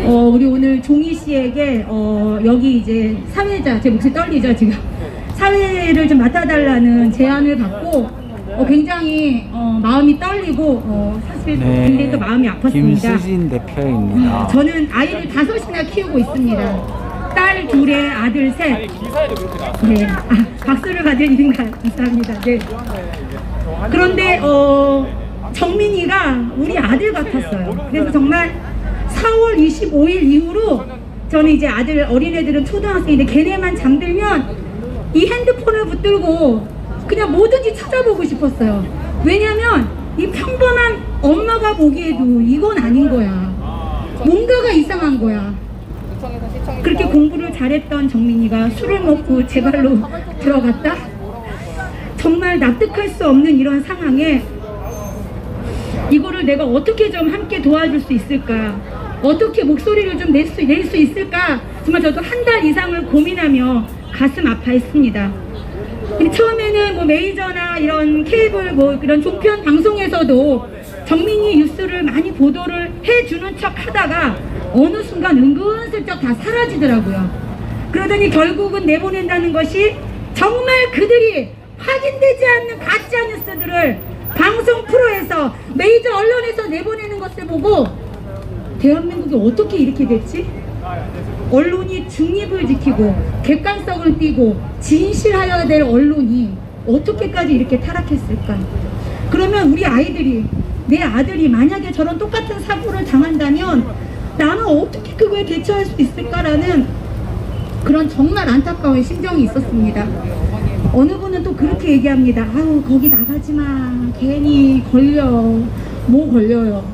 우리 오늘 종희 씨에게 여기 이제 사회자, 제 목소리 떨리죠 지금, 사회를 좀 맡아달라는 제안을 받고 굉장히 마음이 떨리고 사실 굉장히 또 마음이 아팠습니다. 김수진 대표입니다. 저는 아이를 5이나 키우고 있습니다. 딸 2에 아들 3. 네, 박수를 받을 일인가 감사합니다. 네. 그런데 정민이가 우리 아들 같았어요. 그래서 정말 4월 25일 이후로 저는 이제 아들, 어린애들은 초등학생인데 걔네만 잠들면 이 핸드폰을 붙들고 그냥 뭐든지 찾아보고 싶었어요. 왜냐면 이 평범한 엄마가 보기에도 이건 아닌 거야. 뭔가가 이상한 거야. 그렇게 공부를 잘했던 정민이가 술을 먹고 제 발로 들어갔다? 정말 납득할 수 없는 이런 상황에 이거를 내가 어떻게 좀 함께 도와줄 수 있을까? 어떻게 목소리를 좀 낼 수 있을까? 정말 저도 한 달 이상을 고민하며 가슴 아파했습니다. 처음에는 뭐 메이저나 이런 케이블 뭐 이런 종편 방송에서도 정민이 뉴스를 많이 보도를 해주는 척 하다가 어느 순간 은근슬쩍 다 사라지더라고요. 그러더니 결국은 내보낸다는 것이 정말 그들이 확인되지 않는 가짜 뉴스들을 방송 프로에서 메이저 언론에서 내보내는 것을 보고 대한민국이 어떻게 이렇게 됐지? 언론이 중립을 지키고 객관성을 띠고 진실하여야 될 언론이 어떻게까지 이렇게 타락했을까? 그러면 우리 아이들이, 내 아들이 만약에 저런 똑같은 사고를 당한다면 나는 어떻게 그거에 대처할 수 있을까라는 그런 정말 안타까운 심정이 있었습니다. 어느 분은 또 그렇게 얘기합니다. 아우 거기 나가지마, 괜히 걸려. 뭐 걸려요?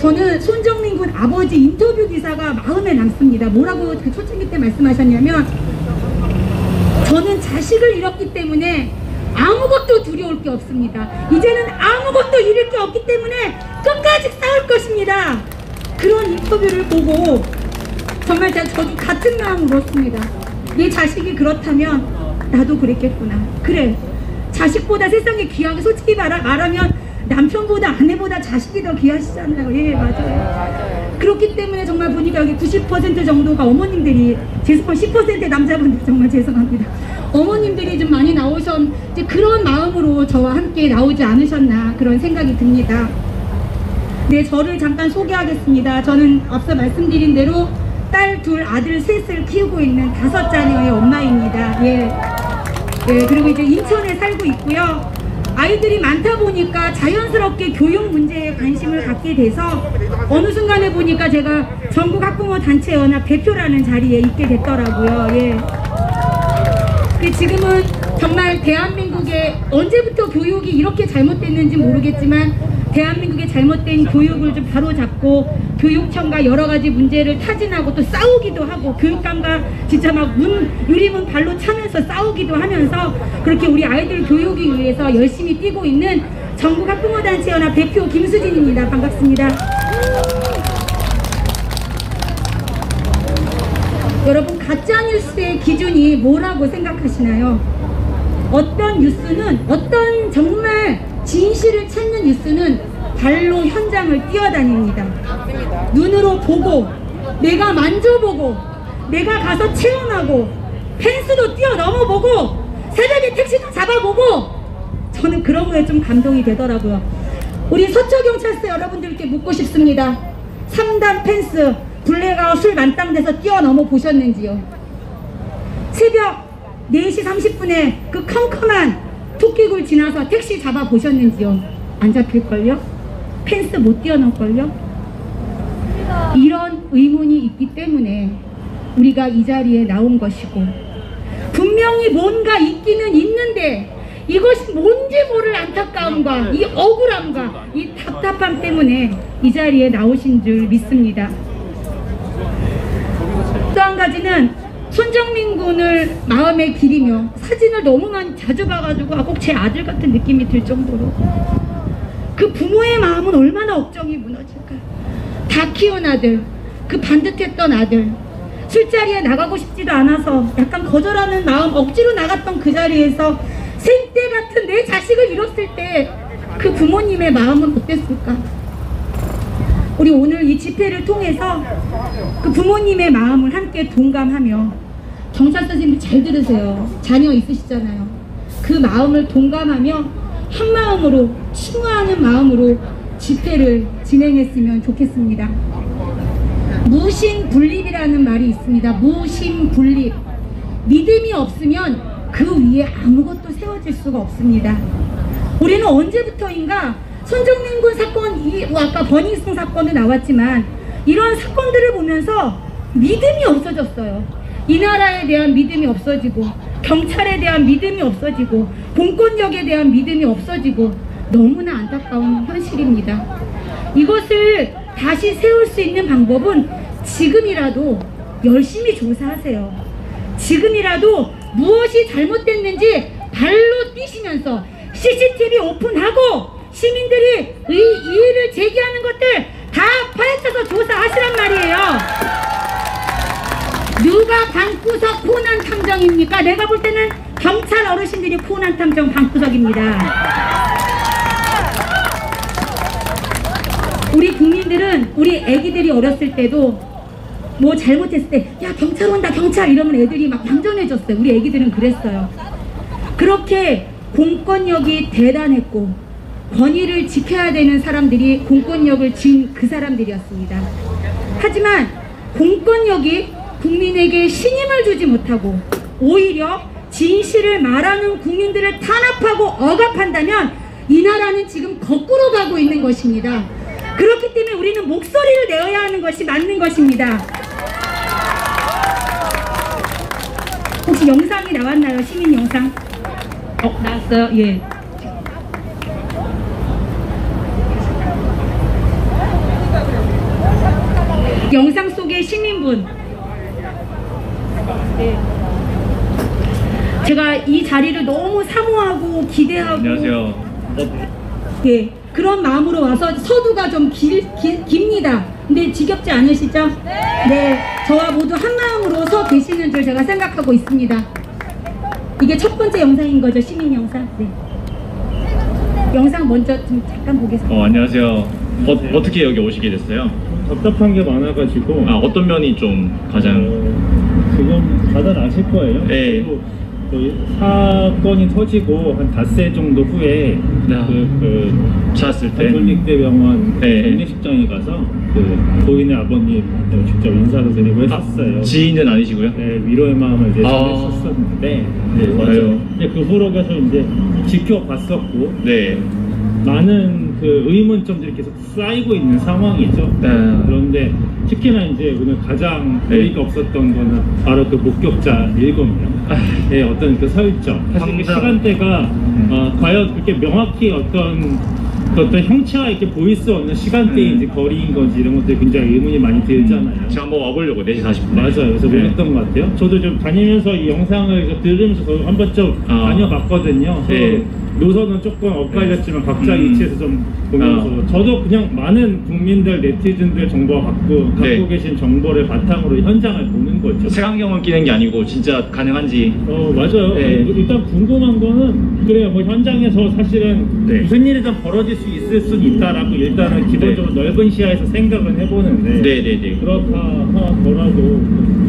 저는 손정민 군 아버지 인터뷰 기사가 마음에 남습니다. 뭐라고 그 초창기 때 말씀하셨냐면, 저는 자식을 잃었기 때문에 아무것도 두려울 게 없습니다. 이제는 아무것도 잃을 게 없기 때문에 끝까지 싸울 것입니다. 그런 인터뷰를 보고 정말 저도 같은 마음으로 었습니다. 내 자식이 그렇다면 나도 그랬겠구나. 그래, 자식보다 세상에 귀하게, 솔직히 말하면 남편보다 아내보다 자식이 더 귀하시잖아요. 예, 맞아요. 그렇기 때문에 정말 보니까 여기 90% 정도가 어머님들이, 죄송합니다. 10% 남자분들 정말 죄송합니다. 어머님들이 좀 많이 이제 그런 마음으로 저와 함께 나오지 않으셨나 그런 생각이 듭니다. 네, 저를 잠깐 소개하겠습니다. 저는 앞서 말씀드린 대로 딸 2, 아들 3을 키우고 있는 5자녀의 엄마입니다. 예. 네, 그리고 이제 인천에 살고 있고요. 아이들이 많다 보니까 자연스럽게 교육 문제에 관심을 갖게 돼서 어느 순간에 보니까 제가 전국 학부모 단체 연합 대표라는 자리에 있게 됐더라고요. 예. 지금은 정말 대한민국의 언제부터 교육이 이렇게 잘못됐는지 모르겠지만 대한민국의 잘못된 교육을 좀 바로잡고 교육청과 여러 가지 문제를 타진하고 또 싸우기도 하고, 교육감과 진짜 막 유리문 발로 차면서 싸우기도 하면서 그렇게 우리 아이들 교육을 위해서 열심히 뛰고 있는 전국 학부모단체 연합 대표 김수진입니다. 반갑습니다. 여러분, 가짜뉴스의 기준이 뭐라고 생각하시나요? 어떤 뉴스는, 어떤 정말 진실을 찾는 뉴스는 발로 현장을 뛰어다닙니다. 눈으로 보고, 내가 만져보고, 내가 가서 체험하고, 펜스도 뛰어넘어보고, 새벽에 택시도 잡아보고, 저는 그런 거에 좀 감동이 되더라고요. 우리 서초경찰서 여러분들께 묻고 싶습니다. 3단 펜스 블랙아웃 술 만땅돼서 뛰어넘어 보셨는지요? 새벽 4시 30분에 그 컴컴한 토끼굴 지나서 택시 잡아 보셨는지요? 안 잡힐걸요? 펜스 못 뛰어넘을걸요? 이런 의문이 있기 때문에 우리가 이 자리에 나온 것이고, 분명히 뭔가 있기는 있는데 이것이 뭔지 모를 안타까움과 이 억울함과 이 답답함 때문에 이 자리에 나오신 줄 믿습니다. 또 한 가지는 손정민 군을 마음에 기리며 사진을 너무 많이 자주 봐가지고 꼭 제 아들 같은 느낌이 들 정도로 그 부모의 마음은 얼마나 억정이 무너질까. 다 키운 아들, 그 반듯했던 아들, 술자리에 나가고 싶지도 않아서 약간 거절하는 마음 억지로 나갔던 그 자리에서 생때 같은 내 자식을 잃었을 때 그 부모님의 마음은 어땠을까. 우리 오늘 이 집회를 통해서 그 부모님의 마음을 함께 동감하며, 경찰서 선생님 잘 들으세요. 자녀 있으시잖아요. 그 마음을 동감하며 한 마음으로, 추모하는 마음으로 집회를 진행했으면 좋겠습니다. 무신분립이라는 말이 있습니다. 무신분립. 믿음이 없으면 그 위에 아무것도 세워질 수가 없습니다. 우리는 언제부터인가 손정민 군 사건, 아까 버닝썬 사건도 나왔지만 이런 사건들을 보면서 믿음이 없어졌어요. 이 나라에 대한 믿음이 없어지고, 경찰에 대한 믿음이 없어지고, 공권력에 대한 믿음이 없어지고, 너무나 안타까운 현실입니다. 이것을 다시 세울 수 있는 방법은 지금이라도 열심히 조사하세요. 지금이라도 무엇이 잘못됐는지 발로 뛰시면서 CCTV 오픈하고 시민들이 이의를 제기하는 것들 다 파헤쳐서 조사하시란 말이에요. 누가 방구석 코난 탐정입니까? 내가 볼 때는 경찰 어르신들이 코난 탐정 방구석입니다. 우리 국민들은, 우리 애기들이 어렸을 때도 뭐 잘못했을 때 야 경찰 온다 경찰 이러면 애들이 막 얌전해졌어요. 우리 애기들은 그랬어요. 그렇게 공권력이 대단했고 권위를 지켜야 되는 사람들이 공권력을 쥔 그 사람들이었습니다. 하지만 공권력이 국민에게 신임을 주지 못하고 오히려 진실을 말하는 국민들을 탄압하고 억압한다면 이 나라는 지금 거꾸로 가고 있는 것입니다. 그렇기 때문에 우리는 목소리를 내어야 하는 것이 맞는 것입니다. 혹시 영상이 나왔나요? 시민 영상? 나왔어요? 예. 영상 속의 시민분. 예. 제가 이 자리를 너무 사모하고 기대하고. 안녕하세요. 예. 그런 마음으로 와서 서두가 좀 깁니다. 근데 지겹지 않으시죠? 네. 저와 모두 한 마음으로 서 계시는 줄 제가 생각하고 있습니다. 이게 첫 번째 영상인 거죠, 시민 영상? 네. 영상 먼저 좀 잠깐 보겠습니다. 안녕하세요. 어떻게 여기 오시게 됐어요? 답답한 게 많아가지고. 어떤 면이 좀 가장 지금 다들 아실 거예요. 네. 그 사건이 터지고 한 닷새 정도 후에 찾았을 때 가톨릭대병원 네. 장례식장에 가서 그 고인의 아버님 직접 인사도 드리고 했었어요. 지인은 아니시고요? 네, 위로의 마음을 이제 전했었었는데, 네, 맞아요. 근데 그 후로 계속 이제 지켜봤었고, 네. 많은 그 의문점들이 계속 쌓이고 있는 상황이죠. 그런데 특히나 이제 오늘 가장 의의가 없었던 거는 바로 그 목격자 7명의 어떤 그 설정, 사실 그 시간대가 과연 그렇게 명확히 어떤 형체가 이렇게 보일 수 없는 시간대인지 거리인 건지 이런 것들이 굉장히 의문이 많이 들잖아요. 제가 한번 와보려고 4시 40분. 맞아요. 그래서 몰랐던 것 같아요. 저도 좀 다니면서 이 영상을 들으면서 저도 한 번쯤 다녀봤거든요. 네. 노선은 조금 엇갈렸지만 각자 위치에서 좀 보면서 저도 그냥 많은 국민들, 네티즌들 정보가 갖고 계신 정보를 바탕으로 현장을 보는 거죠. 색안경을 끼는 게 아니고 진짜 가능한지. 맞아요. 네. 일단 궁금한 거는 그래요. 뭐 현장에서 사실은 무슨 일이 좀 벌어질 수 있을 수는 있다라고 일단은 기본적으로 넓은 시야에서 생각은 해보는데 네네네. 그렇다 하더라도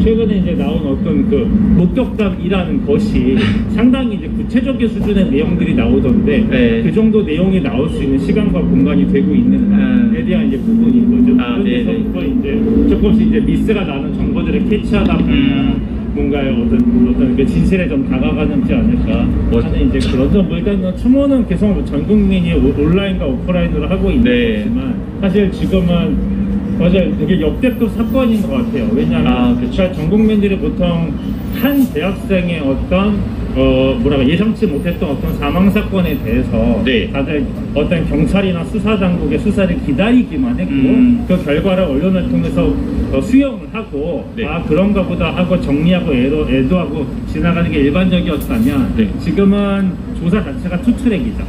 최근에 이제 나온 어떤 그 목격담이라는 것이 상당히 이제 구체적인 수준의 내용들이 나오던데 그 정도 내용이 나올 수 있는 시간과 공간이 되고 있는가에 대한 이제 부분인 거죠. 그래서 이제 조금씩 이제 미스가 나는 정보들을 캐치하다 보면 뭔가요 어떤 그 진실에 좀 다가가는지 않을까 하는 이제 그런 점. 일단 추모는 계속 전 국민이 온라인과 오프라인으로 하고 있는 거지만 사실 지금은 맞아요. 되게 역대급 사건인 것 같아요. 왜냐하면 전 국민들이 보통 한 대학생의 어떤 예상치 못했던 어떤 사망 사건에 대해서 다들 어떤 경찰이나 수사 당국의 수사를 기다리기만 했고 그 결과를 언론을 통해서 수용을 하고 그런가 보다 하고 정리하고 애도하고 지나가는 게 일반적이었다면 지금은 조사 자체가 투트랙이죠.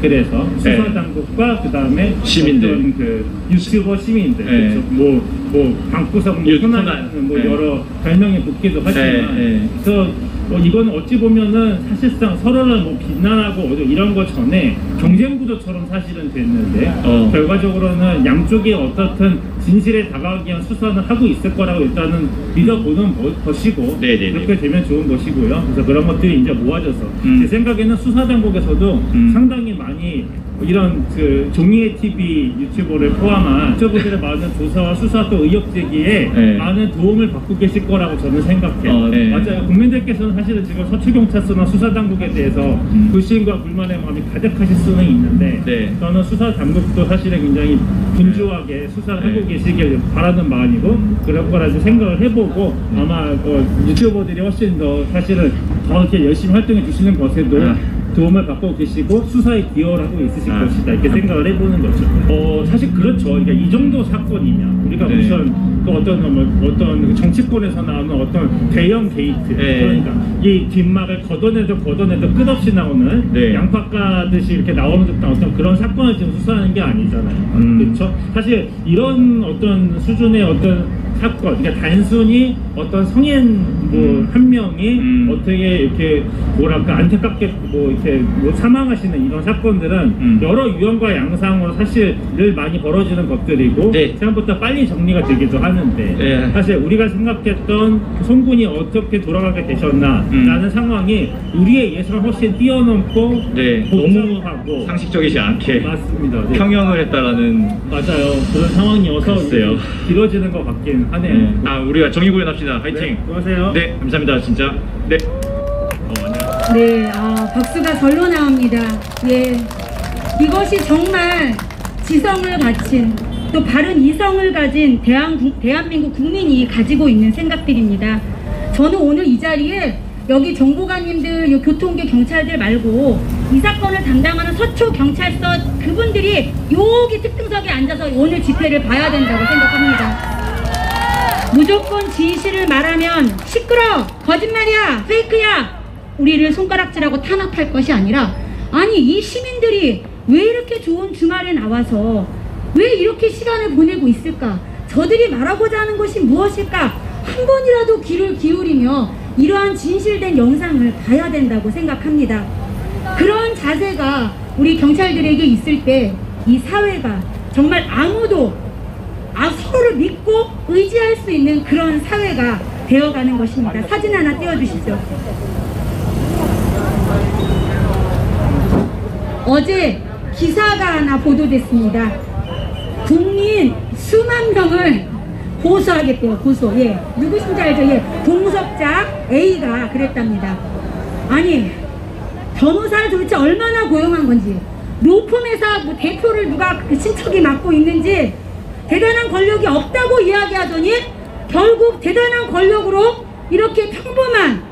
그래서 수사 당국과 그 다음에 시민들, 그 유튜버 시민들, 그렇죠. 뭐 방구석, 흔한 여러 별명이 붙기도 하지만 그래서 이건 어찌 보면은 사실상 서로를 뭐 비난하고 이런 거 전에 경쟁 구도처럼 사실은 됐는데 결과적으로는 양쪽이 어떻든 진실에 다가가기 위한 수사는 하고 있을 거라고 일단은 믿어보는 것이고 그렇게 되면 좋은 것이고요. 그래서 그런 것들이 이제 모아져서 제 생각에는 수사 당국에서도 상당히 많이 이런 그 종이의 TV 유튜버를 포함한 유튜버들의 많은 조사와 수사 또 의혹 제기에 많은 도움을 받고 계실 거라고 저는 생각해요. 맞아요. 국민들께서는 사실은 지금 서초경찰서나 수사당국에 대해서 불신과 불만의 마음이 가득하실 수는 있는데 저는 수사당국도 사실은 굉장히 분주하게 수사를 하고 계시길 바라는 마음이고 그럴 거라고 생각을 해보고 아마 유튜버들이 훨씬 더 사실은 더 이렇게 열심히 활동해 주시는 것에도 도움을 받고 계시고 수사에 기여를 하고 있으실 것이다 이렇게 생각을 해보는 거죠. 사실 그렇죠. 그러니까 이 정도 사건이냐 우리가 무슨 그 어떤 정치권에서 나오는 어떤 대형 게이트 그러니까 이 뒷막을 걷어내도 끝없이 나오는 양파 까듯이 이렇게 나오는 듯한 어떤 그런 사건을 지금 수사하는 게 아니잖아요. 그렇죠? 사실 이런 어떤 수준의 어떤 사건, 그러니까 단순히 어떤 성인 뭐 한 명이 어떻게 이렇게 뭐랄까 안타깝게 뭐 이렇게 뭐 사망하시는 이런 사건들은 여러 유형과 양상으로 사실 늘 많이 벌어지는 것들이고 생각보다 빨리 정리가 되기도 하는데 사실 우리가 생각했던 송군이 어떻게 돌아가게 되셨나라는 상황이 우리의 예상을 훨씬 뛰어넘고 복잡하고 상식적이지 않게 맞습니다. 평형을 했다라는 맞아요. 그런 상황이어서 길어지는 것 같긴 하네요. 우리가 정의 구현합시다. 화이팅. 수고하세요. 네, 감사합니다. 진짜. 네. 네, 박수가 절로 나옵니다. 예, 이것이 정말 지성을 갖춘 또 바른 이성을 가진 대한민국 국민이 가지고 있는 생각들입니다. 저는 오늘 이 자리에 여기 정보관님들, 교통계 경찰들 말고 이 사건을 담당하는 서초경찰서 그분들이 여기 특등석에 앉아서 오늘 집회를 봐야 된다고 생각합니다. 무조건 진실을 말하면 시끄러! 거짓말이야! 페이크야! 우리를 손가락질하고 탄압할 것이 아니라 아니 이 시민들이 왜 이렇게 좋은 주말에 나와서 왜 이렇게 시간을 보내고 있을까? 저들이 말하고자 하는 것이 무엇일까? 한 번이라도 귀를 기울이며 이러한 진실된 영상을 봐야 된다고 생각합니다. 그런 자세가 우리 경찰들에게 있을 때 이 사회가 정말 아무도 서로를 믿고 의지할 수 있는 그런 사회가 되어가는 것입니다. 사진 하나 띄워주시죠. 어제 기사가 하나 보도됐습니다. 국민 수만 명을 고소하겠대요. 고소. 누구신지 알죠? 동석자 A가 그랬답니다. 아니 변호사를 도대체 얼마나 고용한 건지, 로펌회사 뭐 대표를 누가 그 친척이 맡고 있는지 대단한 권력이 없다고 이야기하더니 결국 대단한 권력으로 이렇게 평범한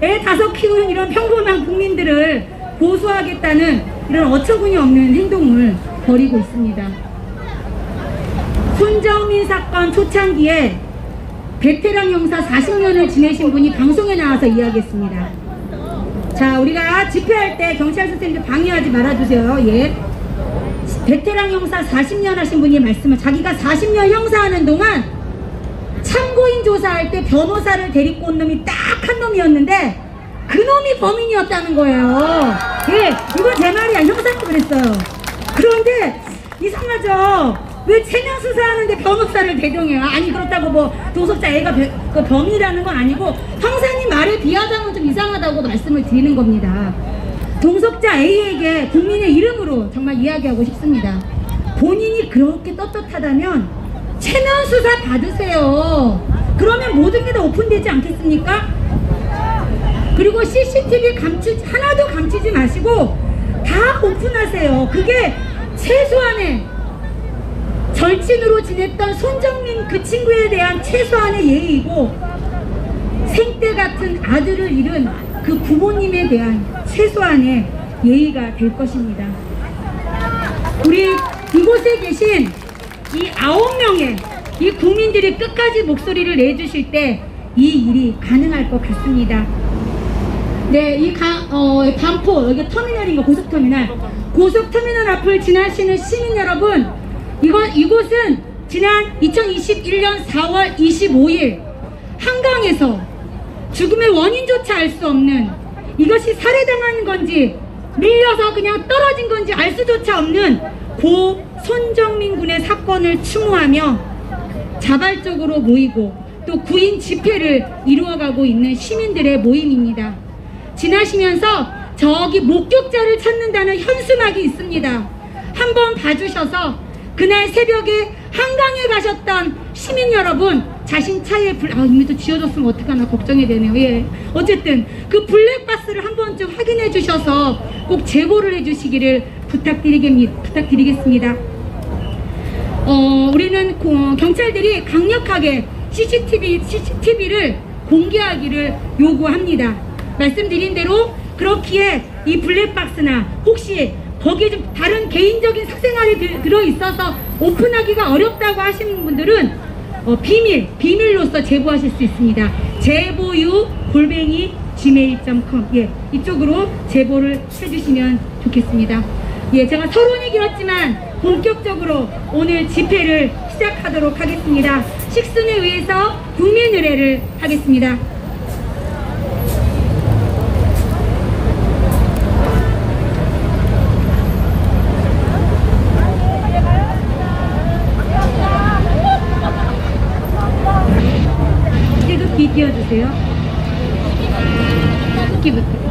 애 5 키우는 이런 평범한 국민들을 고소하겠다는 이런 어처구니 없는 행동을 벌이고 있습니다. 손정민 사건 초창기에 베테랑 형사 40년을 지내신 분이 방송에 나와서 이야기했습니다. 자, 우리가 집회할 때 경찰 선생님들 방해하지 말아주세요. 베테랑 형사 40년 하신 분이 말씀을, 자기가 40년 형사하는 동안 참고인 조사할 때 변호사를 데리고 온 놈이 딱 한 놈이었는데 그 놈이 범인이었다는 거예요. 이건 제 말이 아니라 형사도 그랬어요. 그런데 이상하죠? 왜 체면 수사하는데 변호사를 대동해요? 아니 그렇다고 뭐 동석자 A가 그 범인이라는 건 아니고 형사님 말에 비하다면 좀 이상하다고 말씀을 드리는 겁니다. 동석자 A에게 국민의 이름으로 정말 이야기하고 싶습니다. 본인이 그렇게 떳떳하다면 체면 수사 받으세요. 그러면 모든 게 다 오픈되지 않겠습니까? 그리고 CCTV 하나도 감추지 마시고 다 오픈하세요. 그게 최소한의 절친으로 지냈던 손정민 그 친구에 대한 최소한의 예의이고, 생때 같은 아들을 잃은 그 부모님에 대한 최소한의 예의가 될 것입니다. 우리 이곳에 계신 이 9명의 이 국민들이 끝까지 목소리를 내주실 때 이 일이 가능할 것 같습니다. 네, 이 반포, 여기 터미널인가, 고속터미널. 고속터미널 앞을 지나시는 시민 여러분, 이곳은 지난 2021년 4월 25일 한강에서 죽음의 원인조차 알 수 없는, 이것이 살해당한 건지 밀려서 그냥 떨어진 건지 알 수조차 없는 고 손정민 군의 사건을 추모하며 자발적으로 모이고 또 구인 집회를 이루어가고 있는 시민들의 모임입니다. 지나시면서 저기 목격자를 찾는다는 현수막이 있습니다. 한번 봐주셔서 그날 새벽에 한강에 가셨던 시민 여러분, 자신 차에 이미 또 지워졌으면 어떡하나 걱정이 되네요. 예. 어쨌든 그 블랙박스를 한 번쯤 확인해 주셔서 꼭 제보를 해 주시기를 부탁드리겠습니다. 우리는 경찰들이 강력하게 CCTV를 공개하기를 요구합니다. 말씀드린 대로 그렇기에 이 블랙박스나 혹시 거기에 좀 다른 개인적인 사생활이 들어있어서 오픈하기가 어렵다고 하시는 분들은 비밀로서 제보하실 수 있습니다. 제보유@gmail.com, 예, 이쪽으로 제보를 해주시면 좋겠습니다. 예, 제가 서론이 길었지만 본격적으로 오늘 집회를 시작하도록 하겠습니다. 식순에 의해서 국민의례를 하겠습니다. 태극기 띄워주세요. 태극기부터.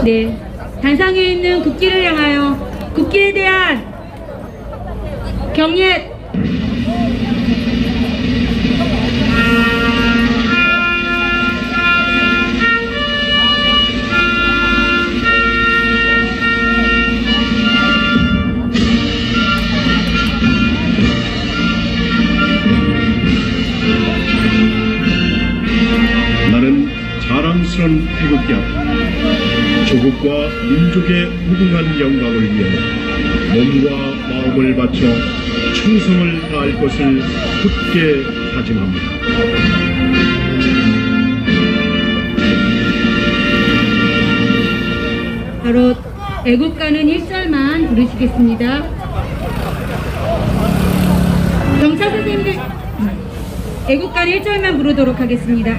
네, 단상에 있는 국기를 향하여 국기에 대한 경례. 나는 자랑스러운 태극기 앞에 조국과 민족의 무궁한 영광을 위해 몸과 마음을 바쳐 충성을 다할 것을 굳게 다짐합니다. 바로 애국가는 1절만 부르시겠습니다. 경찰 선생님들, 애국가는 1절만 부르도록 하겠습니다.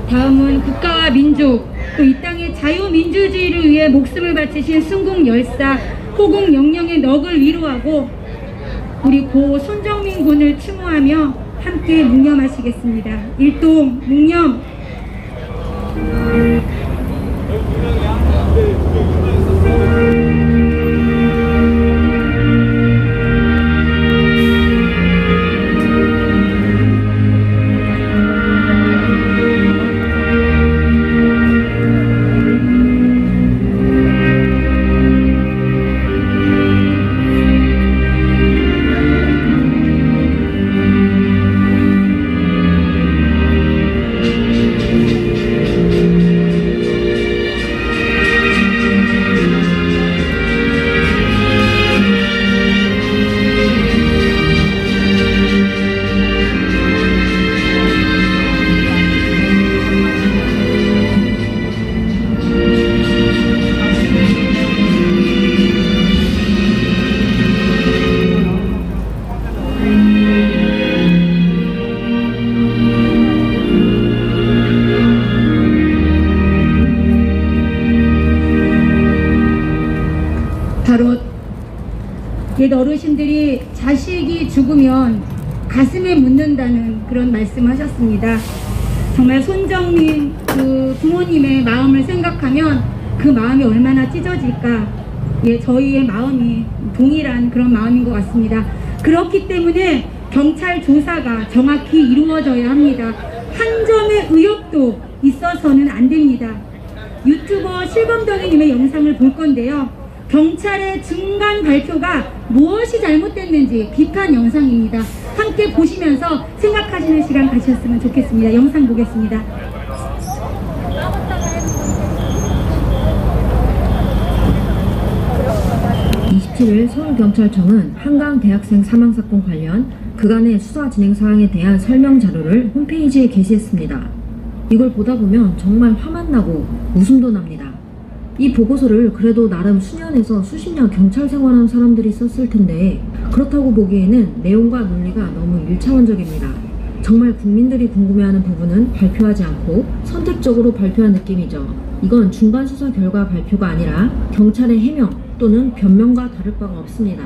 다음은 국가와 민족, 또 이 땅의 자유민주주의를 위해 목숨을 바치신 순국 열사 호국 영령의 넋을 위로하고 우리 고 손정민 군을 추모하며 함께 묵념하시겠습니다. 일동 묵념. 어르신들이 자식이 죽으면 가슴에 묻는다는 그런 말씀하셨습니다. 정말 손정민 그 부모님의 마음을 생각하면 그 마음이 얼마나 찢어질까. 예, 저희의 마음이 동일한 그런 마음인 것 같습니다. 그렇기 때문에 경찰 조사가 정확히 이루어져야 합니다. 한 점의 의혹도 있어서는 안 됩니다. 유튜버 실검덩이님의 영상을 볼 건데요. 경찰의 중간 발표가 무엇이 잘못됐는지 비판 영상입니다. 함께 보시면서 생각하시는 시간 가셨으면 좋겠습니다. 영상 보겠습니다. 27일 서울경찰청은 한강 대학생 사망사건 관련 그간의 수사 진행 사항에 대한 설명 자료를 홈페이지에 게시했습니다. 이걸 보다 보면 정말 화만 나고 웃음도 납니다. 이 보고서를 그래도 나름 수년에서 수십 년 경찰 생활한 사람들이 썼을 텐데 그렇다고 보기에는 내용과 논리가 너무 1차원적입니다. 정말 국민들이 궁금해하는 부분은 발표하지 않고 선택적으로 발표한 느낌이죠. 이건 중간 수사 결과 발표가 아니라 경찰의 해명 또는 변명과 다를 바가 없습니다.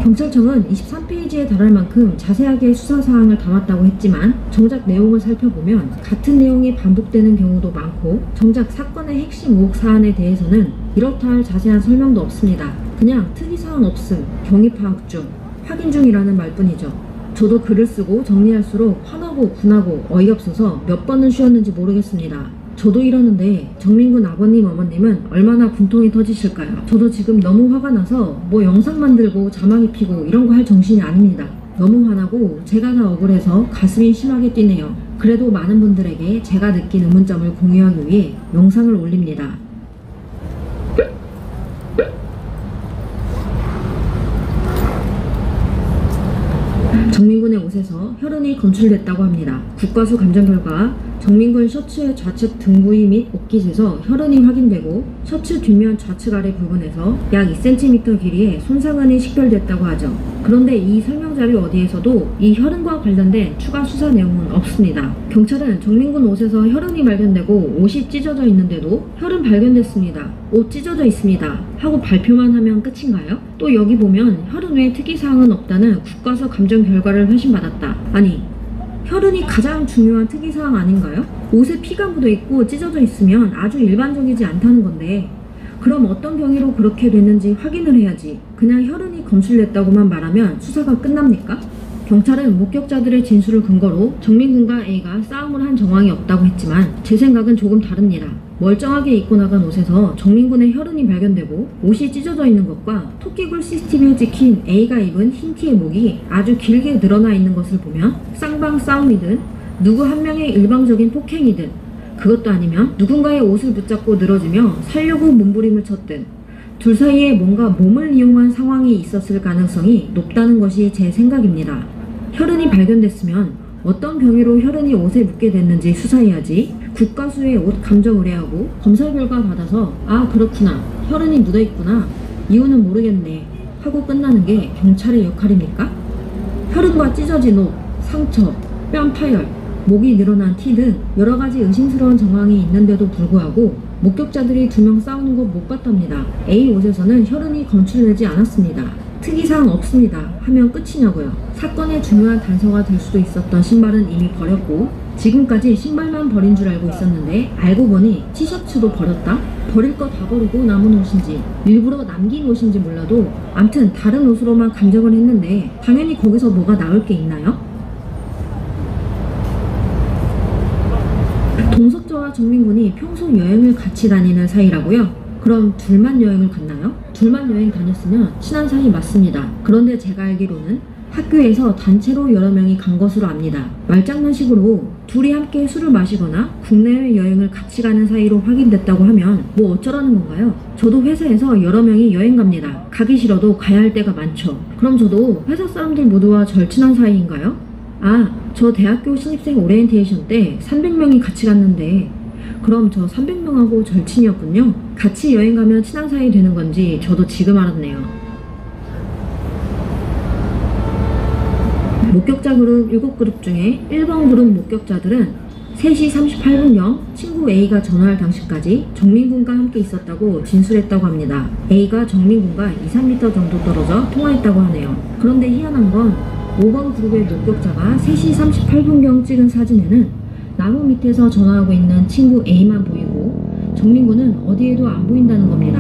경찰청은 23페이지에 달할 만큼 자세하게 수사사항을 담았다고 했지만 정작 내용을 살펴보면 같은 내용이 반복되는 경우도 많고 정작 사건의 핵심 의혹 사안에 대해서는 이렇다 할 자세한 설명도 없습니다. 그냥 특이사항 없음, 경위 파악 중, 확인 중이라는 말뿐이죠. 저도 글을 쓰고 정리할수록 화나고 분하고 어이없어서 몇 번은 쉬었는지 모르겠습니다. 저도 이러는데 정민군 아버님 어머님은 얼마나 분통이 터지실까요? 저도 지금 너무 화가 나서 뭐 영상 만들고 자막 입히고 이런 거 할 정신이 아닙니다. 너무 화나고 제가 다 억울해서 가슴이 심하게 뛰네요. 그래도 많은 분들에게 제가 느낀 의문점을 공유하기 위해 영상을 올립니다. 정민군의 옷에서 혈흔이 검출됐다고 합니다. 국과수 감정 결과 정민군 셔츠의 좌측 등 부위 및 옷깃에서 혈흔이 확인되고 셔츠 뒷면 좌측 아래 부분에서 약 2cm 길이의 손상흔이 식별됐다고 하죠. 그런데 이 설명자료 어디에서도 이 혈흔과 관련된 추가 수사 내용은 없습니다. 경찰은 정민군 옷에서 혈흔이 발견되고 옷이 찢어져 있는데도 혈흔 발견됐습니다. 옷 찢어져 있습니다. 하고 발표만 하면 끝인가요? 또 여기 보면 혈흔 외에 특이사항은 없다는 국과수 감정 결과를 회신받았다. 아니, 혈흔이 가장 중요한 특이사항 아닌가요? 옷에 피가 묻어있고 찢어져 있으면 아주 일반적이지 않다는 건데 그럼 어떤 경위로 그렇게 됐는지 확인을 해야지 그냥 혈흔이 검출됐다고만 말하면 수사가 끝납니까? 경찰은 목격자들의 진술을 근거로 정민군과 A가 싸움을 한 정황이 없다고 했지만 제 생각은 조금 다릅니다. 멀쩡하게 입고 나간 옷에서 정민군의 혈흔이 발견되고 옷이 찢어져 있는 것과 토끼굴 CCTV에 찍힌 A가 입은 흰 티의 목이 아주 길게 늘어나 있는 것을 보면 쌍방 싸움이든 누구 한 명의 일방적인 폭행이든 그것도 아니면 누군가의 옷을 붙잡고 늘어지며 살려고 몸부림을 쳤든 둘 사이에 뭔가 몸을 이용한 상황이 있었을 가능성이 높다는 것이 제 생각입니다. 혈흔이 발견됐으면 어떤 경위로 혈흔이 옷에 묻게 됐는지 수사해야지 국과수의 옷 감정 의뢰하고 검사 결과 받아서 아 그렇구나 혈흔이 묻어있구나 이유는 모르겠네 하고 끝나는 게 경찰의 역할입니까? 혈흔과 찢어진 옷, 상처, 뺨 파열, 목이 늘어난 티 등 여러가지 의심스러운 정황이 있는데도 불구하고 목격자들이 2명 싸우는 것 못 봤답니다. A 옷에서는 혈흔이 검출되지 않았습니다. 특이사항 없습니다 하면 끝이냐고요. 사건의 중요한 단서가 될 수도 있었던 신발은 이미 버렸고 지금까지 신발만 버린 줄 알고 있었는데 알고 보니 티셔츠도 버렸다? 버릴 거 다 버리고 남은 옷인지 일부러 남긴 옷인지 몰라도 암튼 다른 옷으로만 감정을 했는데 당연히 거기서 뭐가 나올 게 있나요? 동석저와 정민군이 평소 여행을 같이 다니는 사이라고요? 그럼 둘만 여행을 갔나요? 둘만 여행 다녔으면 친한 사이 맞습니다. 그런데 제가 알기로는 학교에서 단체로 여러 명이 간 것으로 압니다. 말장난식으로 둘이 함께 술을 마시거나 국내외 여행을 같이 가는 사이로 확인됐다고 하면 뭐 어쩌라는 건가요? 저도 회사에서 여러 명이 여행 갑니다. 가기 싫어도 가야 할 때가 많죠. 그럼 저도 회사 사람들 모두와 절친한 사이인가요? 아, 저 대학교 신입생 오리엔테이션 때 300명이 같이 갔는데 그럼 저 300명하고 절친이었군요. 같이 여행 가면 친한 사이 되는 건지 저도 지금 알았네요. 목격자 그룹 7그룹 중에 1번 그룹 목격자들은 3시 38분경 친구 A가 전화할 당시까지 정민군과 함께 있었다고 진술했다고 합니다. A가 정민군과 2-3m 정도 떨어져 통화했다고 하네요. 그런데 희한한 건 5번 그룹의 목격자가 3시 38분경 찍은 사진에는 나무 밑에서 전화하고 있는 친구 A만 보이고 정민군은 어디에도 안 보인다는 겁니다.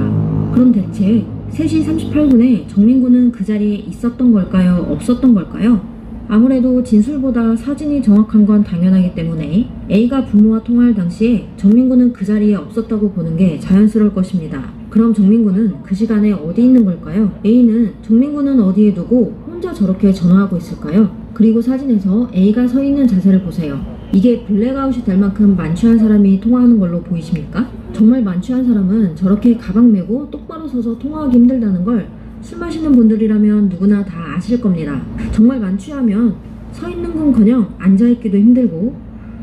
그럼 대체 3시 38분에 정민군은 그 자리에 있었던 걸까요? 없었던 걸까요? 아무래도 진술보다 사진이 정확한 건 당연하기 때문에 A가 부모와 통화할 당시에 정민군은 그 자리에 없었다고 보는 게 자연스러울 것입니다. 그럼 정민군은 그 시간에 어디 있는 걸까요? A는 정민군은 어디에 두고 혼자 저렇게 전화하고 있을까요? 그리고 사진에서 A가 서 있는 자세를 보세요. 이게 블랙아웃이 될 만큼 만취한 사람이 통화하는 걸로 보이십니까? 정말 만취한 사람은 저렇게 가방 메고 똑바로 서서 통화하기 힘들다는 걸 술 마시는 분들이라면 누구나 다 아실 겁니다. 정말 만취하면 서 있는 건커녕 앉아있기도 힘들고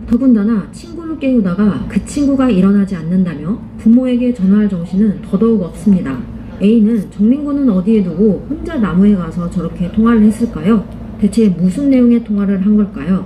더군다나 친구를 깨우다가 그 친구가 일어나지 않는다며 부모에게 전화할 정신은 더더욱 없습니다. A는 정민군은 어디에 두고 혼자 나무에 가서 저렇게 통화를 했을까요? 대체 무슨 내용의 통화를 한 걸까요?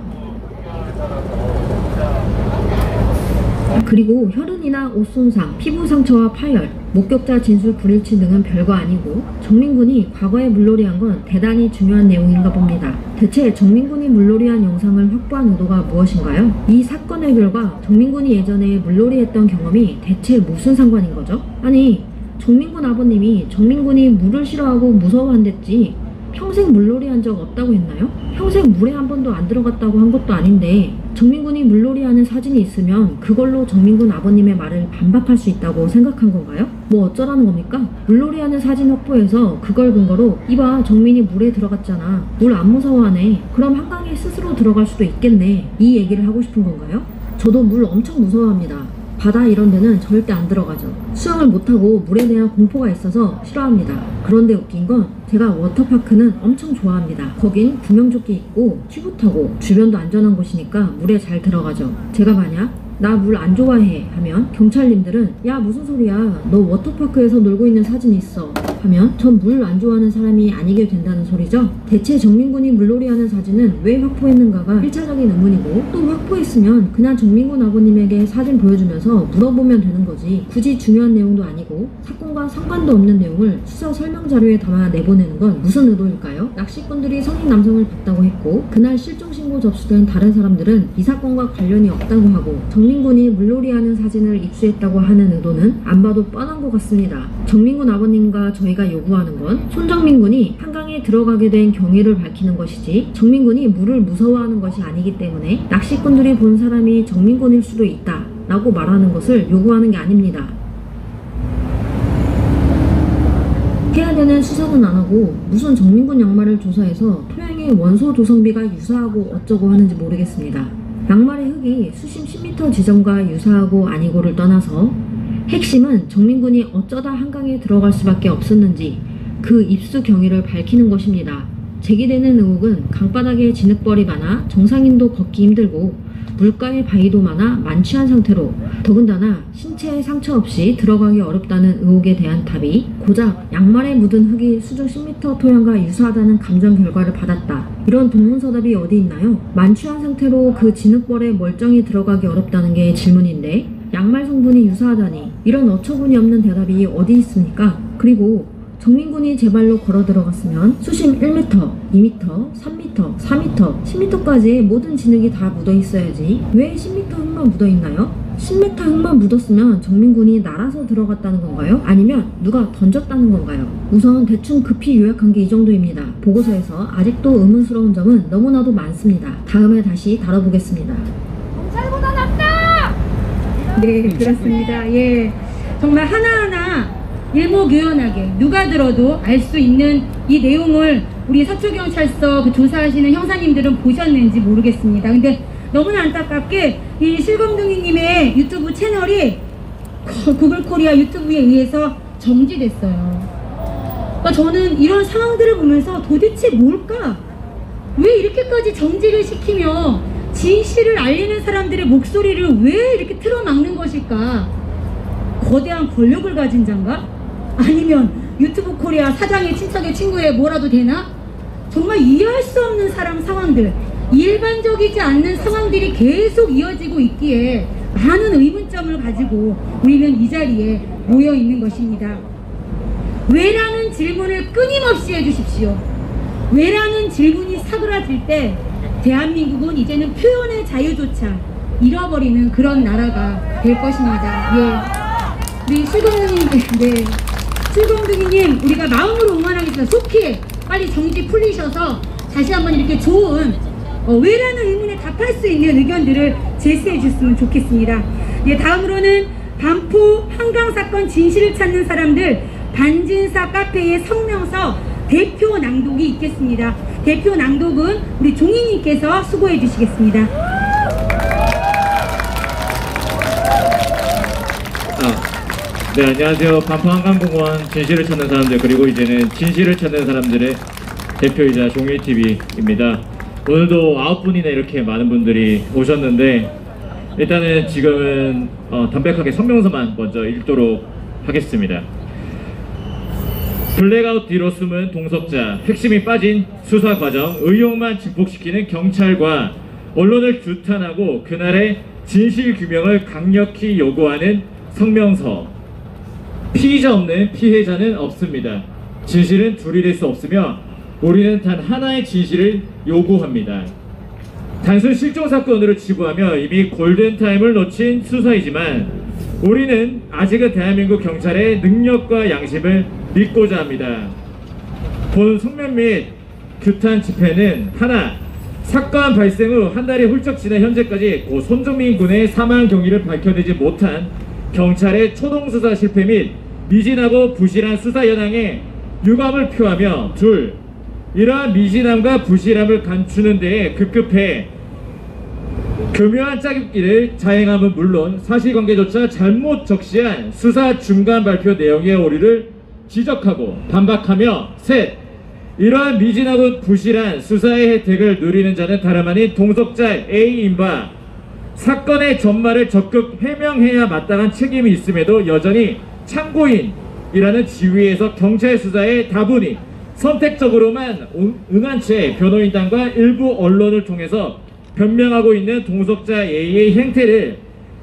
그리고 혈흔이나 옷 손상, 피부 상처와 파열, 목격자 진술 불일치 등은 별거 아니고 정민군이 과거에 물놀이한 건 대단히 중요한 내용인가 봅니다. 대체 정민군이 물놀이한 영상을 확보한 의도가 무엇인가요? 이 사건 해결과 정민군이 예전에 물놀이했던 경험이 대체 무슨 상관인 거죠? 아니, 정민군 아버님이 정민군이 물을 싫어하고 무서워한댔지 평생 물놀이 한 적 없다고 했나요? 평생 물에 한 번도 안 들어갔다고 한 것도 아닌데 정민군이 물놀이 하는 사진이 있으면 그걸로 정민군 아버님의 말을 반박할 수 있다고 생각한 건가요? 뭐 어쩌라는 겁니까? 물놀이 하는 사진 확보해서 그걸 근거로 이봐 정민이 물에 들어갔잖아. 물 안 무서워하네. 그럼 한강에 스스로 들어갈 수도 있겠네. 이 얘기를 하고 싶은 건가요? 저도 물 엄청 무서워합니다. 바다 이런 데는 절대 안 들어가죠. 수영을 못하고 물에 대한 공포가 있어서 싫어합니다. 그런데 웃긴 건 제가 워터파크는 엄청 좋아합니다. 거긴 구명조끼 입고 튜브 타고 주변도 안전한 곳이니까 물에 잘 들어가죠. 제가 만약 나 물 안 좋아해 하면 경찰님들은 야 무슨 소리야 너 워터파크에서 놀고 있는 사진이 있어 하면 전 물 안 좋아하는 사람이 아니게 된다는 소리죠. 대체 정민군이 물놀이하는 사진은 왜 확보했는가가 1차적인 의문이고 또 확보했으면 그냥 정민군 아버님에게 사진 보여주면서 물어보면 되는 거지 굳이 중요한 내용도 아니고 사건과 상관도 없는 내용을 수사 설명 자료에 담아 내보내는 건 무슨 의도일까요? 낚시꾼들이 성인 남성을 봤다고 했고 그날 실종 신고 접수된 다른 사람들은 이 사건과 관련이 없다고 하고 정민군이 물놀이하는 사진을 입수했다고 하는 의도는 안 봐도 뻔한 것 같습니다. 정민군 아버님과 저희가 요구하는 건 손정민군이 한강에 들어가게 된 경위를 밝히는 것이지 정민군이 물을 무서워하는 것이 아니기 때문에 낚시꾼들이 본 사람이 정민군일 수도 있다 라고 말하는 것을 요구하는 게 아닙니다. 해야 되는 수사는 안 하고 무슨 정민군 양말을 조사해서 토양의 원소 조성비가 유사하고 어쩌고 하는지 모르겠습니다. 양말의 흙이 수심 10m 지점과 유사하고 아니고를 떠나서 핵심은 정민군이 어쩌다 한강에 들어갈 수밖에 없었는지 그 입수 경위를 밝히는 것입니다. 제기되는 의혹은 강바닥에 진흙벌이 많아 정상인도 걷기 힘들고 물가에 바위도 많아 만취한 상태로 더군다나 신체에 상처 없이 들어가기 어렵다는 의혹에 대한 답이 고작 양말에 묻은 흙이 수중 10m 토양과 유사하다는 감정 결과를 받았다. 이런 동문서답이 어디 있나요? 만취한 상태로 그 진흙벌에 멀쩡히 들어가기 어렵다는 게 질문인데 양말 성분이 유사하다니 이런 어처구니 없는 대답이 어디 있습니까? 그리고 정민군이 제 발로 걸어 들어갔으면 수심 1m, 2m, 3m, 4m, 10m까지 모든 진흙이 다 묻어 있어야지 왜 10m 흙만 묻어 있나요? 10m 흙만 묻었으면 정민군이 날아서 들어갔다는 건가요? 아니면 누가 던졌다는 건가요? 우선 대충 급히 요약한 게 이 정도입니다. 보고서에서 아직도 의문스러운 점은 너무나도 많습니다. 다음에 다시 다뤄보겠습니다. 경찰보다 낫다! 네, 그렇습니다. 예, 정말 하나하나 일목요연하게 누가 들어도 알 수 있는 이 내용을 우리 서초경찰서 그 조사하시는 형사님들은 보셨는지 모르겠습니다. 근데 너무나 안타깝게 이 실검둥이님의 유튜브 채널이 구글코리아 유튜브에 의해서 정지됐어요. 그러니까 저는 이런 상황들을 보면서 도대체 뭘까? 왜 이렇게까지 정지를 시키며 진실을 알리는 사람들의 목소리를 왜 이렇게 틀어막는 것일까? 거대한 권력을 가진 자인가? 아니면 유튜브 코리아 사장의 친척의 친구의 뭐라도 되나? 정말 이해할 수 없는 상황들, 일반적이지 않는 상황들이 계속 이어지고 있기에 많은 의문점을 가지고 우리는 이 자리에 모여 있는 것입니다. 왜라는 질문을 끊임없이 해주십시오. 왜라는 질문이 사그라질 때 대한민국은 이제는 표현의 자유조차 잃어버리는 그런 나라가 될 것입니다. 예. 우리 실검둥이님, 우리가 마음으로 응원하겠습니다. 속히 빨리 정지 풀리셔서 다시 한번 이렇게 좋은 왜라는 의문에 답할 수 있는 의견들을 제시해 주셨으면 좋겠습니다. 예, 다음으로는 반포 한강 사건 진실을 찾는 사람들 반진사 카페의 성명서 대표 낭독이 있겠습니다. 대표 낭독은 우리 종희님께서 수고해 주시겠습니다. 네, 안녕하세요. 반포 한강공원 진실을 찾는 사람들, 그리고 이제는 진실을 찾는 사람들의 대표이자 종이TV입니다. 오늘도 9분이나 이렇게 많은 분들이 오셨는데, 일단은 지금은 담백하게 성명서만 먼저 읽도록 하겠습니다. 블랙아웃 뒤로 숨은 동석자, 핵심이 빠진 수사 과정, 의혹만 증폭시키는 경찰과 언론을 규탄하고 그날의 진실 규명을 강력히 요구하는 성명서. 피의자 없는 피해자는 없습니다. 진실은 둘이 될 수 없으며 우리는 단 하나의 진실을 요구합니다. 단순 실종 사건으로 치부하며 이미 골든타임을 놓친 수사이지만 우리는 아직은 대한민국 경찰의 능력과 양심을 믿고자 합니다. 본 성명 및 규탄 집회는 하나, 사건 발생 후 한 달이 훌쩍 지난 현재까지 고 손정민 군의 사망 경위를 밝혀내지 못한 경찰의 초동수사 실패 및 미진하고 부실한 수사 현황에 유감을 표하며, 둘, 이러한 미진함과 부실함을 감추는 데에 급급해 교묘한 짜깁기를 자행함은 물론 사실관계조차 잘못 적시한 수사 중간 발표 내용의 오류를 지적하고 반박하며, 셋, 이러한 미진하고 부실한 수사의 혜택을 누리는 자는 다름 아닌 동석자 A인 바 사건의 전말을 적극 해명해야 마땅한 책임이 있음에도 여전히 참고인이라는 지위에서 경찰 수사에 다분히 선택적으로만 응한 채 변호인단과 일부 언론을 통해서 변명하고 있는 동석자 A의 행태를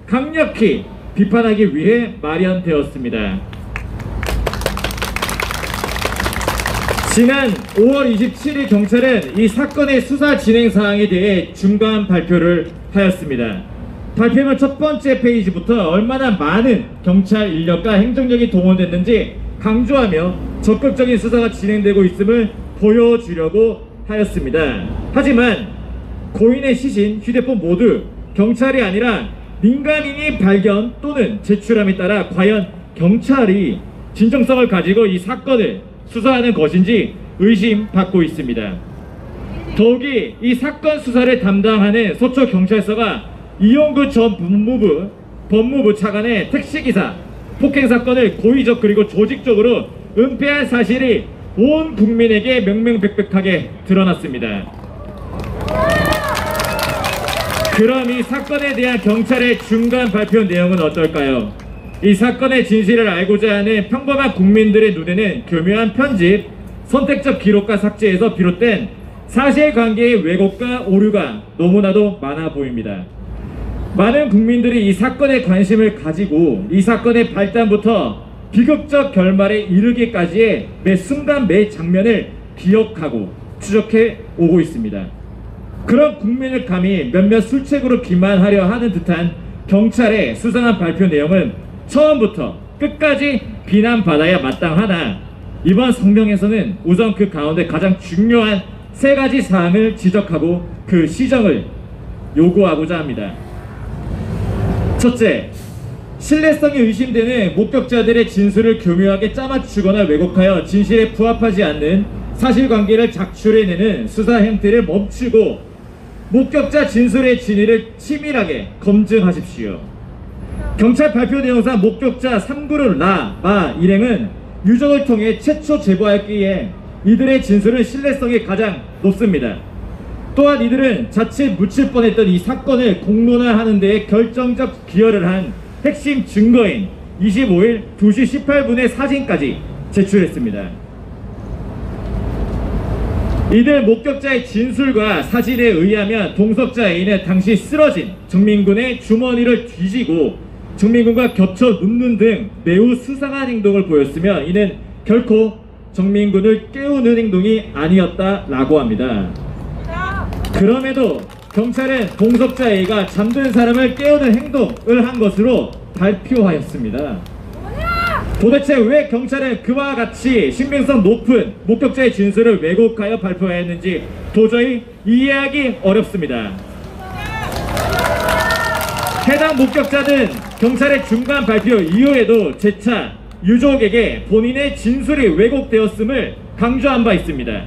강력히 비판하기 위해 마련되었습니다. 지난 5월 27일 경찰은 이 사건의 수사 진행 사항에 대해 중간 발표를 하였습니다. 발표문 첫 번째 페이지부터 얼마나 많은 경찰 인력과 행정력이 동원됐는지 강조하며 적극적인 수사가 진행되고 있음을 보여주려고 하였습니다. 하지만 고인의 시신, 휴대폰 모두 경찰이 아니라 민간인이 발견 또는 제출함에 따라 과연 경찰이 진정성을 가지고 이 사건을 수사하는 것인지 의심받고 있습니다. 더욱이 이 사건 수사를 담당하는 서초경찰서가 이용구 전 법무부 차관의 택시기사 폭행사건을 고의적 그리고 조직적으로 은폐한 사실이 온 국민에게 명명백백하게 드러났습니다. 그럼 이 사건에 대한 경찰의 중간 발표 내용은 어떨까요? 이 사건의 진실을 알고자 하는 평범한 국민들의 눈에는 교묘한 편집, 선택적 기록과 삭제에서 비롯된 사실관계의 왜곡과 오류가 너무나도 많아 보입니다. 많은 국민들이 이 사건에 관심을 가지고 이 사건의 발단부터 비극적 결말에 이르기까지의 매 순간 매 장면을 기억하고 추적해 오고 있습니다. 그런 국민을 감히 몇몇 술책으로 기만하려 하는 듯한 경찰의 수상한 발표 내용은 처음부터 끝까지 비난받아야 마땅하나, 이번 성명에서는 우선 그 가운데 가장 중요한 세 가지 사항을 지적하고 그 시정을 요구하고자 합니다. 첫째, 신뢰성이 의심되는 목격자들의 진술을 교묘하게 짜맞추거나 왜곡하여 진실에 부합하지 않는 사실관계를 작출해내는 수사 행태를 멈추고 목격자 진술의 진위를 치밀하게 검증하십시오. 경찰 발표 내용상 목격자 3그룹 라, 마, 일행은 유족을 통해 최초 제보하였기에 이들의 진술은 신뢰성이 가장 높습니다. 또한 이들은 자칫 묻힐 뻔했던 이 사건을 공론화하는 데에 결정적 기여를 한 핵심 증거인 25일 2시 18분의 사진까지 제출했습니다. 이들 목격자의 진술과 사진에 의하면 동석자 A는 당시 쓰러진 정민군의 주머니를 뒤지고 정민군과 겹쳐 눕는 등 매우 수상한 행동을 보였으며 이는 결코 정민군을 깨우는 행동이 아니었다라고 합니다. 그럼에도 경찰은 동석자 A가 잠든 사람을 깨우는 행동을 한 것으로 발표하였습니다. 도대체 왜 경찰은 그와 같이 신빙성 높은 목격자의 진술을 왜곡하여 발표하였는지 도저히 이해하기 어렵습니다. 해당 목격자는 경찰의 중간 발표 이후에도 재차 유족에게 본인의 진술이 왜곡되었음을 강조한 바 있습니다.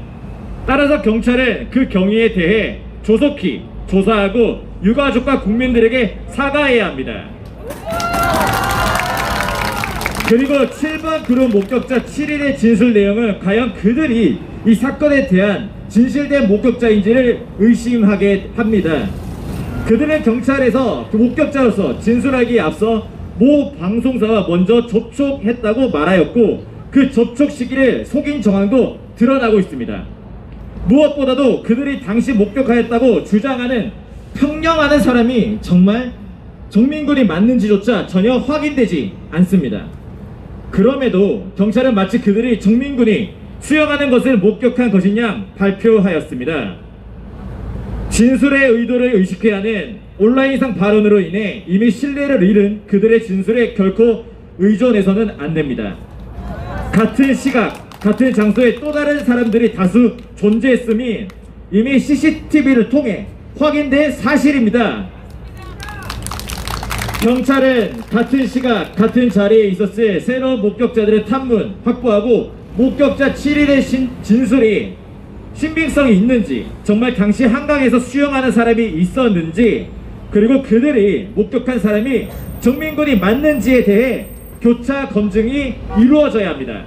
따라서 경찰은 그 경위에 대해 조속히 조사하고 유가족과 국민들에게 사과해야 합니다. 그리고 7번 그룹 목격자 7일의 진술 내용은 과연 그들이 이 사건에 대한 진실된 목격자인지를 의심하게 합니다. 그들은 경찰에서 목격자로서 진술하기에 앞서 모 방송사와 먼저 접촉했다고 말하였고 그 접촉 시기를 속인 정황도 드러나고 있습니다. 무엇보다도 그들이 당시 목격하였다고 주장하는 평령하는 사람이 정말 정민군이 맞는지조차 전혀 확인되지 않습니다. 그럼에도 경찰은 마치 그들이 정민군이 수영하는 것을 목격한 것인 양 발표하였습니다. 진술의 의도를 의식해야 하는 온라인상 발언으로 인해 이미 신뢰를 잃은 그들의 진술에 결코 의존해서는 안 됩니다. 같은 시각, 같은 장소에 또 다른 사람들이 다수 존재했음이 이미 CCTV를 통해 확인된 사실입니다. 경찰은 같은 시각, 같은 자리에 있었을 새로운 목격자들의 탐문 확보하고 목격자 7일의 진술이 신빙성이 있는지, 정말 당시 한강에서 수영하는 사람이 있었는지, 그리고 그들이 목격한 사람이 정민군이 맞는지에 대해 교차 검증이 이루어져야 합니다.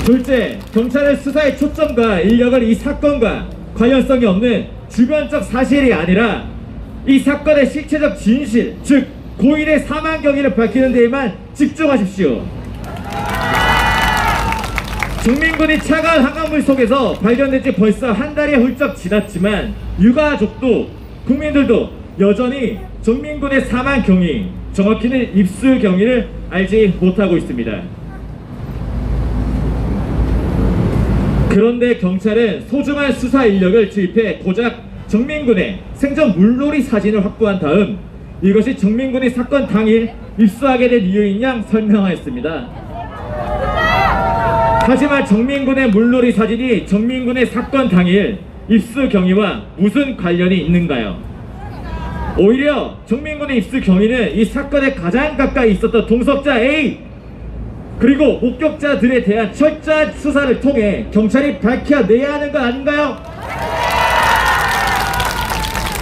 둘째, 경찰의 수사의 초점과 인력을 이 사건과 관련성이 없는 주변적 사실이 아니라 이 사건의 실체적 진실, 즉 고인의 사망 경위를 밝히는 데에만 집중하십시오. 정민군이 차가운 한강물 속에서 발견된 지 벌써 한 달이 훌쩍 지났지만 유가족도 국민들도 여전히 정민군의 사망 경위, 정확히는 입수 경위를 알지 못하고 있습니다. 그런데 경찰은 소중한 수사 인력을 투입해 고작 정민군의 생전 물놀이 사진을 확보한 다음 이것이 정민군이 사건 당일 입수하게 된 이유인 양 설명하였습니다. 하지만 정민군의 물놀이 사진이 정민군의 사건 당일 입수 경위와 무슨 관련이 있는가요? 오히려 정민군의 입수 경위는 이 사건에 가장 가까이 있었던 동석자 A 그리고 목격자들에 대한 철저한 수사를 통해 경찰이 밝혀내야 하는 거 아닌가요?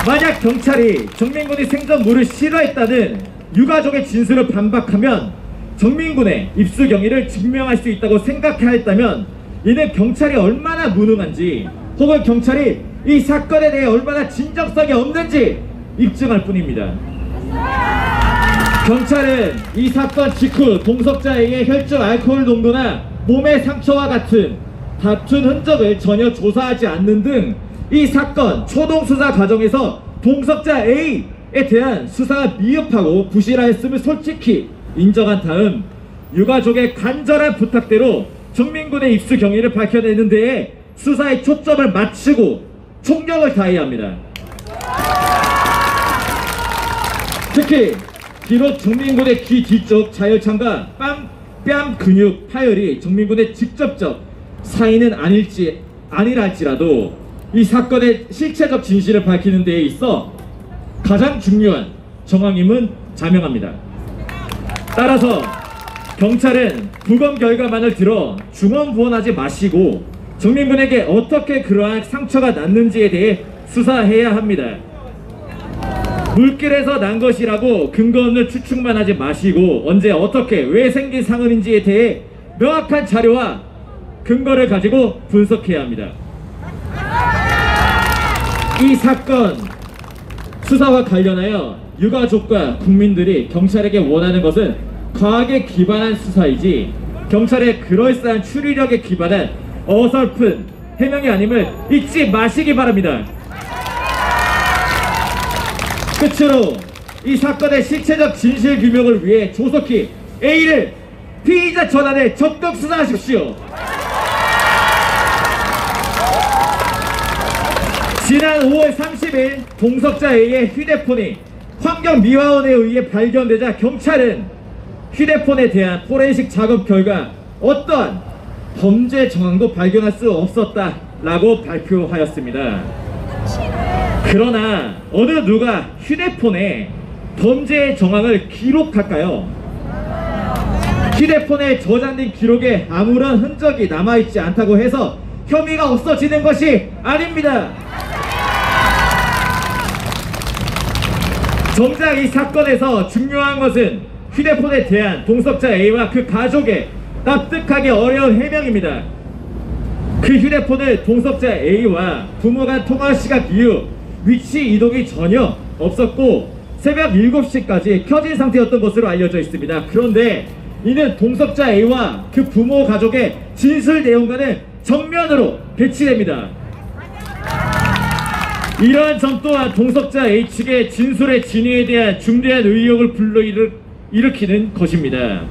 만약 경찰이 정민군이 생전 물을 싫어했다는 유가족의 진술을 반박하면 정민군의 입수 경위를 증명할 수 있다고 생각하였다면 이는 경찰이 얼마나 무능한지 혹은 경찰이 이 사건에 대해 얼마나 진정성이 없는지 입증할 뿐입니다. 경찰은 이 사건 직후 동석자에게 혈중 알코올 농도나 몸의 상처와 같은 다툰 흔적을 전혀 조사하지 않는 등 이 사건 초동 수사 과정에서 동석자 A에 대한 수사가 미흡하고 부실하였음을 솔직히 인정한 다음 유가족의 간절한 부탁대로 정민군의 입수 경위를 밝혀내는 데에 수사의 초점을 맞추고 총력을 다해야 합니다. 특히 비록 정민군의 귀 뒤쪽 자열창과 뺨 근육 파열이 정민군의 직접적 사인은 아니라 할지라도 이 사건의 실체적 진실을 밝히는 데에 있어 가장 중요한 정황임은 자명합니다. 따라서 경찰은 부검 결과만을 들어 중언부언하지 마시고 정민군에게 어떻게 그러한 상처가 났는지에 대해 수사해야 합니다. 물길에서 난 것이라고 근거 없는 추측만 하지 마시고 언제 어떻게 왜 생긴 상흔인지에 대해 명확한 자료와 근거를 가지고 분석해야 합니다. 이 사건 수사와 관련하여 유가족과 국민들이 경찰에게 원하는 것은 과학에 기반한 수사이지 경찰의 그럴싸한 추리력에 기반한 어설픈 해명이 아님을 잊지 마시기 바랍니다. 끝으로 이 사건의 실체적 진실 규명을 위해 조속히 A를 피의자 전환에 적극 수사하십시오. 지난 5월 30일 동석자 A의 휴대폰이 환경미화원에 의해 발견되자 경찰은 휴대폰에 대한 포렌식 작업 결과 어떠한 범죄 정황도 발견할 수 없었다라고 발표하였습니다. 그러나 어느 누가 휴대폰에 범죄의 정황을 기록할까요? 휴대폰에 저장된 기록에 아무런 흔적이 남아있지 않다고 해서 혐의가 없어지는 것이 아닙니다. 정작 이 사건에서 중요한 것은 휴대폰에 대한 동석자 A와 그 가족의 납득하기 어려운 해명입니다. 그 휴대폰을 동석자 A와 부모가 통화 시각 이후 위치 이동이 전혀 없었고 새벽 7시까지 켜진 상태였던 것으로 알려져 있습니다. 그런데 이는 동석자 A와 그 부모 가족의 진술 내용과는 정면으로 배치됩니다. 이러한 점 또한 동석자 A 측의 진술의 진위에 대한 중대한 의혹을 불러일으키는 것입니다.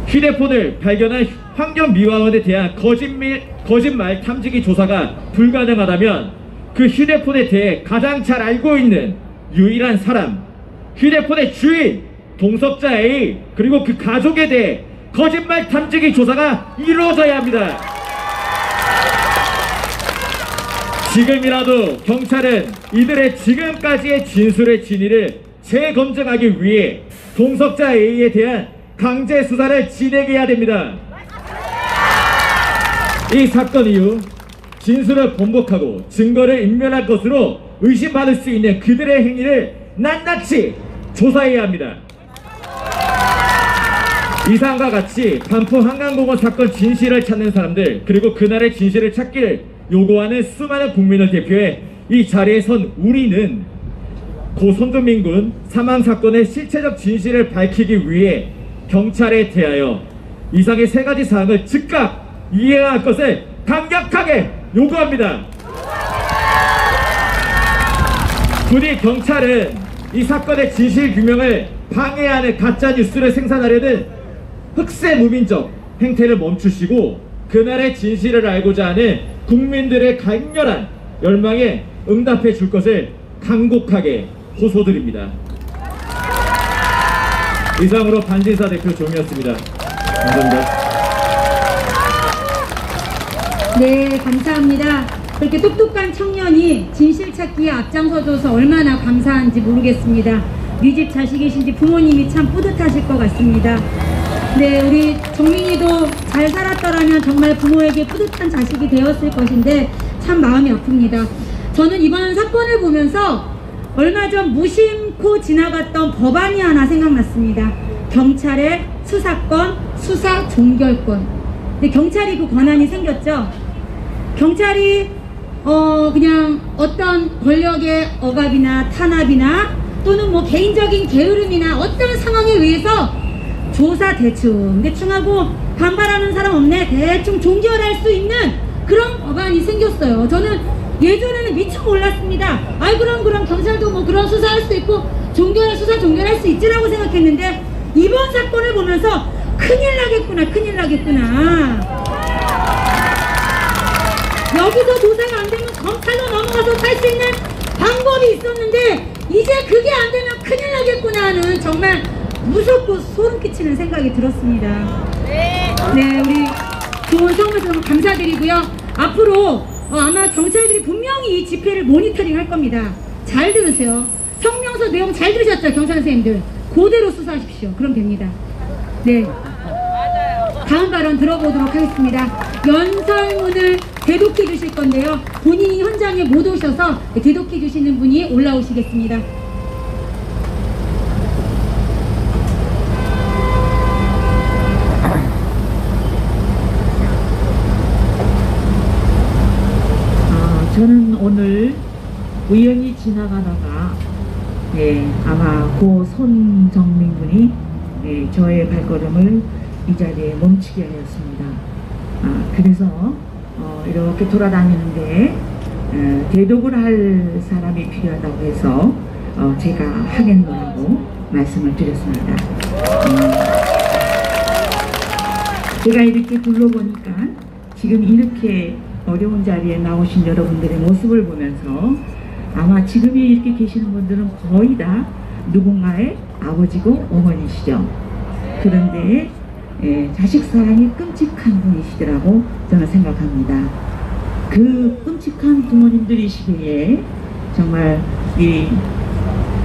휴대폰을 발견한 환경미화원에 대한 거짓말 탐지기 조사가 불가능하다면 그 휴대폰에 대해 가장 잘 알고 있는 유일한 사람, 휴대폰의 주인 동석자 A 그리고 그 가족에 대해 거짓말 탐지기 조사가 이루어져야 합니다. 지금이라도 경찰은 이들의 지금까지의 진술의 진위를 재검증하기 위해 동석자 A에 대한 강제 수사를 진행해야 됩니다. 이 사건 이후 진술을 번복하고 증거를 인멸할 것으로 의심받을 수 있는 그들의 행위를 낱낱이 조사해야 합니다. 이상과 같이 반포 한강공원 사건 진실을 찾는 사람들 그리고 그날의 진실을 찾기를 요구하는 수많은 국민을 대표해 이 자리에 선 우리는 고 손준민 군 사망사건의 실체적 진실을 밝히기 위해 경찰에 대하여 이상의 3가지 사항을 즉각 이행할 것을 강력하게 요구합니다. 부디 경찰은 이 사건의 진실 규명을 방해하는 가짜뉴스를 생산하려는 흑세무민적 행태를 멈추시고 그날의 진실을 알고자 하는 국민들의 강렬한 열망에 응답해 줄 것을 간곡하게 호소드립니다. 이상으로 반진사 대표 종이었습니다. 감사합니다. 네, 감사합니다. 그렇게 똑똑한 청년이 진실 찾기에 앞장서줘서 얼마나 감사한지 모르겠습니다. 네 집 자식이신지 부모님이 참 뿌듯하실 것 같습니다. 네, 우리 정민이도 잘 살았더라면 정말 부모에게 뿌듯한 자식이 되었을 것인데 참 마음이 아픕니다. 저는 이번 사건을 보면서 얼마 전 무심코 지나갔던 법안이 하나 생각났습니다. 경찰의 수사권, 수사 종결권. 근데 경찰이 그 권한이 생겼죠. 경찰이 그냥 어떤 권력의 억압이나 탄압이나 또는 뭐 개인적인 게으름이나 어떤 상황에 의해서 조사 대충하고 반발하는 사람 없네 대충 종결할 수 있는 그런 법안이 생겼어요. 저는 예전에는 미처 몰랐습니다. 아이 그럼 경찰도 뭐 그런 수사할 수 있고 수사 종결할 수 있지라고 생각했는데 이번 사건을 보면서 큰일 나겠구나. 여기서 조사가 안 되면 검찰로 넘어가서 살 수 있는 방법이 있었는데 이제 그게 안 되면 큰일 나겠구나 하는 정말 무섭고 소름 끼치는 생각이 들었습니다. 네, 우리 좋은 성원에서 너무 감사드리고요. 앞으로 아마 경찰들이 분명히 이 집회를 모니터링 할 겁니다. 잘 들으세요. 성명서 내용 잘 들으셨죠? 경찰 선생님들 그대로 수사하십시오. 그럼 됩니다. 네, 다음 발언 들어보도록 하겠습니다. 연설문을 대독해 주실 건데요. 본인이 현장에 못 오셔서 대독해 주시는 분이 올라오시겠습니다. 저는 오늘 우연히 지나가다가 아마 고 손정민 군이 저의 발걸음을 이 자리에 멈추게 하였습니다. 그래서 이렇게 돌아다니는데 대독을 할 사람이 필요하다고 해서 제가 하겠노라고 말씀을 드렸습니다. 제가 이렇게 둘러보니까 지금 이렇게 어려운 자리에 나오신 여러분들의 모습을 보면서 아마 지금 이렇게 계시는 분들은 거의 다 누군가의 아버지고 어머니시죠. 그런데 자식 사랑이 끔찍한 분이시더라고 저는 생각합니다. 그 끔찍한 부모님들이시기에 정말 이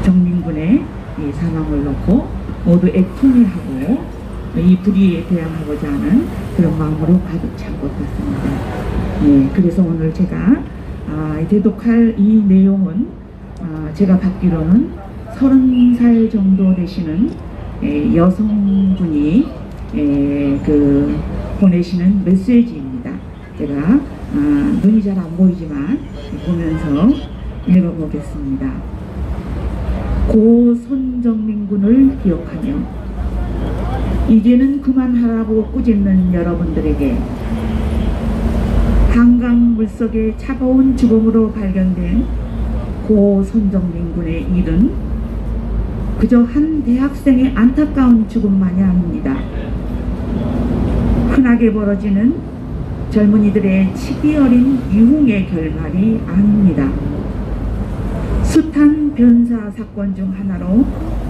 정민군의 이 사망을 놓고 모두 애통을 하고 이 불의에 대항하고자 하는 그런 마음으로 가득 찬 것 같습니다. 그래서 오늘 제가 대독할 이 내용은 제가 받기로는 30살 정도 되시는 여성분이 보내시는 메시지입니다. 제가 눈이 잘 안 보이지만 보면서 읽어보겠습니다. 고 손정민군을 기억하며 이제는 그만하라고 꾸짖는 여러분들에게 한강 물속의 차가운 죽음으로 발견된 고 손정민군의 일은 그저 한 대학생의 안타까운 죽음만이 아닙니다. 흔하게 벌어지는 젊은이들의 치기 어린 유흥의 결말이 아닙니다. 숱한 변사 사건 중 하나로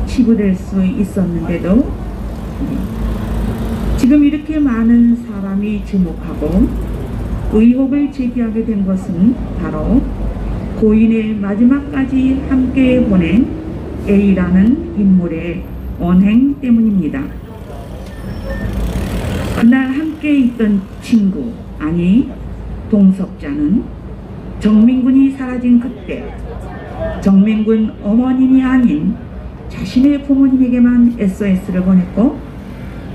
치부될 수 있었는데도 지금 이렇게 많은 사람이 주목하고 의혹을 제기하게 된 것은 바로 고인의 마지막까지 함께 보낸 A라는 인물의 언행 때문입니다. 그날 함께 있던 친구, 아니 동석자는 정민군이 사라진 그때 정민군 어머님이 아닌 자신의 부모님에게만 SOS를 보냈고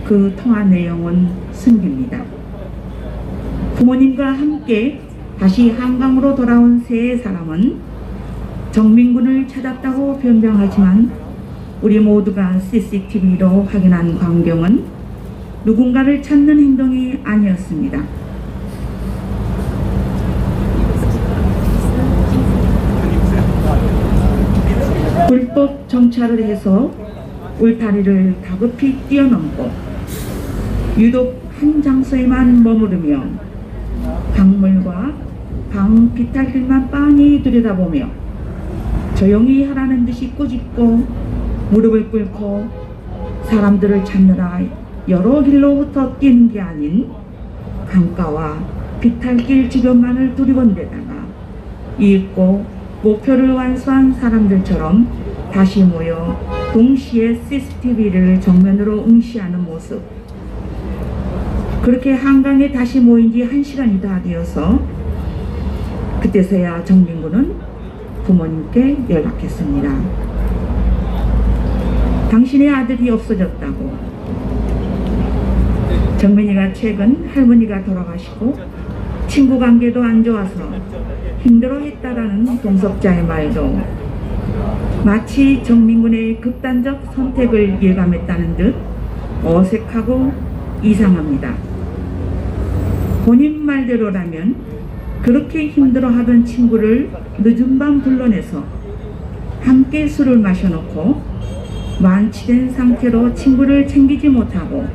그 통화 내용은 숨깁니다. 부모님과 함께 다시 한강으로 돌아온 세 사람은 정민군을 찾았다고 변명하지만 우리 모두가 CCTV로 확인한 광경은 누군가를 찾는 행동이 아니었습니다. 불법 정찰을 해서 울타리를 다급히 뛰어넘고 유독 한 장소에만 머무르며 강물과 강 비탈길만 빤히 들여다보며 조용히 하라는 듯이 꾸짖고 무릎을 꿇고 사람들을 찾느라 여러 길로부터 뛰는 게 아닌 강가와 비탈길 주변만을 두리번 데다가 잊고 목표를 완수한 사람들처럼 다시 모여 동시에 CCTV를 정면으로 응시하는 모습. 그렇게 한강에 다시 모인 지 1시간이 다 되어서 그때서야 정민군은 부모님께 연락했습니다. 당신의 아들이 없어졌다고. 정민이가 최근 할머니가 돌아가시고 친구 관계도 안 좋아서 힘들어했다라는 동석자의 말도 마치 정민군의 극단적 선택을 예감했다는 듯 어색하고 이상합니다. 본인 말대로라면 그렇게 힘들어하던 친구를 늦은 밤 불러내서 함께 술을 마셔놓고 만취된 상태로 친구를 챙기지 못하고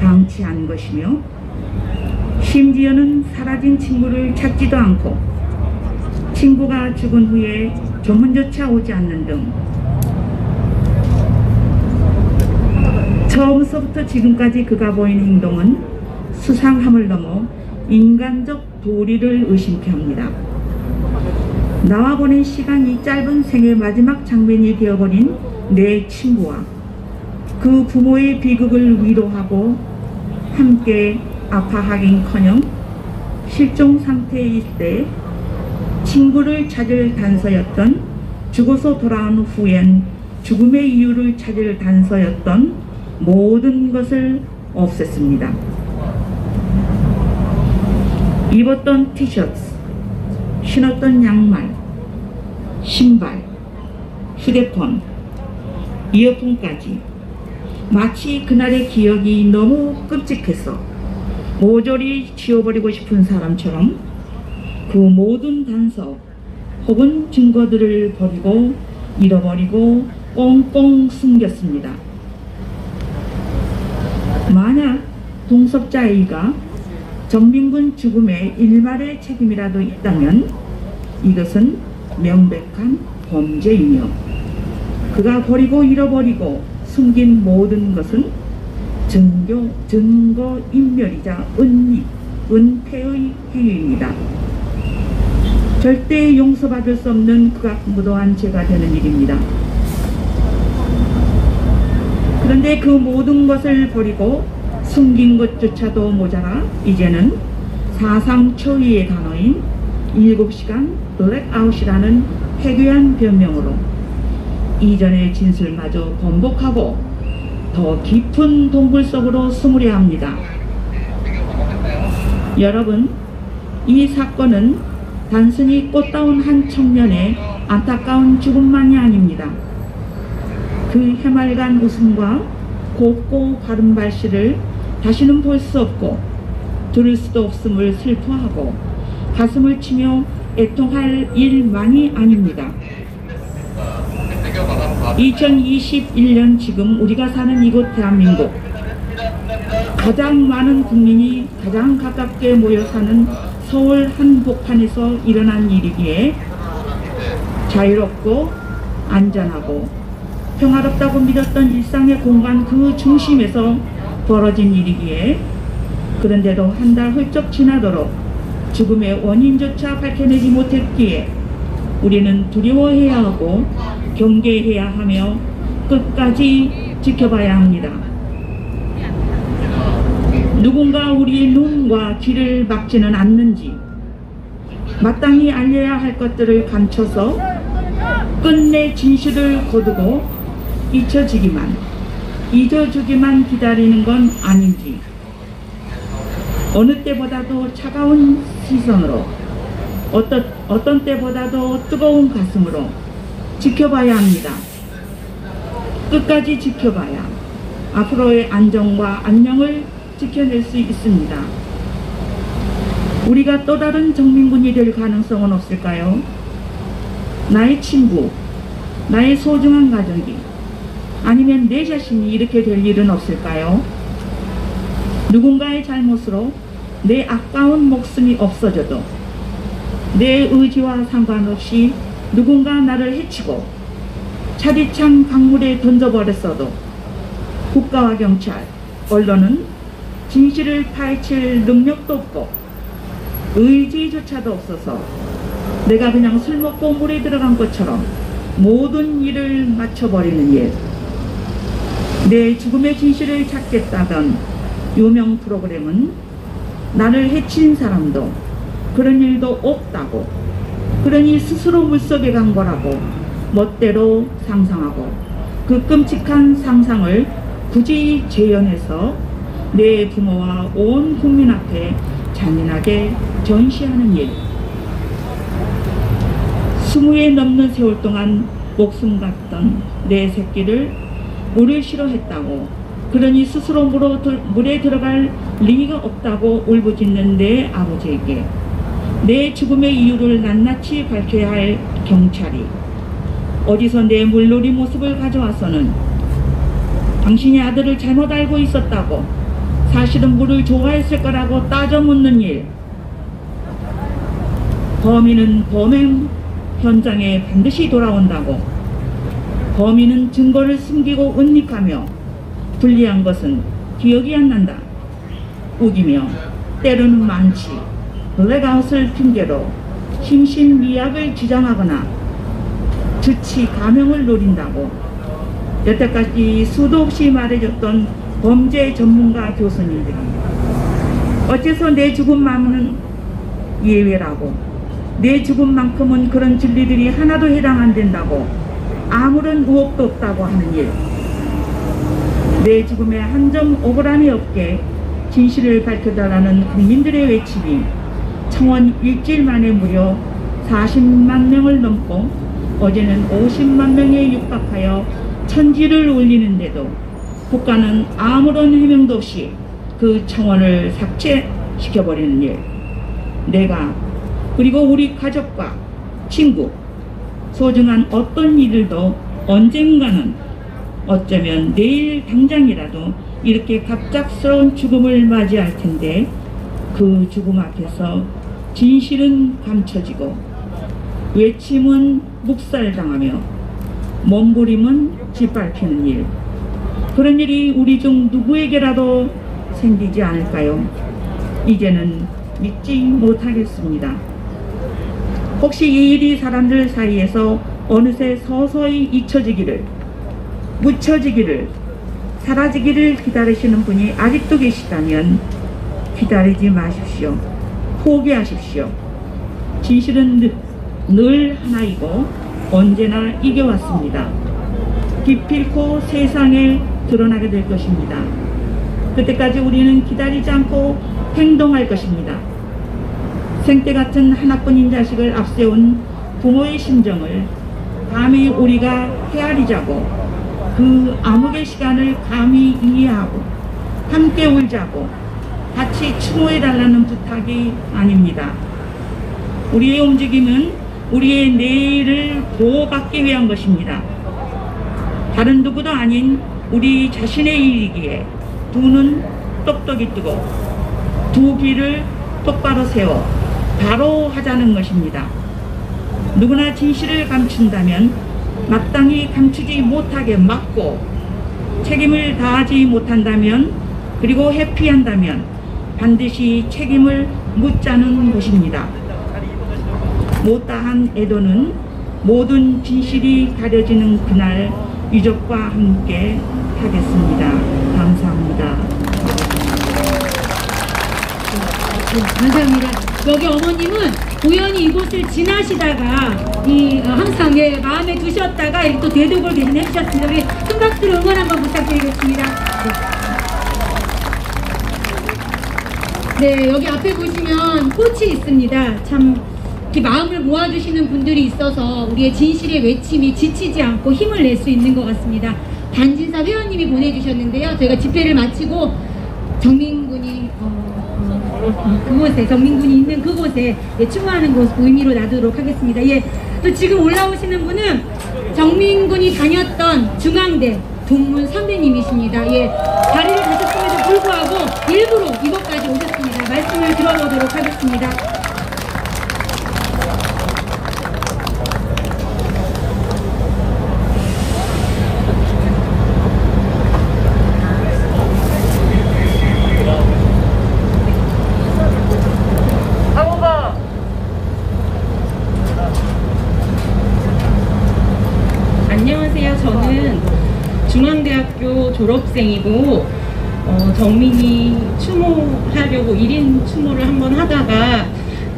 방치한 것이며 심지어는 사라진 친구를 찾지도 않고 친구가 죽은 후에 조문조차 오지 않는 등 처음서부터 지금까지 그가 보인 행동은 수상함을 넘어 인간적 도리를 의심케 합니다. 나와 보낸 시간이 짧은 생의 마지막 장면이 되어버린 내 친구와 그 부모의 비극을 위로하고 함께 아파하긴커녕 실종 상태에 있을 때 친구를 찾을 단서였던 죽어서 돌아온 후엔 죽음의 이유를 찾을 단서였던 모든 것을 없앴습니다. 입었던 티셔츠, 신었던 양말, 신발, 휴대폰, 이어폰까지 마치 그날의 기억이 너무 끔찍해서 모조리 지워버리고 싶은 사람처럼 그 모든 단서 혹은 증거들을 버리고 잃어버리고 꽁꽁 숨겼습니다. 만약 동석자 A가 정민군 죽음에 일말의 책임이라도 있다면 이것은 명백한 범죄이며 그가 버리고 잃어버리고 숨긴 모든 것은 증거인멸이자 은폐의 행위입니다. 절대 용서받을 수 없는 극악무도한 죄가 되는 일입니다. 그런데 그 모든 것을 버리고 숨긴 것조차도 모자라 이제는 사상 초유의 단어인 7시간 블랙아웃이라는 해괴한 변명으로 이전의 진술마저 번복하고 더 깊은 동굴 속으로 숨으려 합니다. 여러분, 이 사건은 단순히 꽃다운 한 청년의 안타까운 죽음만이 아닙니다. 그 해맑은 웃음과 곱고 바른 발씨를 다시는 볼 수 없고 들을 수도 없음을 슬퍼하고 가슴을 치며 애통할 일만이 아닙니다. 2021년 지금 우리가 사는 이곳 대한민국, 가장 많은 국민이 가장 가깝게 모여 사는 서울 한복판에서 일어난 일이기에 자유롭고 안전하고 평화롭다고 믿었던 일상의 공간 그 중심에서 벌어진 일이기에 그런데도 한 달 훌쩍 지나도록 죽음의 원인조차 밝혀내지 못했기에 우리는 두려워해야 하고 경계해야 하며 끝까지 지켜봐야 합니다. 누군가 우리의 눈과 귀를 막지는 않는지 마땅히 알려야 할 것들을 감춰서 끝내 진실을 거두고 잊어주기만 기다리는 건 아닌지 어느 때보다도 차가운 시선으로 어떤 때보다도 뜨거운 가슴으로 지켜봐야 합니다. 끝까지 지켜봐야 앞으로의 안정과 안녕을 지켜낼 수 있습니다. 우리가 또 다른 정민군이 될 가능성은 없을까요? 나의 친구, 나의 소중한 가족이 아니면 내 자신이 이렇게 될 일은 없을까요? 누군가의 잘못으로 내 아까운 목숨이 없어져도 내 의지와 상관없이 누군가 나를 해치고 차디찬 강물에 던져버렸어도 국가와 경찰, 언론은 진실을 파헤칠 능력도 없고 의지조차도 없어서 내가 그냥 술 먹고 물에 들어간 것처럼 모든 일을 맞춰버리는 일, 내 죽음의 진실을 찾겠다던 유명 프로그램은 나를 해친 사람도 그런 일도 없다고, 그러니 스스로 물속에 간 거라고 멋대로 상상하고 그 끔찍한 상상을 굳이 재현해서 내 부모와 온 국민 앞에 잔인하게 전시하는 일. 20회 넘는 세월 동안 목숨 갔던 내 새끼를 물을 싫어했다고, 그러니 스스로 물에 들어갈 리가 없다고 울부짖는 내 아버지에게 내 죽음의 이유를 낱낱이 밝혀야 할 경찰이 어디서 내 물놀이 모습을 가져와서는 당신의 아들을 잘못 알고 있었다고, 사실은 물을 좋아했을 거라고 따져 묻는 일. 범인은 범행 현장에 반드시 돌아온다고, 범인은 증거를 숨기고 은닉하며 불리한 것은 기억이 안 난다 우기며 때로는 많지 블랙아웃을 핑계로 심신미약을 주장하거나 주치 감형을 노린다고 여태까지 수도 없이 말해줬던 범죄 전문가 교수님들이 어째서 내 죽음만은 예외라고, 내 죽음만큼은 그런 진리들이 하나도 해당 안 된다고, 아무런 의혹도 없다고 하는 일. 내 죽음에 한 점 억울함이 없게 진실을 밝혀달라는 국민들의 외침이 청원 일주일 만에 무려 40만 명을 넘고 어제는 50만 명에 육박하여 천지를 울리는데도 국가는 아무런 해명도 없이 그 청원을 삭제시켜버리는 일, 내가 그리고 우리 가족과 친구, 소중한 어떤 일들도 언젠가는 어쩌면 내일 당장이라도 이렇게 갑작스러운 죽음을 맞이할 텐데 그 죽음 앞에서 진실은 감춰지고 외침은 묵살당하며 몸부림은 짓밟히는 일, 그런 일이 우리 중 누구에게라도 생기지 않을까요? 이제는 믿지 못하겠습니다. 혹시 이 일이 사람들 사이에서 어느새 서서히 잊혀지기를, 묻혀지기를, 사라지기를 기다리시는 분이 아직도 계시다면 기다리지 마십시오. 포기하십시오. 진실은 늘 하나이고 언제나 이겨왔습니다. 기필코 세상에 드러나게 될 것입니다. 그때까지 우리는 기다리지 않고 행동할 것입니다. 생때 같은 하나뿐인 자식을 앞세운 부모의 심정을 감히 우리가 헤아리자고, 그 암흑의 시간을 감히 이해하고 함께 울자고 같이 추모해달라는 부탁이 아닙니다. 우리의 움직임은 우리의 내일을 보호받기 위한 것입니다. 다른 누구도 아닌 우리 자신의 일이기에 두 눈 똑똑히 뜨고 두 귀를 똑바로 세워 바로 하자는 것입니다. 누구나 진실을 감춘다면 마땅히 감추지 못하게 막고, 책임을 다하지 못한다면 그리고 회피한다면 반드시 책임을 묻자는 것입니다. 못다한 애도는 모든 진실이 가려지는 그날 유족과 함께 하겠습니다. 감사합니다. 감사합니다. 여기 어머님은 우연히 이곳을 지나시다가 항상 마음에 두셨다가 이렇게 또 대독을 대신해 주셨습니다. 우리 큰 박수로 응원 한번 부탁드리겠습니다. 네, 여기 앞에 보시면 꽃이 있습니다. 참 이렇게 마음을 모아주시는 분들이 있어서 우리의 진실의 외침이 지치지 않고 힘을 낼 수 있는 것 같습니다. 단진사 회원님이 보내주셨는데요. 저희가 집회를 마치고 정민군이 그곳에, 정민군이 있는 그곳에 추모하는 곳 의미로 놔두도록 하겠습니다. 예, 또 지금 올라오시는 분은 정민군이 다녔던 중앙대 동문 선배님이십니다. 예, 자리를 가셨음에도 불구하고 일부러 이곳까지 오셨습니다. 말씀을 들어보도록 하겠습니다. 안녕하세요. 저는 중앙대학교 졸업생이고 정민이 추모하려고 1인 추모를 한번 하다가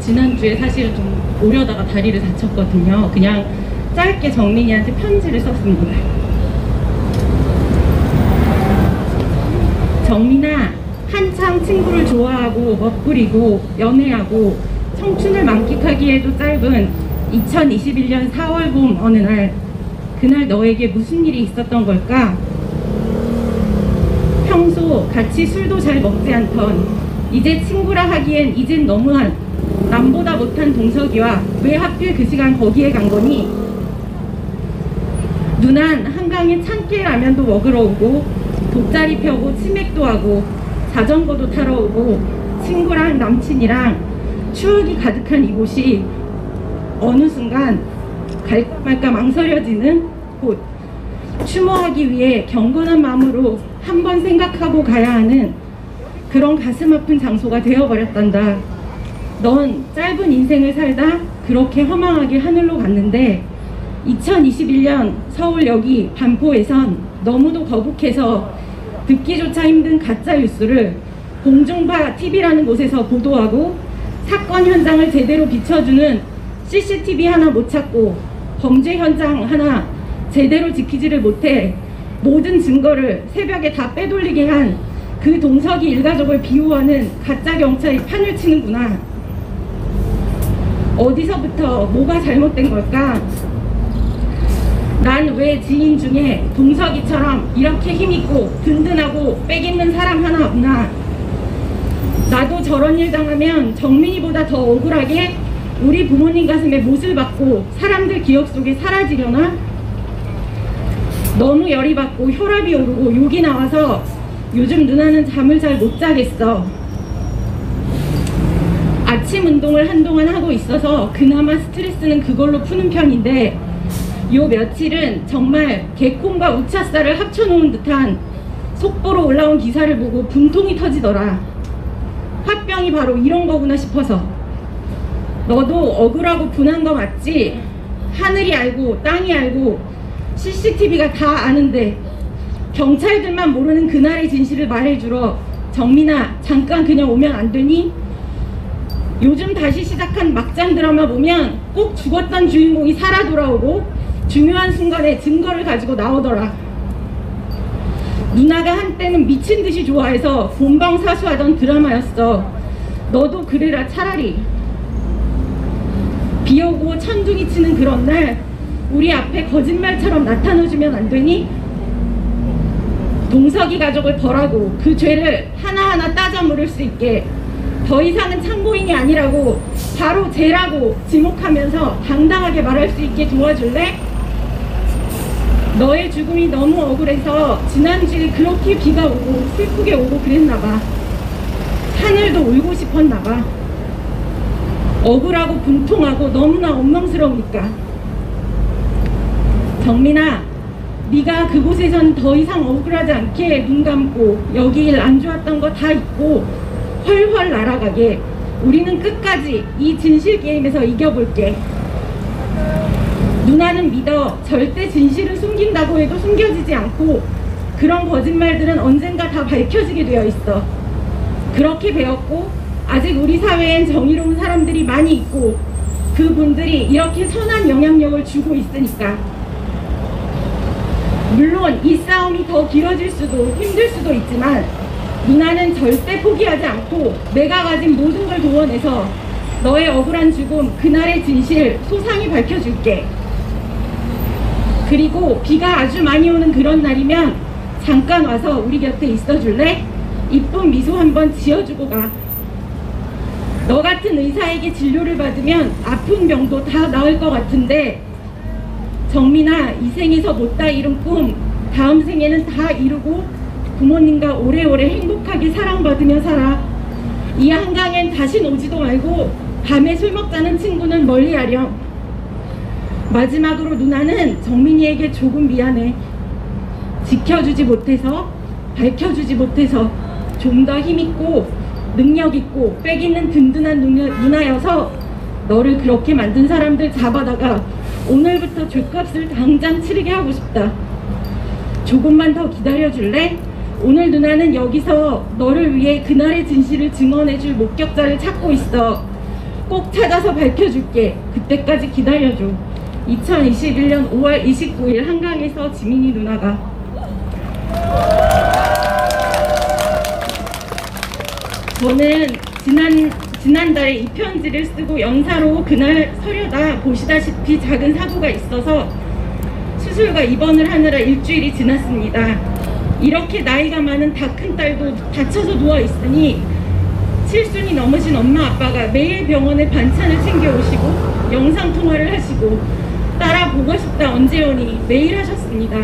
지난주에 사실 좀 오려다가 다리를 다쳤거든요. 그냥 짧게 정민이한테 편지를 썼습니다. 정민아, 한창 친구를 좋아하고 멋부리고 연애하고 청춘을 만끽하기에도 짧은 2021년 4월 봄 어느 날, 그날 너에게 무슨 일이 있었던 걸까? 평소 같이 술도 잘 먹지 않던, 이제 친구라 하기엔 이젠 너무한 남보다 못한 동석이와 왜 하필 그 시간 거기에 간 거니? 누난 한강에 참깨 라면도 먹으러 오고 돗자리 펴고 치맥도 하고 자전거도 타러 오고 친구랑 남친이랑 추억이 가득한 이곳이 어느 순간 갈까 말까 망설여지는 곳, 추모하기 위해 경건한 마음으로 한 번 생각하고 가야 하는 그런 가슴 아픈 장소가 되어버렸단다. 넌 짧은 인생을 살다 그렇게 허망하게 하늘로 갔는데 2021년 서울 여기 반포에선 너무도 거북해서 듣기조차 힘든 가짜 뉴스를 공중파 TV라는 곳에서 보도하고 사건 현장을 제대로 비춰주는 CCTV 하나 못 찾고 범죄 현장 하나 제대로 지키지를 못해 모든 증거를 새벽에 다 빼돌리게 한 그 동석이 일가족을 비호하는 가짜 경찰이 판을 치는구나. 어디서부터 뭐가 잘못된 걸까? 난 왜 지인 중에 동석이처럼 이렇게 힘있고 든든하고 빽 있는 사람 하나 없나? 나도 저런 일 당하면 정민이보다 더 억울하게 우리 부모님 가슴에 못을 박고 사람들 기억 속에 사라지려나? 너무 열이 받고 혈압이 오르고 욕이 나와서 요즘 누나는 잠을 잘 못 자겠어. 아침 운동을 한동안 하고 있어서 그나마 스트레스는 그걸로 푸는 편인데 요 며칠은 정말 개콘과 우차사를 합쳐놓은 듯한 속보로 올라온 기사를 보고 분통이 터지더라. 화병이 바로 이런 거구나 싶어서. 너도 억울하고 분한 거 맞지? 하늘이 알고 땅이 알고 CCTV가 다 아는데 경찰들만 모르는 그날의 진실을 말해주러 정민아 잠깐 그냥 오면 안 되니? 요즘 다시 시작한 막장 드라마 보면 꼭 죽었던 주인공이 살아 돌아오고 중요한 순간에 증거를 가지고 나오더라. 누나가 한때는 미친 듯이 좋아해서 본방사수하던 드라마였어. 너도 그래라 차라리. 비 오고 천둥이 치는 그런 날 우리 앞에 거짓말처럼 나타나주면 안 되니? 동석이 가족을 벌하고 그 죄를 하나하나 따져 물을 수 있게 더 이상은 참고인이 아니라고 바로 죄라고 지목하면서 당당하게 말할 수 있게 도와줄래? 너의 죽음이 너무 억울해서 지난주에 그렇게 비가 오고 슬프게 오고 그랬나봐. 하늘도 울고 싶었나봐. 억울하고 분통하고 너무나 원망스러우니까. 정민아, 네가 그곳에선 더 이상 억울하지 않게 눈 감고 여기 일 안 좋았던 거 다 잊고 훨훨 날아가게 우리는 끝까지 이 진실 게임에서 이겨볼게. 누나는 믿어. 절대 진실은 숨긴다고 해도 숨겨지지 않고 그런 거짓말들은 언젠가 다 밝혀지게 되어 있어. 그렇게 배웠고 아직 우리 사회엔 정의로운 사람들이 많이 있고 그분들이 이렇게 선한 영향력을 주고 있으니까. 물론 이 싸움이 더 길어질 수도 힘들 수도 있지만 누나는 절대 포기하지 않고 내가 가진 모든 걸 도원해서 너의 억울한 죽음 그날의 진실 소상히 밝혀줄게. 그리고 비가 아주 많이 오는 그런 날이면 잠깐 와서 우리 곁에 있어줄래? 이쁜 미소 한번 지어주고 가. 너 같은 의사에게 진료를 받으면 아픈 병도 다 나을 것 같은데 정민아, 이 생에서 못다 이룬 꿈 다음 생에는 다 이루고 부모님과 오래오래 행복하게 사랑받으며 살아. 이 한강엔 다신 오지도 말고 밤에 술 먹자는 친구는 멀리하렴. 마지막으로 누나는 정민이에게 조금 미안해. 지켜주지 못해서, 밝혀주지 못해서 좀 더 힘있고 능력있고 빽있는 든든한 누나여서 너를 그렇게 만든 사람들 잡아다가 오늘부터 죗값을 당장 치르게 하고 싶다. 조금만 더 기다려줄래? 오늘 누나는 여기서 너를 위해 그날의 진실을 증언해줄 목격자를 찾고 있어. 꼭 찾아서 밝혀줄게. 그때까지 기다려줘. 2021년 5월 29일 한강에서 지민이 누나가. 저는 지난달에 이 편지를 쓰고 영사로 그날 서려다 보시다시피 작은 사고가 있어서 수술과 입원을 하느라 일주일이 지났습니다. 이렇게 나이가 많은 다 큰 딸도 다쳐서 누워있으니 칠순이 넘으신 엄마 아빠가 매일 병원에 반찬을 챙겨오시고 영상통화를 하시고 딸아 보고 싶다 언제 오니 매일 하셨습니다.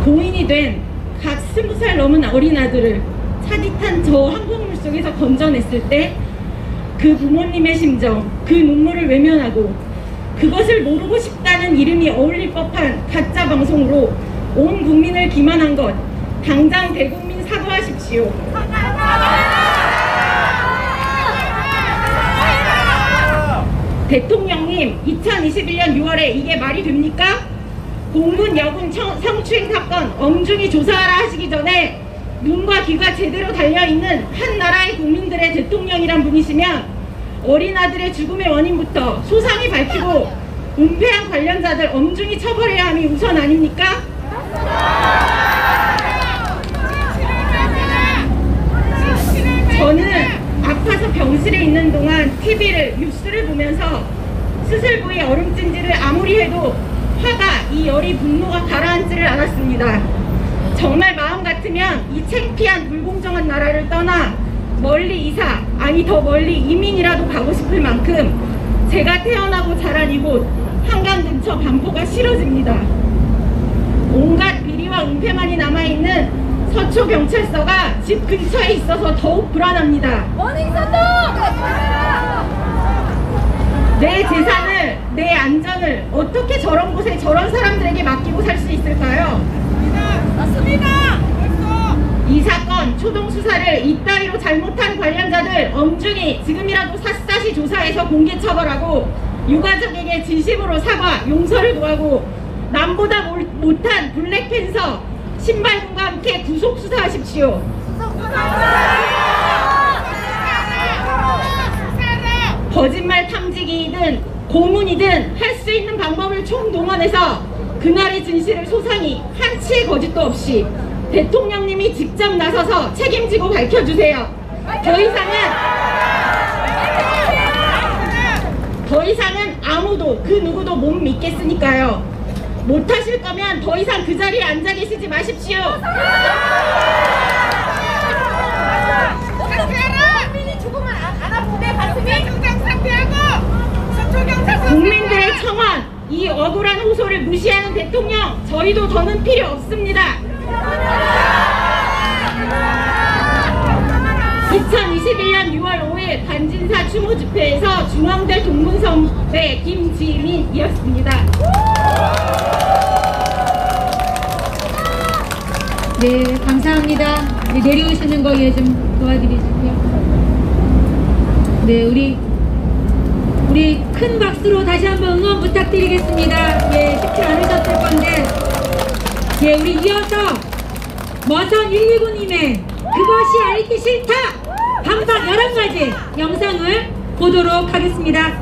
공인이 된 각 20살 넘은 어린 아들을 차디탄 저 항공물 속에서 건져냈을 때 그 부모님의 심정, 그 눈물을 외면하고 그것을 모르고 싶다는 이름이 어울릴 법한 가짜 방송으로 온 국민을 기만한 것 당장 대국민 사과하십시오. 대통령님, 2021년 6월에 이게 말이 됩니까? 공군 여군 성추행 사건 엄중히 조사하라 하시기 전에 눈과 귀가 제대로 달려있는 한 나라의 국민들의 대통령이란 분이시면 어린아들의 죽음의 원인부터 소상히 밝히고 은폐한 관련자들 엄중히 처벌해야 함이 우선 아닙니까? 저는 아파서 병실에 있는 동안 TV를 뉴스를 보면서 수술 부위 얼음찜질을 아무리 해도 화가, 이 열이, 분노가 가라앉지를 않았습니다. 정말 마음 같으면 이 창피한 불공정한 나라를 떠나 멀리 이사, 아니 더 멀리 이민이라도 가고 싶을 만큼 제가 태어나고 자란 이곳 한강 근처 반포가 싫어집니다. 온갖 비리와 은폐만이 남아있는 서초경찰서가 집 근처에 있어서 더욱 불안합니다. 내 재산을, 내 안전을 어떻게 저런 곳에 저런 사람들에게 맡기고 살 수 있을까요? 맞습니다. 이 사건 초동 수사를 이따위로 잘못한 관련자들 엄중히 지금이라도 샅샅이 조사해서 공개 처벌하고 유가족에게 진심으로 사과, 용서를 구하고 남보다 못한 블랙팬서 신발군과 함께 구속 수사하십시오. 거짓말 탐지기이든 고문이든 할 수 있는 방법을 총동원해서 그날의 진실을 소상히 한치의 거짓도 없이 대통령님이 직접 나서서 책임지고 밝혀주세요. 더 이상은 아무도 그 누구도 못 믿겠으니까요. 못하실 거면 더 이상 그 자리에 앉아 계시지 마십시오. 국민들의 청원, 이 억울한 호소를 무시하는 대통령, 저희도 더는 필요 없습니다. 2021년 6월 5일 반진사 추모집회에서 중앙대 동문선배 김지민이었습니다. 네, 감사합니다. 네, 내려오시는 거 예 좀 도와드리시고요. 네, 우리 큰 박수로 다시 한번 응원 부탁드리겠습니다. 예, 쉽지 않으셨을 건데, 예, 우리 이어서 머선 119님의 그것이 알기 싫다 반박 11가지 영상을 보도록 하겠습니다.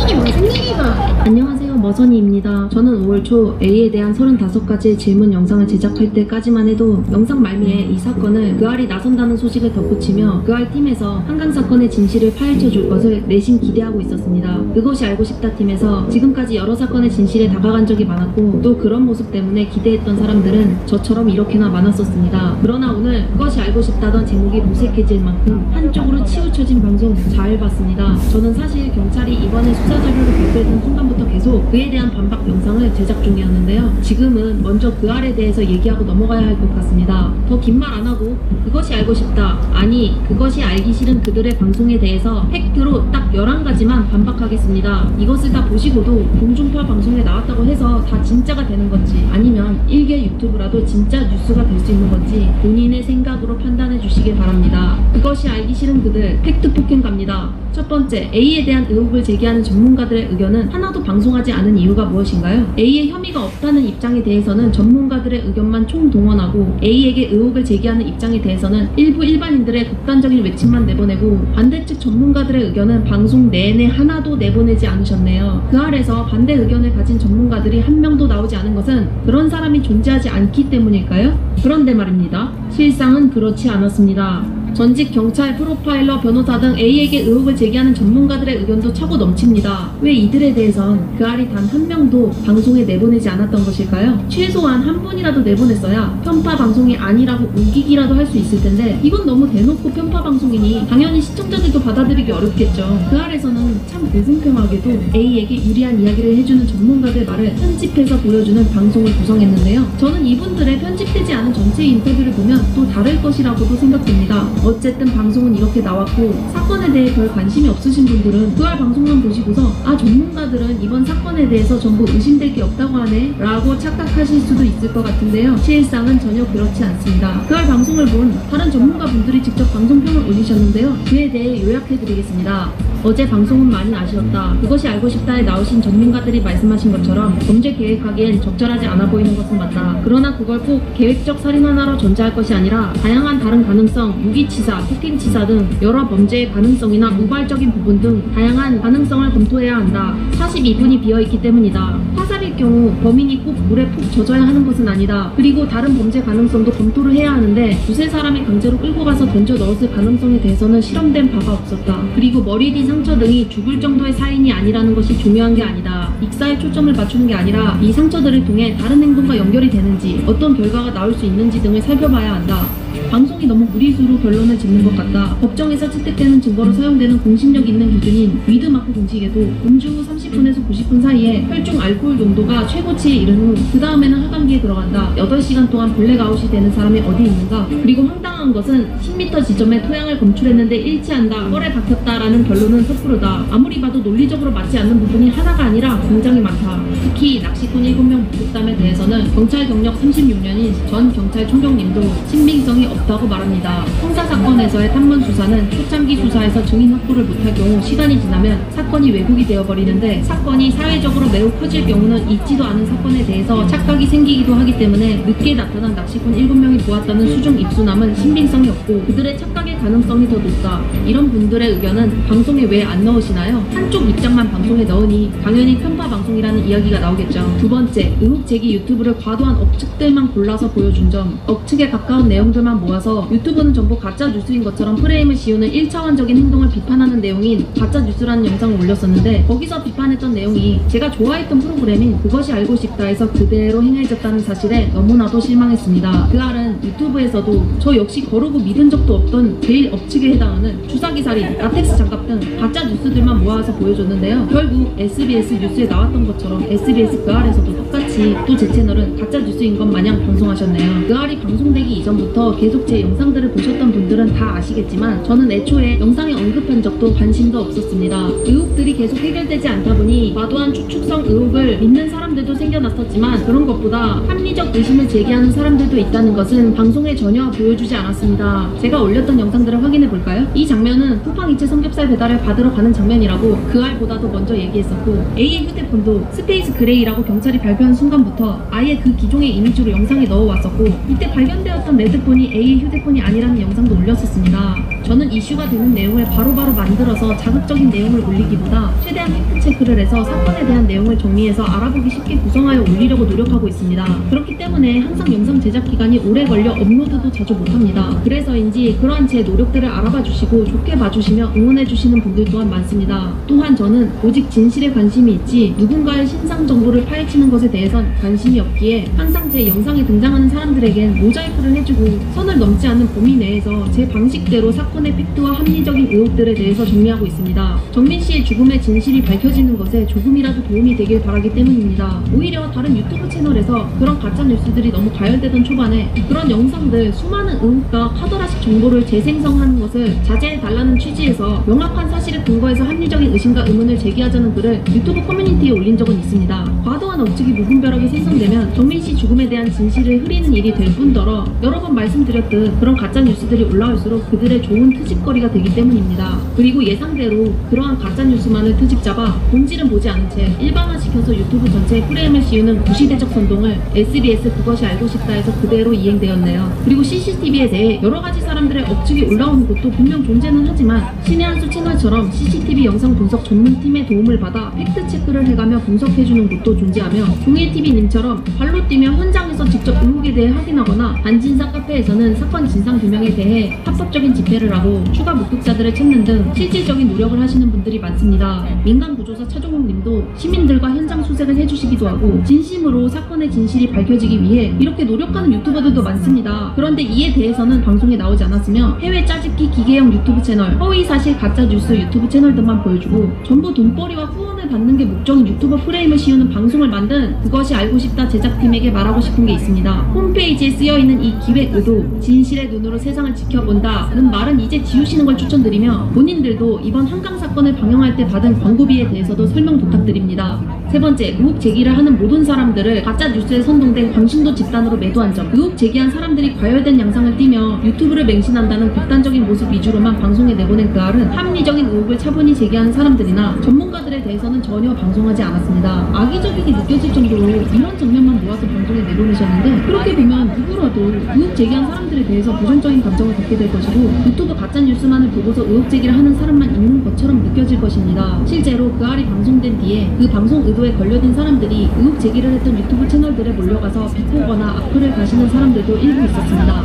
이게 무슨 일이가? 안녕하세요, 머선이입니다. 저는 5월 초 A에 대한 35가지의 질문 영상을 제작할 때까지만 해도 영상 말미에 이 사건을 그알이 나선다는 소식을 덧붙이며 그알 팀에서 한강 사건의 진실을 파헤쳐 줄 것을 내심 기대하고 있었습니다. 그것이 알고 싶다 팀에서 지금까지 여러 사건의 진실에 다가간 적이 많았고 또 그런 모습 때문에 기대했던 사람들은 저처럼 이렇게나 많았었습니다. 그러나 오늘 그것이 알고 싶다던 제목이 무색해질 만큼 한쪽으로 치우쳐진 방송 잘 봤습니다. 저는 사실 경찰이 이번에 수사 자료를 발표했던 순간부터 계속 그에 대한 반박 영상을 제작 중이었는데요. 지금은 먼저 그 알에 대해서 얘기하고 넘어가야 할 것 같습니다. 더 긴 말 안 하고 그것이 알고 싶다, 아니 그것이 알기 싫은 그들의 방송에 대해서 팩트로 딱 11가지만 반박하겠습니다. 이것을 다 보시고도 공중파 방송에 나왔다고 해서 다 진짜가 되는 건지 아니면 일개 유튜브라도 진짜 뉴스가 될 수 있는 건지 본인의 생각으로 판단해 주시길 바랍니다. 그것이 알기 싫은 그들 팩트 폭행 갑니다. 첫 번째, A에 대한 의혹을 제기하는 전문가들의 의견은 하나도 방송하지 않은 이유가 무엇인가요? A의 혐의가 없다는 입장에 대해서는 전문가들의 의견만 총동원하고 A에게 의혹을 제기하는 입장에 대해서는 일부 일반인들의 극단적인 외침만 내보내고 반대측 전문가들의 의견은 방송 내내 하나도 내보내지 않으셨네요. 그 아래서 반대 의견을 가진 전문가들이 한 명도 나오지 않은 것은 그런 사람이 존재하지 않기 때문일까요? 그런데 말입니다. 실상은 그렇지 않았습니다. 전직 경찰, 프로파일러, 변호사 등 A에게 의혹을 제기하는 전문가들의 의견도 차고 넘칩니다. 왜 이들에 대해선 그 알이 단 한 명도 방송에 내보내지 않았던 것일까요? 최소한 한 분이라도 내보냈어야 편파 방송이 아니라고 우기기라도 할 수 있을 텐데 이건 너무 대놓고 편파 방송이니 당연히 시청자들도 받아들이기 어렵겠죠. 그 알에서는 참 불공평하게도 A에게 유리한 이야기를 해주는 전문가들 말을 편집해서 보여주는 방송을 구성했는데요. 저는 이분들의 편집되지 않은 전체 인터뷰를 보면 또 다를 것이라고도 생각됩니다. 어쨌든 방송은 이렇게 나왔고 사건에 대해 별 관심이 없으신 분들은 그알 방송만 보시고서 아 전문가들은 이번 사건에 대해서 전부 의심될 게 없다고 하네 라고 착각하실 수도 있을 것 같은데요. 실상은 전혀 그렇지 않습니다. 그알 방송을 본 다른 전문가분들이 직접 방송평을 올리셨는데요. 그에 대해 요약해드리겠습니다. 어제 방송은 많이 아쉬웠다. 그것이 알고 싶다에 나오신 전문가들이 말씀하신 것처럼 범죄 계획하기엔 적절하지 않아 보이는 것은 맞다. 그러나 그걸 꼭 계획적 살인 하나로 전제할 것이 아니라 다양한 다른 가능성, 무기치사, 폭행치사 등 여러 범죄의 가능성이나 우발적인 부분 등 다양한 가능성을 검토해야 한다. 42분이 비어있기 때문이다. 화살이 경우 범인이 꼭 물에 푹 젖어야 하는 것은 아니다. 그리고 다른 범죄 가능성도 검토를 해야 하는데 두세 사람이 강제로 끌고 가서 던져 넣었을 가능성에 대해서는 실험된 바가 없었다. 그리고 머리 뒤 상처 등이 죽을 정도의 사인이 아니라는 것이 중요한 게 아니다. 익사에 초점을 맞추는 게 아니라 이 상처들을 통해 다른 행동과 연결이 되는지 어떤 결과가 나올 수 있는지 등을 살펴봐야 한다. 방송이 너무 무리수로 결론을 짓는 것 같다. 법정에서 채택되는 증거로 사용되는 공신력 있는 기준인 위드마크 공식에도 음주 후 30분에서 90분 사이에 혈중 알코올 농도가 최고치에 이른 후 그 다음에는 하강기에 들어간다. 8시간 동안 블랙아웃이 되는 사람이 어디 있는가? 그리고 황당한 것은 10m 지점에 토양을 검출했는데 일치한다. 뻘에 박혔다라는 결론은 섣부르다. 아무리 봐도 논리적으로 맞지 않는 부분이 하나가 아니라 굉장히 많다. 특히 낚시꾼 7명 무급담에 대해서는 경찰 경력 36년인 전 경찰 총경님도 신빙성이 없다고 말합니다. 형사사건에서의 탐문 수사는 초창기 수사에서 증인 확보를 못할 경우 시간이 지나면 사건이 왜곡이 되어버리는데 사건이 사회적으로 매우 커질 경우는 있지도 않은 사건에 대해서 착각이 생기기도 하기 때문에 늦게 나타난 낚시꾼 7명이 보았다는 수중 입수남은 신빙성이 없고 그들의 착각의 가능성이 더 높다. 이런 분들의 의견은 방송에 왜 안 넣으시나요? 한쪽 입장만 방송에 넣으니 당연히 편파 방송이라는 이야기가 나오겠죠. 두 번째, 의혹 제기 유튜브를 과도한 억측들만 골라서 보여준 점. 억측에 가까운 내용들만 모아서 유튜브는 전부 가짜 뉴스인 것처럼 프레임을 씌우는 1차원적인 행동을 비판하는 내용인 가짜 뉴스라는 영상을 올렸었는데 거기서 비판했던 내용이 제가 좋아했던 프로그램인 그것이 알고 싶다에서 그대로 행해졌다는 사실에 너무나도 실망했습니다. 그날은 유튜브에서도 저 역시 거르고 믿은 적도 없던 제일 억측에 해당하는 주사기살인, 라텍스 장갑 등 가짜 뉴스들만 모아서 보여줬는데요. 결국 SBS 뉴스에 나왔던 것처럼 SBS 그알에서도 똑같이 또 제 채널은 가짜 뉴스인 것 마냥 방송하셨네요. 그알이 방송되기 이전부터 계속 제 영상들을 보셨던 분들은 다 아시겠지만 저는 애초에 영상에 언급한 적도 관심도 없었습니다. 의혹들이 계속 해결되지 않다 보니 과도한 추측성 의혹을 믿는 사람들도 생겨났었지만 그런 것보다 합리적 의심을 제기하는 사람들도 있다는 것은 방송에 전혀 보여주지 않았습니다. 제가 올렸던 영상들을 확인해 볼까요? 이 장면은 쿠팡이츠 삼겹살 배달을 받으러 가는 장면이라고 그알보다도 먼저 얘기했었고 A의 휴대폰도 스페이스 그레이라고 경찰이 발표한 순간부터 아예 그 기종의 이미지로 영상에 넣어왔었고 이때 발견되었던 레드폰이 A의 휴대폰이 아니라는 영상도 올렸었습니다. 저는 이슈가 되는 내용을 바로바로 만들어서 자극적인 내용을 올리기보다 최대한 팩트체크를 해서 사건에 대한 내용을 정리해서 알아보기 쉽게 구성하여 올리려고 노력하고 있습니다. 그렇기 때문에 항상 영상 제작 기간이 오래 걸려 업로드도 자주 못합니다. 그래서인지 그러한 제 노력들을 알아봐 주시고 좋게 봐주시며 응원해 주시는 분들 또한 많습니다. 또한 저는 오직 진실에 관심이 있지 누군가의 신상 정보를 파헤치는 것에 대해선 관심이 없기에 항상 제 영상에 등장하는 사람들에겐 모자이크를 해주고 선을 넘지 않는 범위 내에서 제 방식대로 사건의 팩트와 합리적인 의혹들에 대해서 정리하고 있습니다. 정민 씨의 죽음의 진실이 밝혀지는 것에 조금이라도 도움이 되길 바라기 때문입니다. 오히려 다른 유튜브 채널에서 그런 가짜 뉴스들이 너무 가열되던 초반에 그런 영상들 수많은 의혹과 카더라식 정보를 재생성하는 것을 자제해달라는 취지에서 명확한 사실에 근거해서 합리적인 의심과 의문을 제기하자는 글을 유튜브 커뮤니티에 올린 적은 있습니다. 과도한 억측이 무분별하게 생성되면 정민 씨 죽음에 대한 진실을 흐리는 일이 될 뿐더러 여러 번 말씀드렸듯 그런 가짜 뉴스들이 올라올수록 그들의 좋은 트집거리가 되기 때문입니다. 그리고 예상대로 그러한 가짜 뉴스만을 트집 잡아 본질은 보지 않은 채 일반화시켜서 유튜브 전체에 프레임을 씌우는 구시대적 선동을 SBS 그것이 알고 싶다에서 그대로 이행되었네요. 그리고 CCTV에 대해 여러 가지 사람들의 억측이 올라오는 곳도 분명 존재는 하지만 신의 한수 채널처럼 CCTV 영상 분석 전문팀의 도움을 받아 팩트체크를 해가며 분석해주는 곳도 존재하며 동일TV님처럼 발로 뛰며 현장에서 직접 의혹에 대해 확인하거나 반진상 카페에서는 사건 진상규명에 대해 합법적인 집회를 하고 추가 목격자들을 찾는 등 실질적인 노력을 하시는 분들이 많습니다. 민간구조사 차종욱님도 시민들과 현장 수색을 해주시기도 하고 진심으로 사건의 진실이 밝혀지기 위해 이렇게 노력하는 유튜버들도 많습니다. 그런데 이에 대해서는 방송에 나오지 않았으며 해외 짜집기 기계형 유튜브 채널, 허위사실 가짜뉴스 유튜브 채널들만 보여주고 전부 돈벌이와 후원을 받는 게 목적인 유튜버 프레임을 씌우는 방송을 만든 그것이 알고 싶다 제작팀에게 말하고 싶은 게 있습니다. 홈페이지에 쓰여있는 이 기획 의도, 진실의 눈으로 세상을 지켜본다는 말은 이제 지우시는 걸 추천드리며 본인들도 이번 한강 사건을 방영할 때 받은 광고비에 대해서도 설명 부탁드립니다. 세 번째, 의혹 제기를 하는 모든 사람들을 가짜 뉴스에 선동된 광신도 집단으로 매도한 점. 의혹 제기한 사람들이 과열된 양상을 띠며 유튜브를 맹신한다는 극단적인 모습 위주로만 방송에 내보낸 그알은 합리적인 의혹을 차분히 제기하는 사람들이나 전문가들의 사건들에 대해서는 전혀 방송하지 않았습니다. 악의적이게 느껴질 정도로 이런 장면만 모아서 방송에 내보내셨는데, 그렇게 보면 누구라도 의혹 제기한 사람들에 대해서 부정적인 감정을 갖게 될 것이고, 유튜브 가짜뉴스만을 보고서 의혹 제기를 하는 사람만 있는 것처럼 느껴질 것입니다. 실제로 그 알이 방송된 뒤에 그 방송 의도에 걸려든 사람들이 의혹 제기를 했던 유튜브 채널들에 몰려가서 비꼬거나 악플을 가시는 사람들도 일부 있었습니다.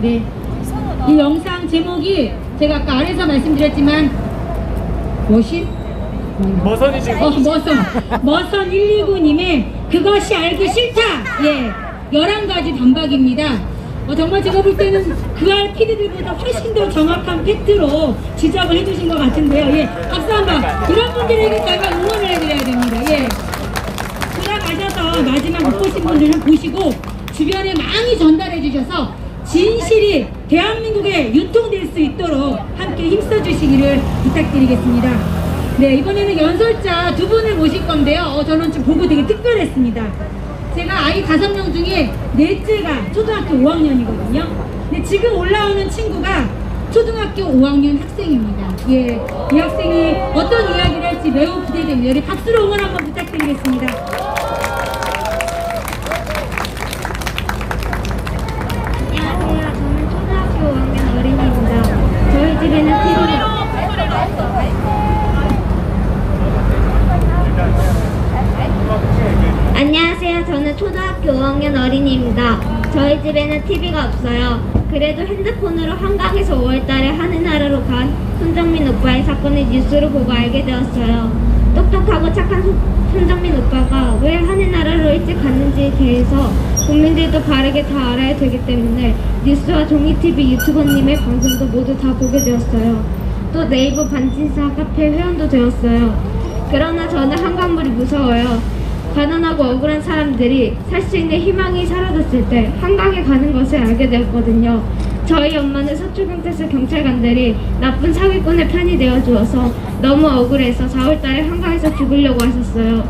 네. 이 영상 제목이 제가 아까 아래서 말씀드렸지만 머선이지. 머선 129님의 그것이 알기 싫다. 예, 11가지 반박입니다. 정말 제가 볼 때는 그알 PD들보다 훨씬 더 정확한 팩트로 지적을 해주신 것 같은데요. 예, 박수 한번. 이런 분들에게 제가 응원을 해드려야 됩니다. 예. 돌아가셔서 마지막 못 보신 분들은 보시고 주변에 많이 전달해 주셔서 진실이 대한민국에 유통될 수 있도록 함께 힘써주시기를 부탁드리겠습니다. 네, 이번에는 연설자 두 분을 모실 건데요. 저는 좀 보고 되게 특별했습니다. 제가 아이 5명 중에 넷째가 초등학교 5학년이거든요. 근데 지금 올라오는 친구가 초등학교 5학년 학생입니다. 예, 이 학생이 어떤 이야기를 할지 매우 기대됩니다. 우리 박수로 응원 한번 부탁드리겠습니다. 안녕하세요. 저는 초등학교 5학년 어린이입니다. 저희 집에는 TV가 안녕하세요. 저는 초등학교 5학년 어린이입니다. 저희 집에는 TV가 없어요. 그래도 핸드폰으로 한강에서 5월달에 하늘나라로 간 손정민 오빠의 사건을 뉴스로 보고 알게 되었어요. 똑똑하고 착한 손정민 오빠가 왜 하늘나라로 일찍 갔는지에 대해서 국민들도 바르게 다 알아야 되기 때문에 뉴스와 종이TV 유튜버님의 방송도 모두 다 보게 되었어요. 또 네이버 반진사 카페 회원도 되었어요. 그러나 저는 한강물이 무서워요. 가난하고 억울한 사람들이 살 수 있는 희망이 사라졌을 때 한강에 가는 것을 알게 되었거든요. 저희 엄마는 서초경찰서 경찰관들이 나쁜 사기꾼의 편이 되어주어서 너무 억울해서 4월달에 한강에서 죽으려고 하셨어요.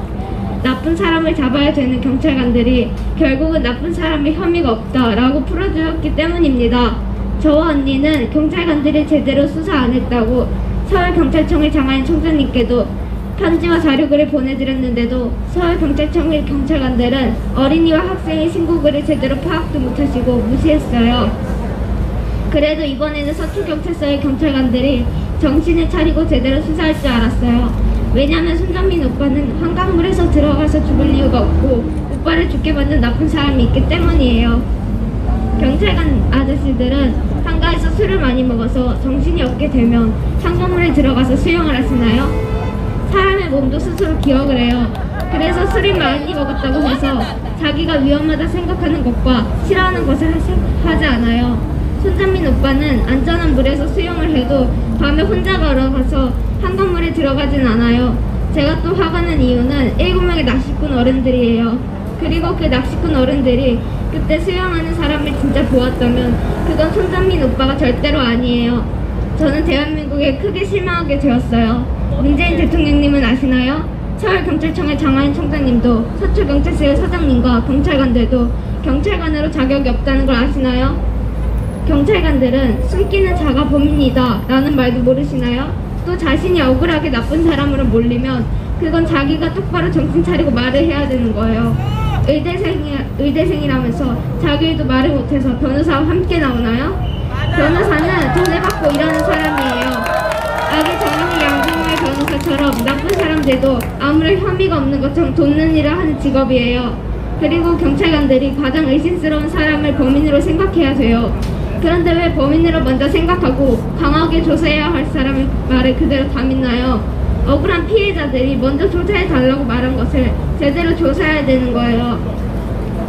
나쁜 사람을 잡아야 되는 경찰관들이 결국은 나쁜 사람의 혐의가 없다라고 풀어주었기 때문입니다. 저와 언니는 경찰관들이 제대로 수사 안 했다고 서울경찰청의 장하인 총장님께도 편지와 자료글을 보내드렸는데도 서울경찰청의 경찰관들은 어린이와 학생의 신고글을 제대로 파악도 못하시고 무시했어요. 그래도 이번에는 서초경찰서의 경찰관들이 정신을 차리고 제대로 수사할 줄 알았어요. 왜냐면 손정민 오빠는 한강물에서 들어가서 죽을 이유가 없고 오빠를 죽게 만든 나쁜 사람이 있기 때문이에요. 경찰관 아저씨들은 한강에서 술을 많이 먹어서 정신이 없게 되면 한강물에 들어가서 수영을 하시나요? 사람의 몸도 스스로 기억을 해요. 그래서 술을 많이 먹었다고 해서 자기가 위험하다 생각하는 것과 싫어하는 것을 하지 않아요. 손정민 오빠는 안전한 물에서 수영을 해도 밤에 혼자 걸어가서 한강물에 들어가진 않아요. 제가 또 화가 난 이유는 7명의 낚시꾼 어른들이에요. 그리고 그 낚시꾼 어른들이 그때 수영하는 사람을 진짜 보았다면 그건 손정민 오빠가 절대로 아니에요. 저는 대한민국에 크게 실망하게 되었어요. 문재인 대통령님은 아시나요? 서울경찰청의 장하인 총장님도 서초경찰서의 사장님과 경찰관들도 경찰관으로 자격이 없다는 걸 아시나요? 경찰관들은 숨기는 자가 범인이다 라는 말도 모르시나요? 또 자신이 억울하게 나쁜 사람으로 몰리면 그건 자기가 똑바로 정신 차리고 말을 해야 되는 거예요. 의대생이라면서 자기 일도 말을 못해서 변호사와 함께 나오나요? 변호사는 돈을 받고 일하는 사람이에요. 아기 정은이 양궁의 변호사처럼 나쁜 사람들도 아무런 혐의가 없는 것처럼 돕는 일을 하는 직업이에요. 그리고 경찰관들이 가장 의심스러운 사람을 범인으로 생각해야 돼요. 그런데 왜 범인으로 먼저 생각하고 강하게 조사해야 할 사람의 말을 그대로 다 믿나요? 억울한 피해자들이 먼저 조사해달라고 말한 것을 제대로 조사해야 되는 거예요.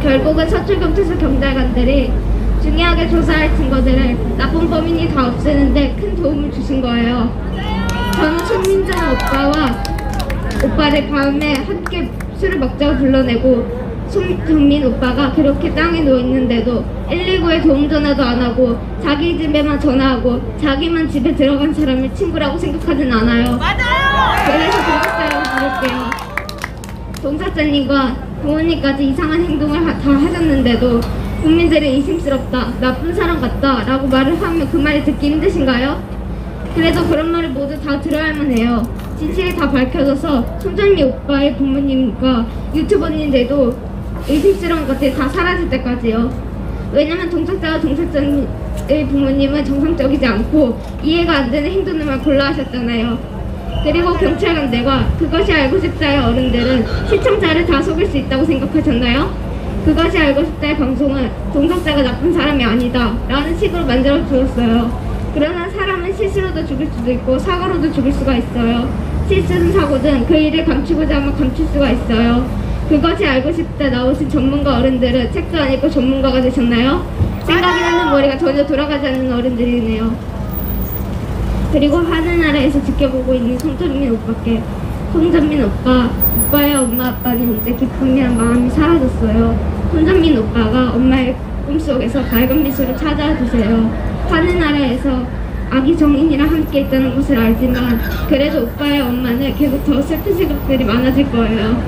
결국은 서초경찰서 경찰관들이 중요하게 조사할 증거들을 나쁜 범인이 다 없애는데 큰 도움을 주신 거예요. 저는 손민정 오빠를 밤에 함께 술을 먹자고 불러내고 손정민 오빠가 그렇게 땅에 누워있는데도 119에 도움전화도 안하고 자기 집에만 전화하고 자기만 집에 들어간 사람을 친구라고 생각하진 않아요. 맞아요! 그래서 동사자라고 부를게요. 동사자님과 부모님까지 이상한 행동을 다 하셨는데도 국민들은 의심스럽다, 나쁜 사람 같다 라고 말을 하면 그 말이 듣기 힘드신가요? 그래도 그런 말을 모두 다 들어야만 해요. 진실이 다 밝혀져서 손정민 오빠의 부모님과 유튜버님들도 의심스러운 것들이 다 사라질 때까지요. 왜냐면 동석자와 동석자의 부모님은 정상적이지 않고 이해가 안 되는 행동들만 골라 하셨잖아요. 그리고 경찰관들과 그것이 알고 싶다의 어른들은 시청자를 다 속일 수 있다고 생각하셨나요? 그것이 알고 싶다의 방송은 동석자가 나쁜 사람이 아니다 라는 식으로 만들어 주었어요. 그러나 사람은 실수로도 죽일 수도 있고 사고로도 죽일 수가 있어요. 실수든 사고든 그 일을 감추고자 하면 감출 수가 있어요. 그것이 알고 싶다 나오신 전문가 어른들은 책도 안 읽고 전문가가 되셨나요? 생각이 나는 머리가 전혀 돌아가지 않는 어른들이네요. 그리고 하늘나라에서 지켜보고 있는 손정민 오빠의 엄마 아빠는 이제 기쁨이란 마음이 사라졌어요. 손정민 오빠가 엄마의 꿈속에서 밝은 미소를 찾아와 주세요. 하늘나라에서 아기 정인이랑 함께 있다는 것을 알지만 그래도 오빠의 엄마는 계속 더 슬픈 생각들이 많아질 거예요.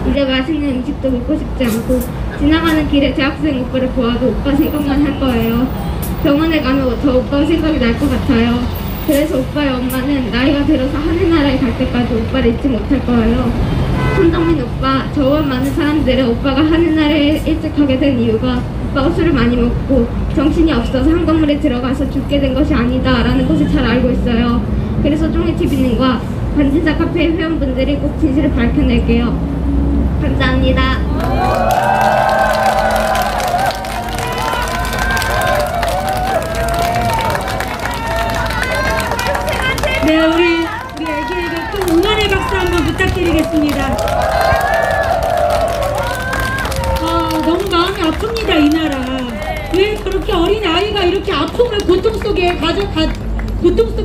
이제 맛있는 음식도 먹고 싶지 않고 지나가는 길에 대학생 오빠를 보아도 오빠 생각만 할 거예요. 병원에 가면 더 오빠 생각이 날 것 같아요. 그래서 오빠의 엄마는 나이가 들어서 하늘나라에 갈 때까지 오빠를 잊지 못할 거예요. 손정민 오빠, 저와 많은 사람들은 오빠가 하늘나라에 일찍 가게 된 이유가 오빠가 술을 많이 먹고 정신이 없어서 한 건물에 들어가서 죽게 된 것이 아니다 라는 것을 잘 알고 있어요. 그래서 쫑이TV님과 반진사 카페 회원분들이 꼭 진실을 밝혀낼게요. 감사합니다. 네, 우리 애기에게 또 응원의 박수 한번 부탁드리겠습니다. 너무 마음이 아픕니다, 이 나라. 왜 그렇게 어린 아이가 이렇게 아픔을 고통 속에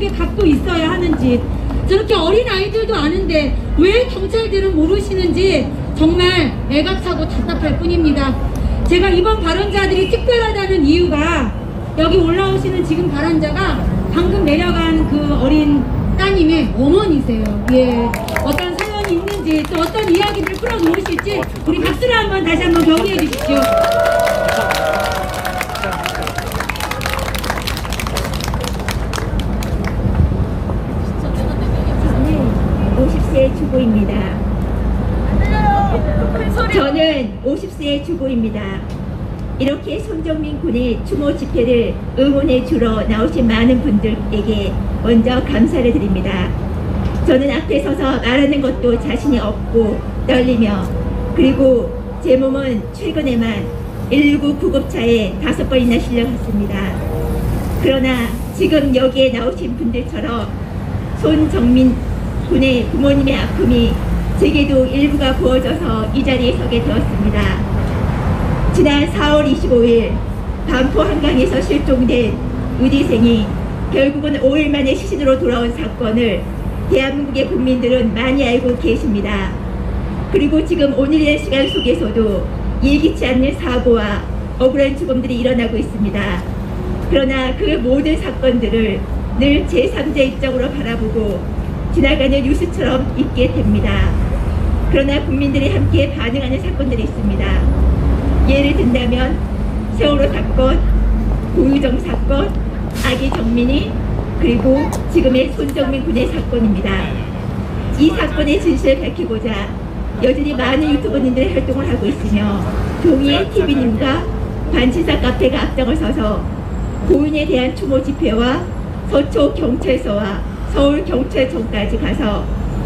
갖고 있어야 하는지. 저렇게 어린 아이들도 아는데 왜 경찰들은 모르시는지 정말 애각차고 답답할 뿐입니다. 제가 이번 발언자들이 특별하다는 이유가 여기 올라오시는 지금 발언자가 방금 내려간 그 어린 따님의 어머니세요. 예, 어떤 사연이 있는지 또 어떤 이야기를 풀어놓으실지 우리 박수를 한번 다시 한번 격려해 주십시오. 50세의 주부입니다. 저는 50세의 주부입니다. 이렇게 손정민 군의 추모 집회를 응원해 주러 나오신 많은 분들에게 먼저 감사를 드립니다. 저는 앞에 서서 말하는 것도 자신이 없고 떨리며, 그리고 제 몸은 최근에만 119 구급차에 5번이나 실려갔습니다. 그러나 지금 여기에 나오신 분들처럼 손정민 군의 부모님의 아픔이 제게도 일부가 부어져서 이 자리에 서게 되었습니다. 지난 4월 25일 반포 한강에서 실종된 의대생이 결국은 5일 만에 시신으로 돌아온 사건을 대한민국의 국민들은 많이 알고 계십니다. 그리고 지금 오늘의 시간 속에서도 예기치 않는 사고와 억울한 죽음들이 일어나고 있습니다. 그러나 그 모든 사건들을 늘 제3자 입장으로 바라보고 지나가는 뉴스처럼 있게 됩니다. 그러나 국민들이 함께 반응하는 사건들이 있습니다. 예를 든다면 세월호 사건, 고유정 사건, 아기 정민이, 그리고 지금의 손정민 군의 사건입니다. 이 사건의 진실을 밝히고자 여전히 많은 유튜버님들이 활동을 하고 있으며 동의의 TV님과 반진사 카페가 앞장을 서서 고인에 대한 추모 집회와 서초 경찰서와 서울경찰청까지 가서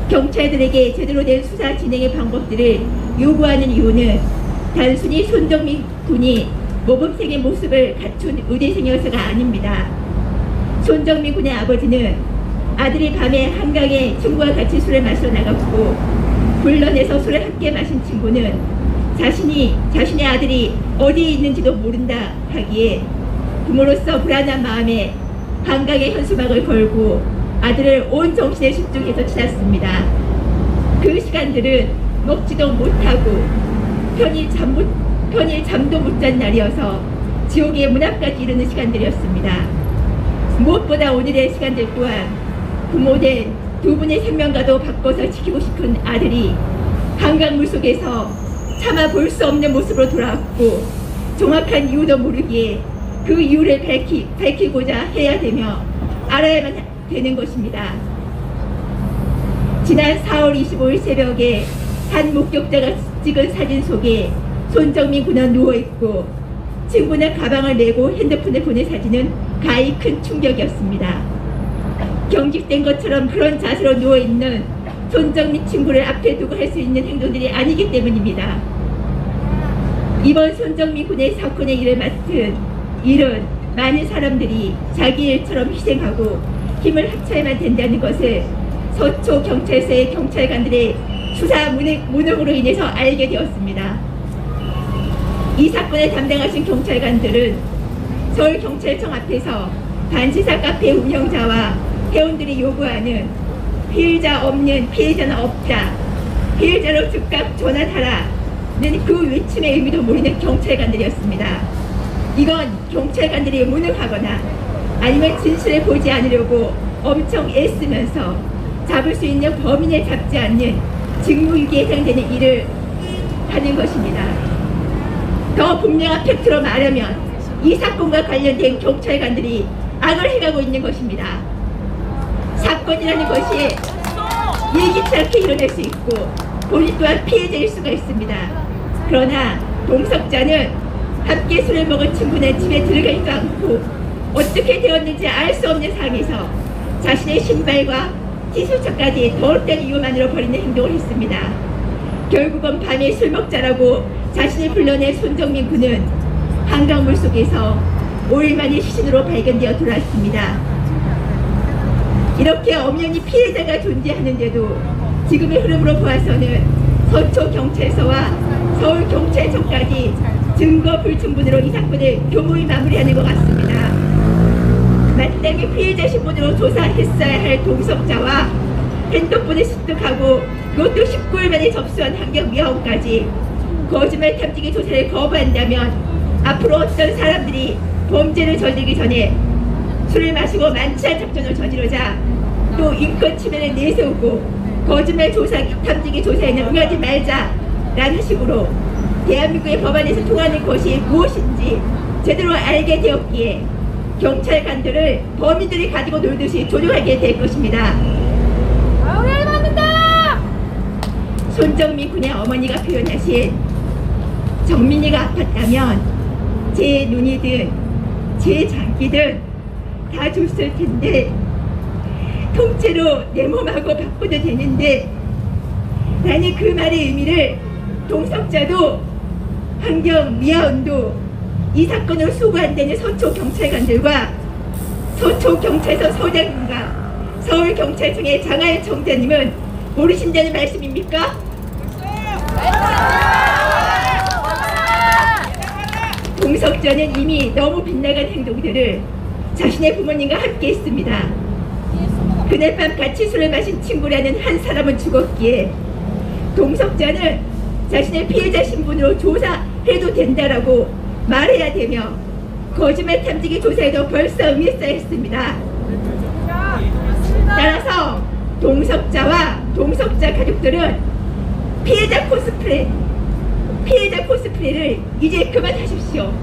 경찰들에게 제대로 된 수사 진행의 방법들을 요구하는 이유는 단순히 손정민 군이 모범생의 모습을 갖춘 의대생이어서가 아닙니다. 손정민 군의 아버지는 아들이 밤에 한강에 친구와 같이 술을 마시러 나갔고 불런에서 술을 함께 마신 친구는 자신의 아들이 어디에 있는지도 모른다 하기에 부모로서 불안한 마음에 한강에 현수막을 걸고 아들을 온 정신에 집중해서 찾았습니다. 그 시간들은 먹지도 못하고 편히 잠도 못 잔 날이어서 지옥의 문 앞까지 이르는 시간들이었습니다. 무엇보다 오늘의 시간들 또한 부모된 두 분의 생명과도 바꿔서 지키고 싶은 아들이 한강 물속에서 차마 볼 수 없는 모습으로 돌아왔고 정확한 이유도 모르기에 그 이유를 밝히고자 해야 되며 알아야만 되는 것입니다. 지난 4월 25일 새벽에 한 목격자가 찍은 사진 속에 손정민 군은 누워있고 친구는 가방을 메고 핸드폰을 보낸 사진은 가히 큰 충격이었습니다. 경직된 것처럼 그런 자세로 누워있는 손정민 친구를 앞에 두고 할 수 있는 행동들이 아니기 때문입니다. 이번 손정민 군의 사건의 일을 맡은 일은 많은 사람들이 자기 일처럼 희생하고 힘을 합쳐야만 된다는 것을 서초 경찰서의 경찰관들의 수사 무능으로 인해서 알게 되었습니다. 이 사건을 담당하신 경찰관들은 서울경찰청 앞에서 반지사 카페 운영자와 회원들이 요구하는 피해자 없는 피해자는 없다, 피해자로 즉각 전환하라는 그 외침의 의미도 모르는 경찰관들이었습니다. 이건 경찰관들이 무능하거나 아니면 진실을 보지 않으려고 엄청 애쓰면서 잡을 수 있는 범인을 잡지 않는 직무유기에 해당되는 일을 하는 것입니다. 더 분명한 팩트로 말하면 이 사건과 관련된 경찰관들이 악을 해가고 있는 것입니다. 사건이라는 것이 예기치 않게 일어날 수 있고 본인 또한 피해자일 수가 있습니다. 그러나 동석자는 함께 술을 먹은 친구네 집에 들어가지도 않고 어떻게 되었는지 알 수 없는 상황에서 자신의 신발과 티셔츠까지 더울 때는 이유만으로 버리는 행동을 했습니다. 결국은 밤에 술 먹자라고 자신을 불러낸 손정민 군은 한강물 속에서 5일 만에 시신으로 발견되어 돌아왔습니다. 이렇게 엄연히 피해자가 존재하는데도 지금의 흐름으로 보아서는 서초경찰서와 서울경찰청까지 증거 불충분으로 이 사건을 교모히 마무리하는 것 같습니다. 마땅히 피해자 신분으로 조사했어야 할 동석자와 핸드폰을 습득하고 그것도 19일 만에 접수한 환경미화원까지 거짓말 탐지기 조사를 거부한다면 앞으로 어떤 사람들이 범죄를 저지르기 전에 술을 마시고 만취한 작전을 저지르자 또 인권 침해를 내세우고 거짓말 탐지기 조사에는 응하지 말자라는 식으로 대한민국의 법안에서 통하는 것이 무엇인지 제대로 알게 되었기에 경찰관들을 범인들이 가지고 놀듯이 조종하게 될 것입니다. 손정민 군의 어머니가 표현하신 정민이가 아팠다면 제 눈이든 제 장기든 다 줬을 텐데 통째로 내 몸하고 바꿔도 되는데 나는 그 말의 의미를 동석자도 환경미화원도 이 사건으로 수고한다는 서초경찰관들과 서초경찰서 서장님과 서울경찰청의 장하연 청장님은 모르신다는 말씀입니까? 동석자는 이미 너무 빗나간 행동들을 자신의 부모님과 함께 했습니다. 그날 밤 같이 술을 마신 친구라는 한 사람은 죽었기에 동석자는 자신의 피해자 신분으로 조사해도 된다라고 말해야 되며 거짓말 탐지기 조사에도 벌써 응했어야 했습니다. 따라서 동석자와 동석자 가족들은 피해자 코스프레를 이제 그만하십시오.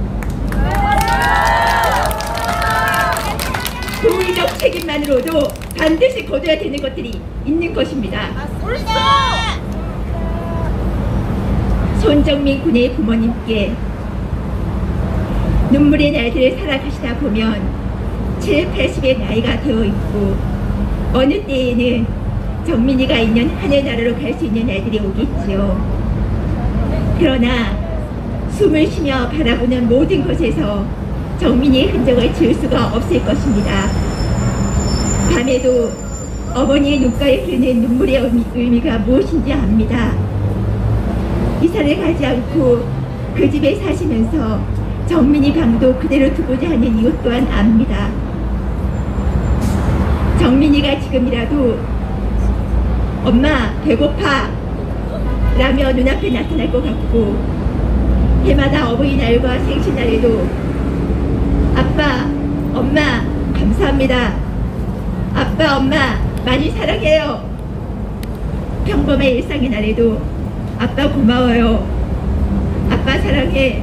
도의적 책임만으로도 반드시 거둬야 되는 것들이 있는 것입니다. 손정민 군의 부모님께 눈물의 날들을 살아가시다 보면 7, 80의 나이가 되어 있고 어느 때에는 정민이가 있는 하늘나라로 갈 수 있는 날들이 오겠지요. 그러나 숨을 쉬며 바라보는 모든 것에서 정민이의 흔적을 지울 수가 없을 것입니다. 밤에도 어머니의 눈가에 흐르는 눈물의 의미가 무엇인지 압니다. 이사를 가지 않고 그 집에 사시면서 정민이 방도 그대로 두고자 하는 이유 또한 압니다. 정민이가 지금이라도 엄마 배고파 라며 눈앞에 나타날 것 같고 해마다 어버이날과 생신날에도 아빠, 엄마 감사합니다. 아빠, 엄마 많이 사랑해요. 평범의 일상의 날에도 아빠 고마워요. 아빠 사랑해.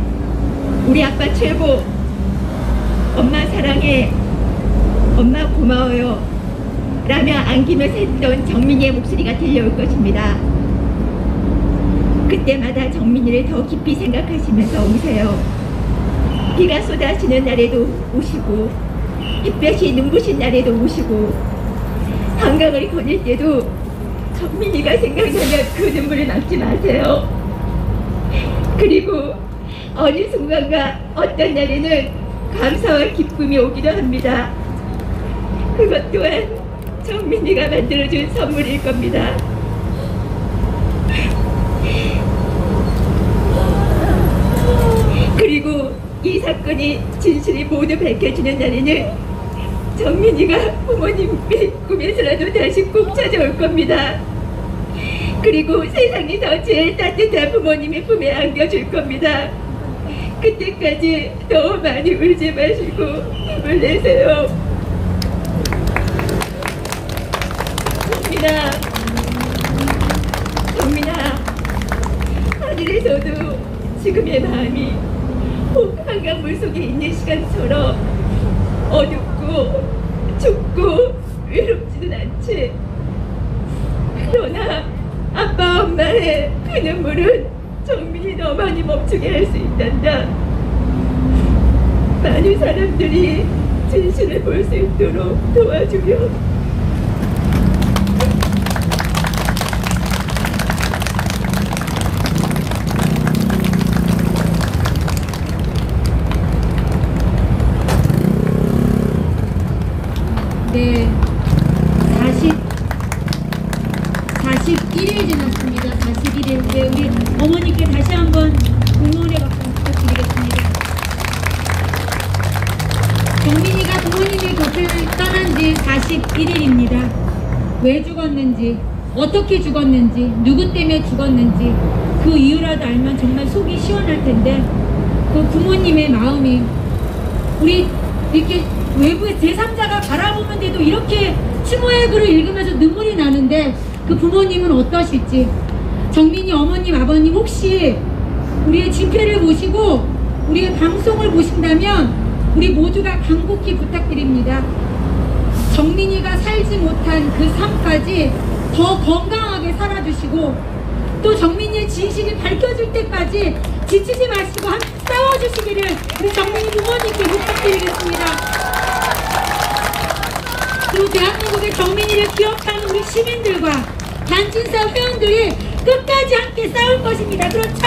우리 아빠 최고. 엄마 사랑해. 엄마 고마워요. 라며 안기면서 했던 정민이의 목소리가 들려올 것입니다. 그때마다 정민이를 더 깊이 생각하시면서 우세요. 비가 쏟아지는 날에도 우시고 햇볕이 눈부신 날에도 우시고 한강을 거닐 때도 정민이가 생각나면 그 눈물을 막지 마세요. 그리고 어느 순간과 어떤 날에는 감사와 기쁨이 오기도 합니다. 그것 또한 정민이가 만들어준 선물일 겁니다. 그리고 이 사건이 진실이 모두 밝혀지는 날에는 정민이가 부모님의 꿈에서라도 다시 꼭 찾아올 겁니다. 그리고 세상에서 제일 따뜻한 부모님의 품에 안겨줄 겁니다. 그때까지 너무 많이 울지 마시고 힘을 내세요. 정민아, 하늘에서도 지금의 마음이 혹 한강물 속에 있는 시간처럼 어둡고 춥고 외롭지는 않지. 그러나 아빠 엄마의 그 눈물은 정민이 너만이 멈추게 할 수 있단다. 많은 사람들이 진실을 볼 수 있도록 도와주렴. 네, 41일 지났습니다. 41일. 네, 우리 어머니께 다시 한번 공무원의 박수 부탁드리겠습니다. 정민이가 부모님의 곁을 떠난 지 41일입니다. 왜 죽었는지, 어떻게 죽었는지, 누구 때문에 죽었는지 그 이유라도 알면 정말 속이 시원할 텐데 그 부모님의 마음이 우리 이렇게 외부의 제3자가 바라보는데도 이렇게 추모의 글을 읽으면서 눈물이 나는데 그 부모님은 어떠실지. 정민이 어머님 아버님 혹시 우리의 집회를 보시고 우리의 방송을 보신다면 우리 모두가 간곡히 부탁드립니다. 정민이가 살지 못한 그 삶까지 더 건강하게 살아주시고 또 정민이의 진실이 밝혀질 때까지 지치지 마시고 함께 싸워주시기를 우리 정민이 부모님께 부탁드리겠습니다. 그리고 대한민국의 정민이를 기억하는 우리 시민들과 단친사 회원들이 끝까지 함께 싸울 것입니다. 그렇죠?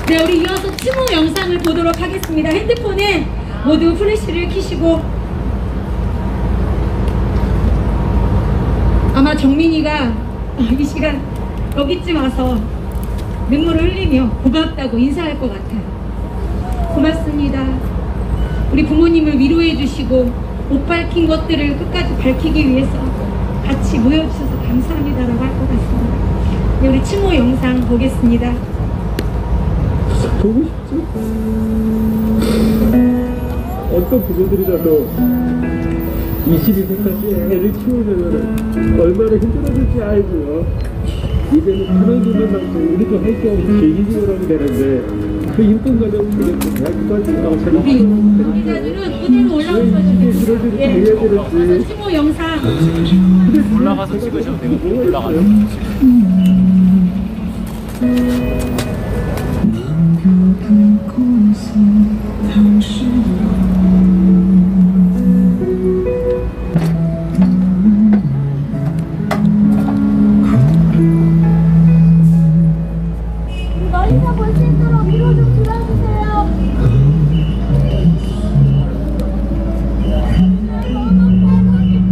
네. 네, 우리 이어서 추모 영상을 보도록 하겠습니다. 핸드폰에 모두 플래시를 켜시고 아마 정민이가 이 시간 여기쯤 와서 눈물을 흘리며 고맙다고 인사할 것 같아요. 고맙습니다. 우리 부모님을 위로해 주시고 못 밝힌 것들을 끝까지 밝히기 위해서 같이 모여주셔서 감사합니다라고 할 것 같습니다. 네, 우리 추모 영상 보겠습니다. 보고 싶지? 어떤 부모들이라도 22세까지 애를 키우면 얼마나 힘들어질지 알고요. 이제는 그런 일만큼 우리도 할 게 없이 계기지으라면 되는데 그 힘든 과정을 우리가 대학까지 기자들은 그대로 올라오셔도 됩니다. 추모 영상 올라가서 찍으셔도 되고 올라가요. 멀리서 볼 수 있도록 위로 좀 들어주세요. 너무 보고 싶어.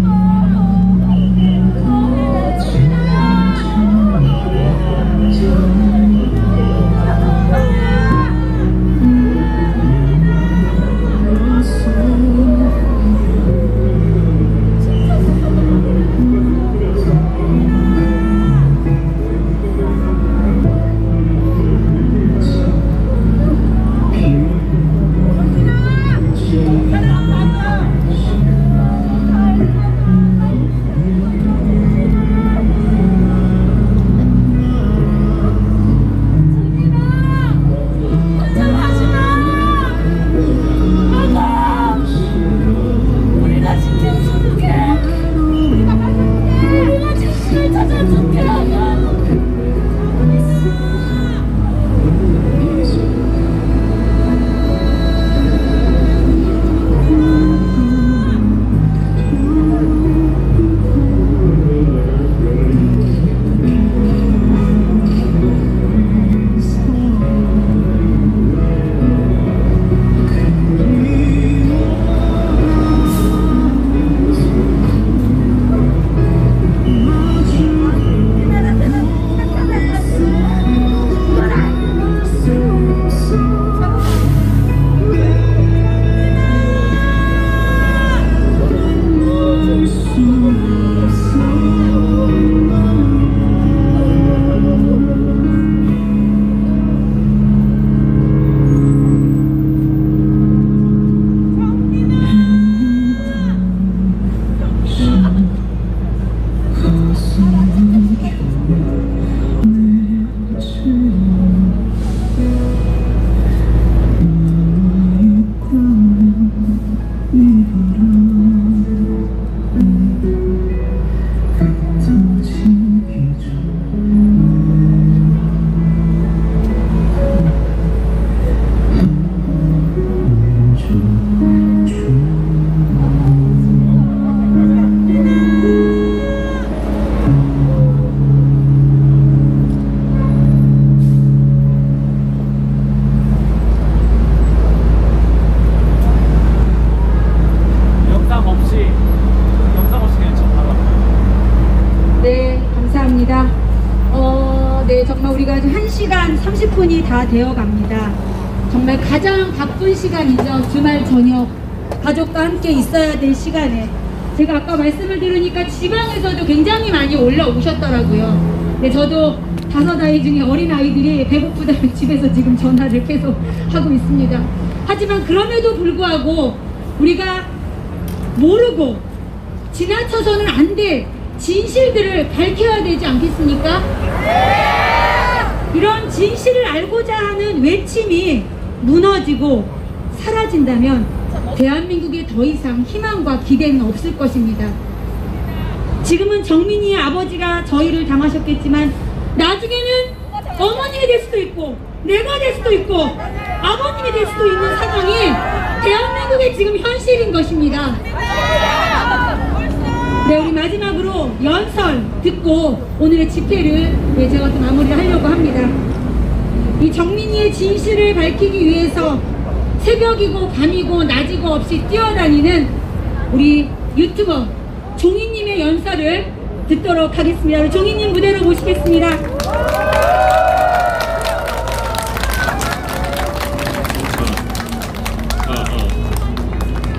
1시간 30분이 다 되어 갑니다. 정말 가장 바쁜 시간이죠. 주말 저녁 가족과 함께 있어야 될 시간에 제가 아까 말씀을 들으니까 지방에서도 굉장히 많이 올라오셨더라고요. 근데 저도 5아이 중에 어린아이들이 배고프다면 집에서 지금 전화를 계속 하고 있습니다. 하지만 그럼에도 불구하고 우리가 모르고 지나쳐서는 안 될 진실들을 밝혀야 되지 않겠습니까? 이런 진실을 알고자 하는 외침이 무너지고 사라진다면 대한민국에 더 이상 희망과 기대는 없을 것입니다. 지금은 정민이의 아버지가 저희를 당하셨겠지만 나중에는 어머님이 될 수도 있고 내가 될 수도 있고 아버님이 될 수도 있는 상황이 대한민국의 지금 현실인 것입니다. 네, 우리 마지막으로 연설 듣고 오늘의 집회를 제가 또 마무리를 하려고 합니다. 이 정민이의 진실을 밝히기 위해서 새벽이고 밤이고 낮이고 없이 뛰어다니는 우리 유튜버 종이님의 연설을 듣도록 하겠습니다. 우리 종이님 무대로 모시겠습니다.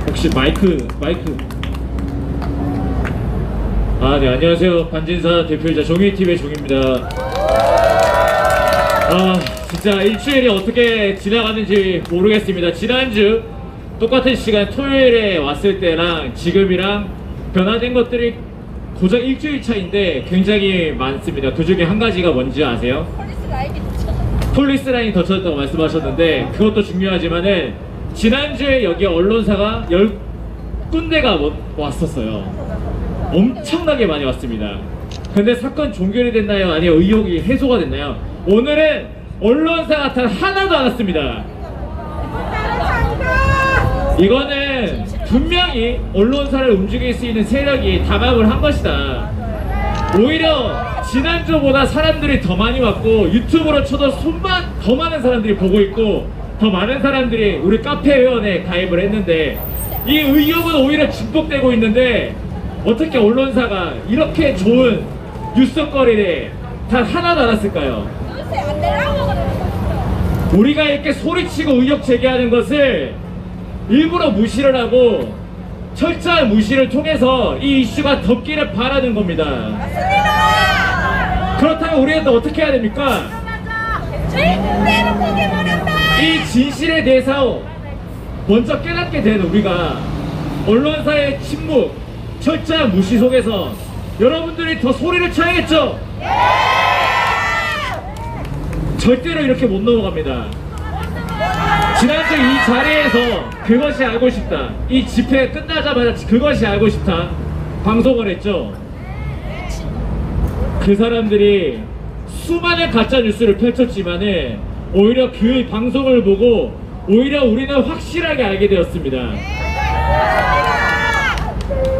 혹시 마이크 네, 안녕하세요. 반진사 대표이자 종이TV의 종입니다. 진짜 일주일이 어떻게 지나갔는지 모르겠습니다. 지난주 똑같은 시간 토요일에 왔을 때랑 지금이랑 변화된 것들이 고작 일주일 차인데 굉장히 많습니다. 그 중에 한 가지가 뭔지 아세요? 폴리스 라인이 덧쳐졌다고 말씀하셨는데 그것도 중요하지만은 지난주에 여기 언론사가 10군데가 왔었어요. 엄청나게 많이 왔습니다. 근데 사건 종결이 됐나요? 아니면 의혹이 해소가 됐나요? 오늘은 언론사가 단 하나도 안 왔습니다. 이거는 분명히 언론사를 움직일 수 있는 세력이 담합을 한 것이다. 오히려 지난주보다 사람들이 더 많이 왔고 유튜브로 쳐도 더 많은 사람들이 보고 있고 더 많은 사람들이 우리 카페 회원에 가입을 했는데 이 의혹은 오히려 증폭되고 있는데 어떻게 언론사가 이렇게 좋은 뉴스거리를 단 하나도 안 왔을까요? 우리가 이렇게 소리치고 의혹 제기하는 것을 일부러 무시를 하고 철저한 무시를 통해서 이 이슈가 덮기를 바라는 겁니다. 그렇다면 우리는 또 어떻게 해야 됩니까? 이 진실에 대해서 먼저 깨닫게 된 우리가 언론사의 침묵, 철저한 무시 속에서 여러분들이 더 소리를 쳐야겠죠? 절대로 이렇게 못 넘어갑니다. 지난주 이 자리에서 그것이 알고 싶다, 이 집회 끝나자마자 그것이 알고 싶다 방송을 했죠. 그 사람들이 수많은 가짜뉴스를 펼쳤지만은 오히려 그 방송을 보고 오히려 우리는 확실하게 알게 되었습니다.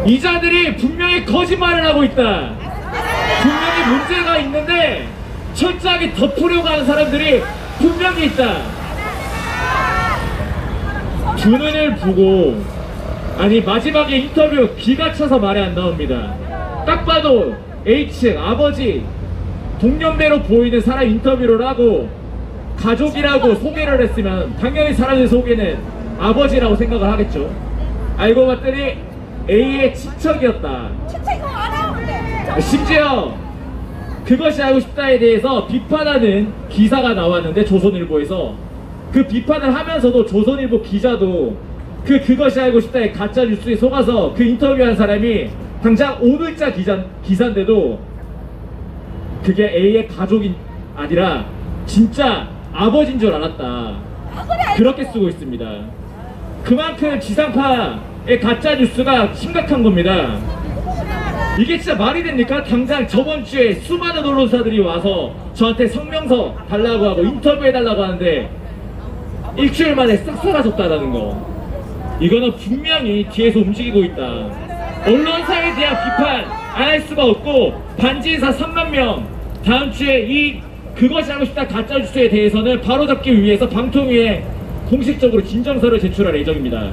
이 자들이 분명히 거짓말을 하고 있다, 분명히 문제가 있는데 철저하게 덮으려고 하는 사람들이 분명히 있다. 두 눈을 보고, 아니 마지막에 인터뷰 기가 차서 말이 안 나옵니다. 딱 봐도 H 아버지 동년배로 보이는 사람 인터뷰를 하고 가족이라고 소개를 했으면 당연히 사람의 소개는 아버지라고 생각을 하겠죠. 알고 봤더니 A의 친척이었다. 심지어 그것이 알고 싶다에 대해서 비판하는 기사가 나왔는데 조선일보에서 그 비판을 하면서도 조선일보 기자도 그것이 알고 싶다의 가짜 뉴스에 속아서 그 인터뷰한 사람이 당장 오늘자 기사인데도 그게 A의 가족이 아니라 진짜 아버지인 줄 알았다, 그렇게 쓰고 있습니다. 그만큼 지상파의 가짜 뉴스가 심각한 겁니다. 이게 진짜 말이 됩니까? 당장 저번 주에 수많은 언론사들이 와서 저한테 성명서 달라고 하고 인터뷰해 달라고 하는데 일주일 만에 싹 사라졌다라는 거, 이거는 분명히 뒤에서 움직이고 있다. 언론사에 대한 비판 안 할 수가 없고 반지사 3만 명 다음 주에 그것이 알고 싶다 가짜 뉴스에 대해서는 바로잡기 위해서 방통위에 공식적으로 진정서를 제출할 예정입니다.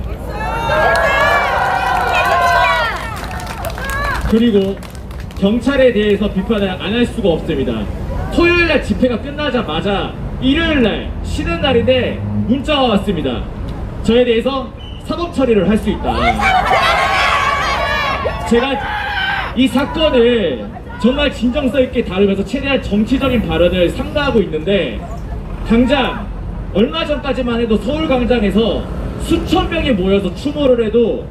그리고 경찰에 대해서 비판을 안 할 수가 없습니다. 토요일날 집회가 끝나자마자 일요일날 쉬는 날인데 문자가 왔습니다. 저에 대해서 사법 처리를 할 수 있다. 제가 이 사건을 정말 진정성 있게 다루면서 최대한 정치적인 발언을 삼가하고 있는데, 당장 얼마 전까지만 해도 서울광장에서 수천 명이 모여서 추모를 해도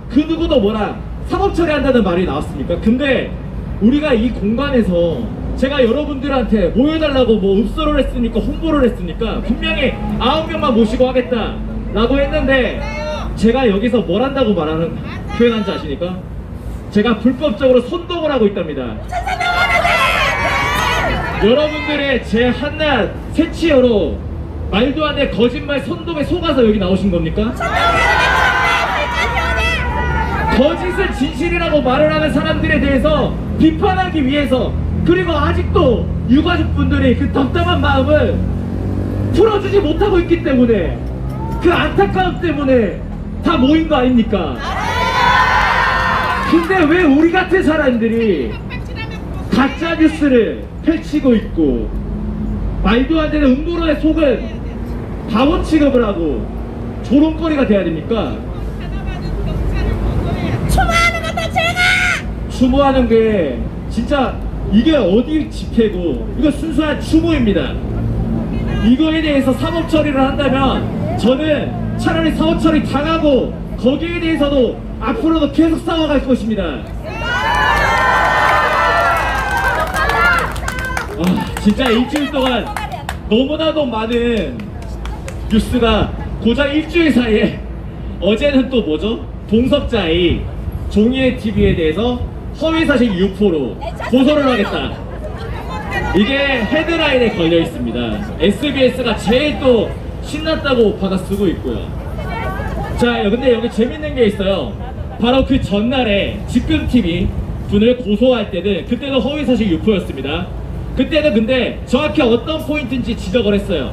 그 누구도 뭐라 사법 처리한다는 말이 나왔습니까? 근데 우리가 이 공간에서 제가 여러분들한테 모여달라고 뭐 읍소를 했으니까 홍보를 했으니까 분명히 9명만 모시고 하겠다 라고 했는데, 제가 여기서 뭘 한다고 표현한지 아십니까? 제가 불법적으로 선동을 하고 있답니다. 여러분들의 제 한낱 새치어로 말도 안 돼 거짓말 선동에 속아서 여기 나오신 겁니까? 거짓을 진실이라고 말을 하는 사람들에 대해서 비판하기 위해서, 그리고 아직도 유가족분들이 그 답답한 마음을 풀어주지 못하고 있기 때문에, 그 안타까움 때문에 다 모인 거 아닙니까? 근데 왜 우리 같은 사람들이 가짜 뉴스를 펼치고 있고 말도 안 되는 음모론에 속은 바보 취급을 하고 조롱거리가 돼야 됩니까? 추모하는 것도 죄가! 추모하는 게 진짜 이게 어디 집회고, 이거 순수한 추모입니다. 이거에 대해서 사법 처리를 한다면 저는 차라리 사법 처리 당하고 거기에 대해서도 앞으로도 계속 싸워갈 것입니다. 진짜 일주일 동안 너무나도 많은 뉴스가 고작 일주일 사이에, 어제는 또 뭐죠? 동석자의 종이의 TV에 대해서 허위사실 유포로 고소를 하겠다. 이게 헤드라인에 걸려 있습니다. SBS가 제일 또 신났다고 받아쓰고 있고요. 자, 근데 여기 재밌는 게 있어요. 바로 그 전날에 직근TV 분을 고소할 때는 그때도 허위사실 유포였습니다. 그때는 근데 정확히 어떤 포인트인지 지적을 했어요.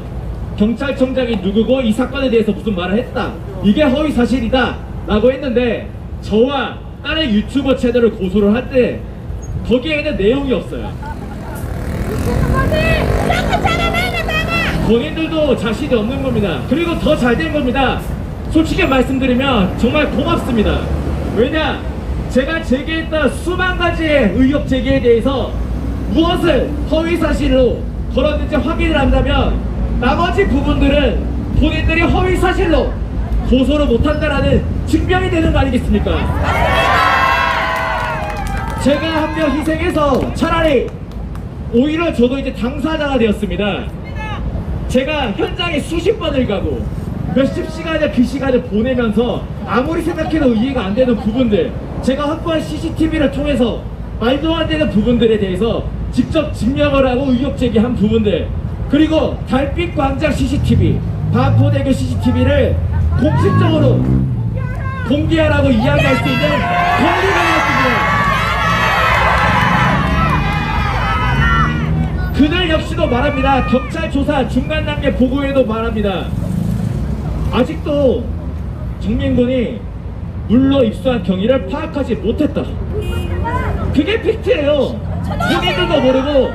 경찰청장이 누구고 이 사건에 대해서 무슨 말을 했다, 이게 허위사실이다 라고 했는데, 저와 다른 유튜버 채널을 고소를 할 때 거기에는 내용이 없어요. 본인들도 자신이 없는 겁니다. 그리고 더 잘 된 겁니다. 솔직히 말씀드리면 정말 고맙습니다. 왜냐, 제가 제기했던 수만 가지의 의혹 제기에 대해서 무엇을 허위사실로 걸었는지 확인을 한다면 나머지 부분들은 본인들이 허위사실로 고소를 못한다라는 증명이 되는 거 아니겠습니까? 제가 한 명 희생해서 차라리 오히려 저도 이제 당사자가 되었습니다. 제가 현장에 수십 번을 가고 몇십 시간을 그 시간을 보내면서 아무리 생각해도 이해가 안 되는 부분들, 제가 확보한 CCTV를 통해서 말도 안 되는 부분들에 대해서 직접 증명을 하고 의혹 제기한 부분들, 그리고 달빛 광장 CCTV, 반포대교 CCTV를 공식적으로 공개하라고 이야기할 수 있는 권리가 있습니다. 그들 역시도 말합니다. 경찰 조사 중간 단계 보고에도 말합니다. 아직도 정민군이 물러 입수한 경위를 파악하지 못했다. 그게 팩트예요. 본인들도 모르고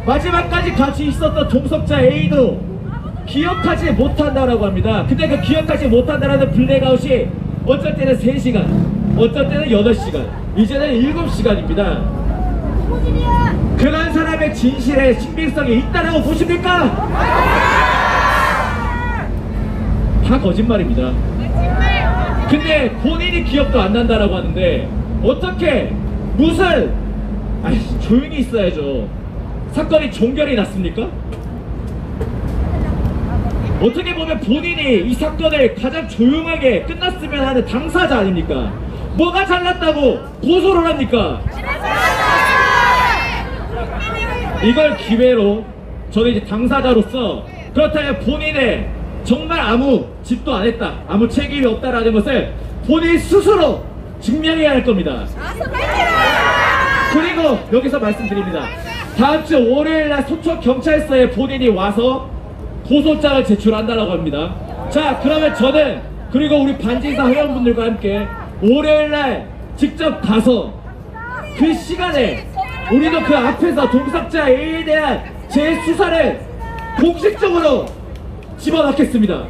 마지막까지 같이 있었던 동석자 A도 기억하지 못한다라고 합니다. 근데 그 기억하지 못한다라는 블랙아웃이 어쩔 때는 3시간, 어쩔 때는 8시간, 이제는 7시간입니다. 그런 사람의 진실에 신빙성이 있다라고 보십니까? 다 거짓말입니다. 근데 본인이 기억도 안 난다라고 하는데 어떻게 무슨 조용히 있어야죠. 사건이 종결이 났습니까? 어떻게 보면 본인이 이 사건을 가장 조용하게 끝났으면 하는 당사자 아닙니까? 뭐가 잘났다고 고소를 합니까? 이걸 기회로 저는 이제 당사자로서 그렇다면 본인의 정말 아무 짓도 안 했다, 아무 책임이 없다라는 것을 본인 스스로 증명해야 할 겁니다. 그리고 여기서 말씀드립니다. 다음 주 월요일날 소초경찰서에 본인이 와서 고소장을 제출한다라고 합니다. 자, 그러면 저는 그리고 우리 반지사 회원분들과 함께 월요일날 직접 가서 그 시간에 우리도 그 앞에서 동석자 A에 대한 재수사를 공식적으로 집어넣겠습니다.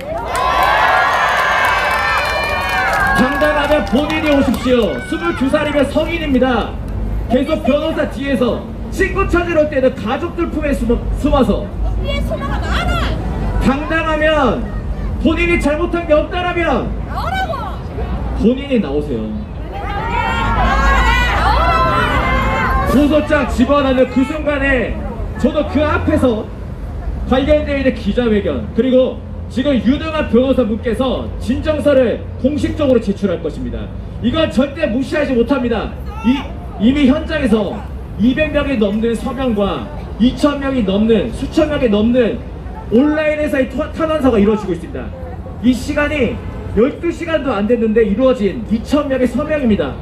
당당하면 본인이 오십시오. 22살이면 성인입니다. 계속 변호사 뒤에서 친구 찾으러 올 때는 가족들 품에 숨어서 당당하면 본인이 잘못한 게 없다라면 본인이 나오세요. 고소장 집어넣는 그 순간에 저도 그 앞에서 관련되어 있는 기자회견 그리고 지금 유능한 변호사분께서 진정서를 공식적으로 제출할 것입니다. 이건 절대 무시하지 못합니다. 이미 현장에서 200명이 넘는 서명과 2,000명이 넘는 수천 명이 넘는 온라인에서의 탄원서가 이루어지고 있습니다. 이 시간이 12시간도 안 됐는데 이루어진 2,000명의 서명입니다.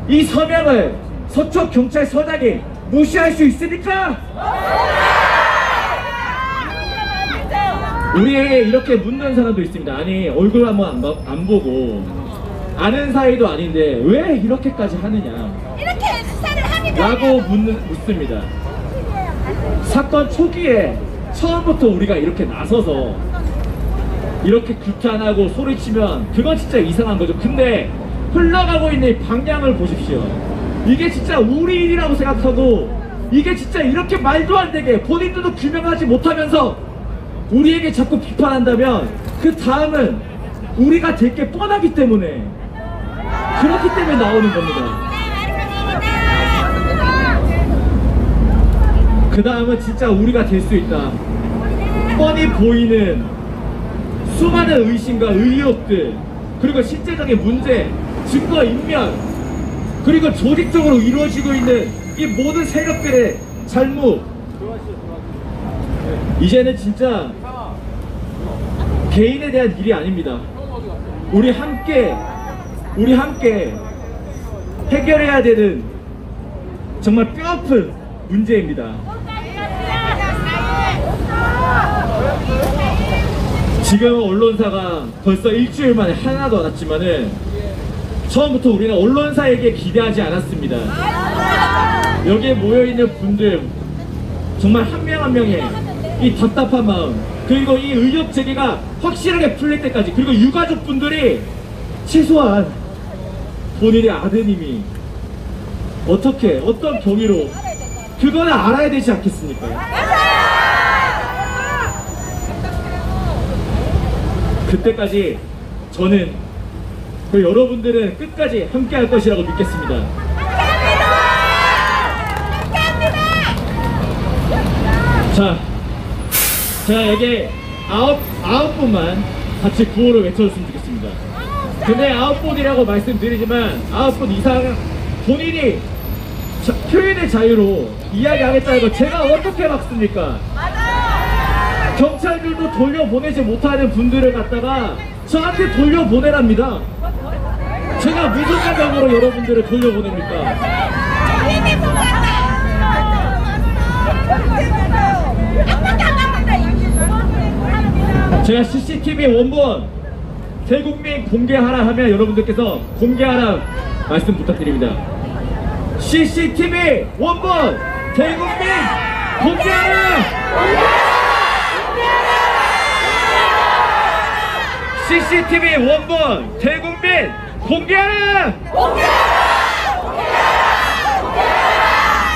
이 서명을 서초경찰서장이 무시할 수 있습니까? 우리에게 이렇게 묻는 사람도 있습니다. 아니 얼굴 한번 안 보고 아는 사이도 아닌데 왜 이렇게까지 하느냐 이렇게 수사를 하니까 라고 묻습니다. 사건 초기에 처음부터 우리가 이렇게 나서서 이렇게 규탄하고 소리치면 그건 진짜 이상한 거죠. 근데 흘러가고 있는 방향을 보십시오. 이게 진짜 우리 일이라고 생각하고 이게 진짜 이렇게 말도 안 되게 본인들도 규명하지 못하면서 우리에게 자꾸 비판한다면 그 다음은 우리가 될 게 뻔하기 때문에 그렇기 때문에 나오는 겁니다. 그 다음은 진짜 우리가 될 수 있다. 뻔히 보이는 수많은 의심과 의혹들 그리고 실제적인 문제, 증거인멸 그리고 조직적으로 이루어지고 있는 이 모든 세력들의 잘못 이제는 진짜 개인에 대한 일이 아닙니다. 우리 함께 해결해야 되는 정말 뼈아픈 문제입니다. 지금 언론사가 벌써 일주일 만에 하나도 안 왔지만은 처음부터 우리는 언론사에게 기대하지 않았습니다. 여기에 모여있는 분들 정말 한 명 한 명의 이 답답한 마음 그리고 이 의혹 제기가 확실하게 풀릴 때까지 그리고 유가족분들이 최소한 본인의 아드님이 어떤 경위로 그거는 알아야 되지 않겠습니까? 그때까지 저는 그리고 여러분들은 끝까지 함께 할 것이라고 믿겠습니다. 자, 제가 여기 아홉 분만 같이 구호를 외쳐줬으면 좋겠습니다. 근데 9분이라고 말씀드리지만 9분 이상 본인이 표현의 자유로 이야기하겠다는 거 제가 어떻게 막습니까? 경찰들도 돌려보내지 못하는 분들을 갖다가 저한테 돌려보내랍니다. 제가 무슨 생각으로 여러분들을 돌려보냅니까? 제가 CCTV 원본 대국민 공개하라 하면 여러분들께서 공개하라 말씀 부탁드립니다. CCTV 원본 대국민 공개하라! CCTV 원본 대국민 공개하라!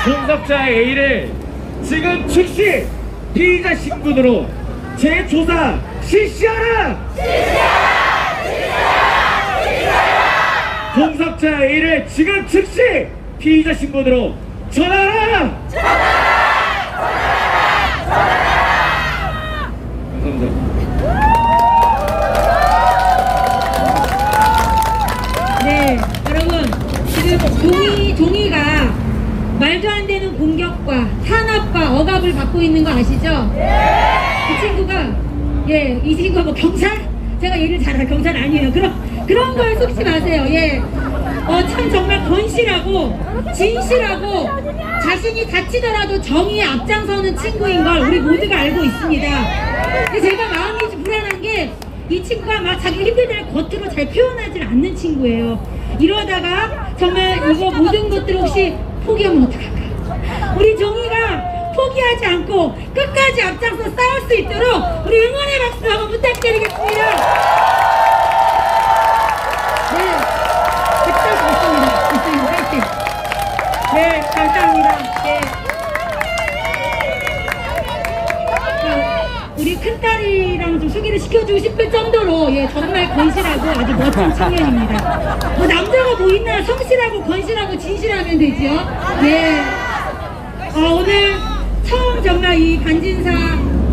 동석자 A를 지금 즉시 피의자 신분으로 재조사 실시하라! 동석자 A를 지금 즉시 피의자 신분으로 전하라! 감사합니다. 네, 여러분 지금 종이가 말도 안 되는 공격과 탄압과 억압을 받고 있는 거 아시죠? 이 친구가 이 친구가 뭐 경찰? 제가 얘기를 잘해요. 경찰 아니에요. 그런 거에 속지 마세요. 참 정말 건실하고 진실하고 자신이 다치더라도 정의에 앞장서는 친구인 걸 우리 모두가 알고 있습니다. 근데 제가 마음이 좀 불안한 게 이 친구가 막 자기 힘들 때를 겉으로 잘 표현하지 않는 친구예요. 이러다가 정말 이거 모든 것들을 혹시 포기하면 어떡할까? 우리 종이가 포기하지 않고 끝까지 앞장서 싸울 수 있도록 우리 응원의 박수 한번 부탁드리겠습니다. 네, 진짜 좋습니다. 좋습니다. 화이팅. 네, 감사합니다. 네. 우리 큰딸이랑 좀 소개를 시켜주고 싶을 정도로 정말 건실하고 아주 멋진 청년입니다. 뭐 남자가 뭐 있나 성실하고 건실하고 진실하면 되죠. 네. 오늘 처음 정말 이 반진사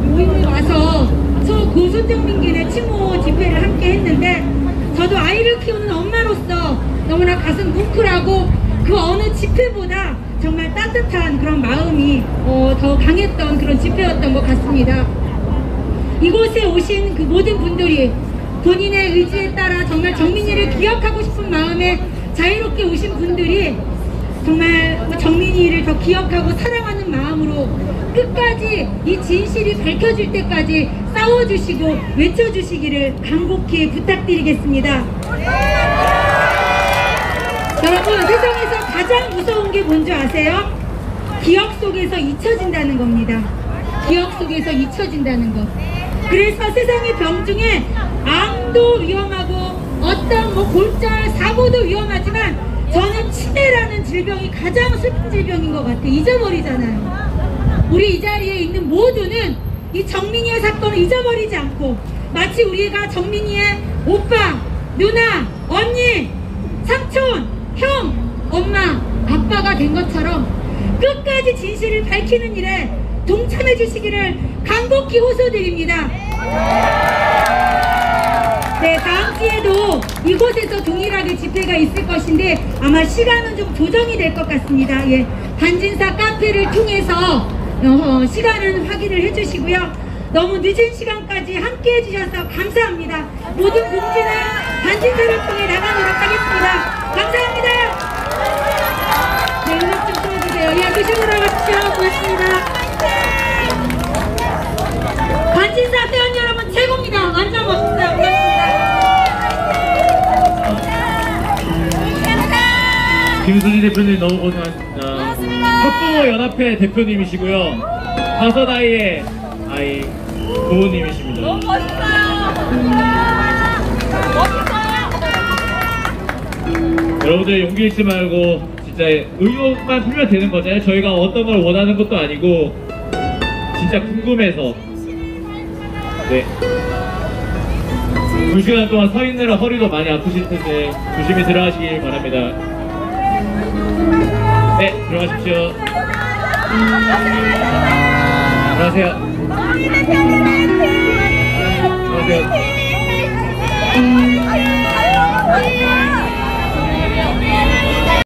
모임에 와서 고 손정민군의 추모 집회를 함께 했는데 저도 아이를 키우는 엄마로서 너무나 가슴 뭉클하고 그 어느 집회보다 정말 따뜻한 그런 마음이 더 강했던 그런 집회였던 것 같습니다. 이곳에 오신 그 모든 분들이 본인의 의지에 따라 정말 정민이를 기억하고 싶은 마음에 자유롭게 오신 분들이 정말 정민이를 더 기억하고 사랑하는 마음으로 끝까지 이 진실이 밝혀질 때까지 싸워주시고 외쳐주시기를 간곡히 부탁드리겠습니다. 여러분, 세상에서 가장 무서운 게 뭔지 아세요? 기억 속에서 잊혀진다는 겁니다. 기억 속에서 잊혀진다는 것. 그래서 세상의 병 중에 암도 위험하고 어떤 골절, 사고도 위험하지만 저는 치매라는 질병이 가장 슬픈 질병인 것 같아요. 잊어버리잖아요. 우리 이 자리에 있는 모두는 이 정민이의 사건을 잊어버리지 않고 마치 우리가 정민이의 오빠, 누나, 언니, 삼촌, 형, 엄마, 아빠가 된 것처럼 끝까지 진실을 밝히는 일에 동참해 주시기를 간곡히 호소드립니다. 네, 다음 주에도 이곳에서 동일하게 집회가 있을 것인데 아마 시간은 좀 조정이 될 것 같습니다. 반진사 카페를 통해서 시간을 확인을 해주시고요. 너무 늦은 시간까지 함께 해주셔서 감사합니다. 모든 공지는 반진사를 통해 나가도록 하겠습니다. 감사합니다. 네, 음악 좀 틀어주세요. 조심히 들어가십시오. 고맙습니다. 반진사 회원 여러분 최고입니다. 완전 멋있어요. 김수지 대표님 너무 고생하셨습니다. 학부모 연합회 대표님이시고요. 5아이의 아이 부모님이십니다. 너무 멋있어요. 여러분들 용기 잃지 말고 진짜 의욕만 풀면 되는 거잖아요. 저희가 어떤 걸 원하는 것도 아니고 진짜 궁금해서. 네. 2시간 동안 서 있느라 허리도 많이 아프실 텐데 조심히 들어가시길 바랍니다. 네, 들어가십시오. 들어가세요. 들어가세요.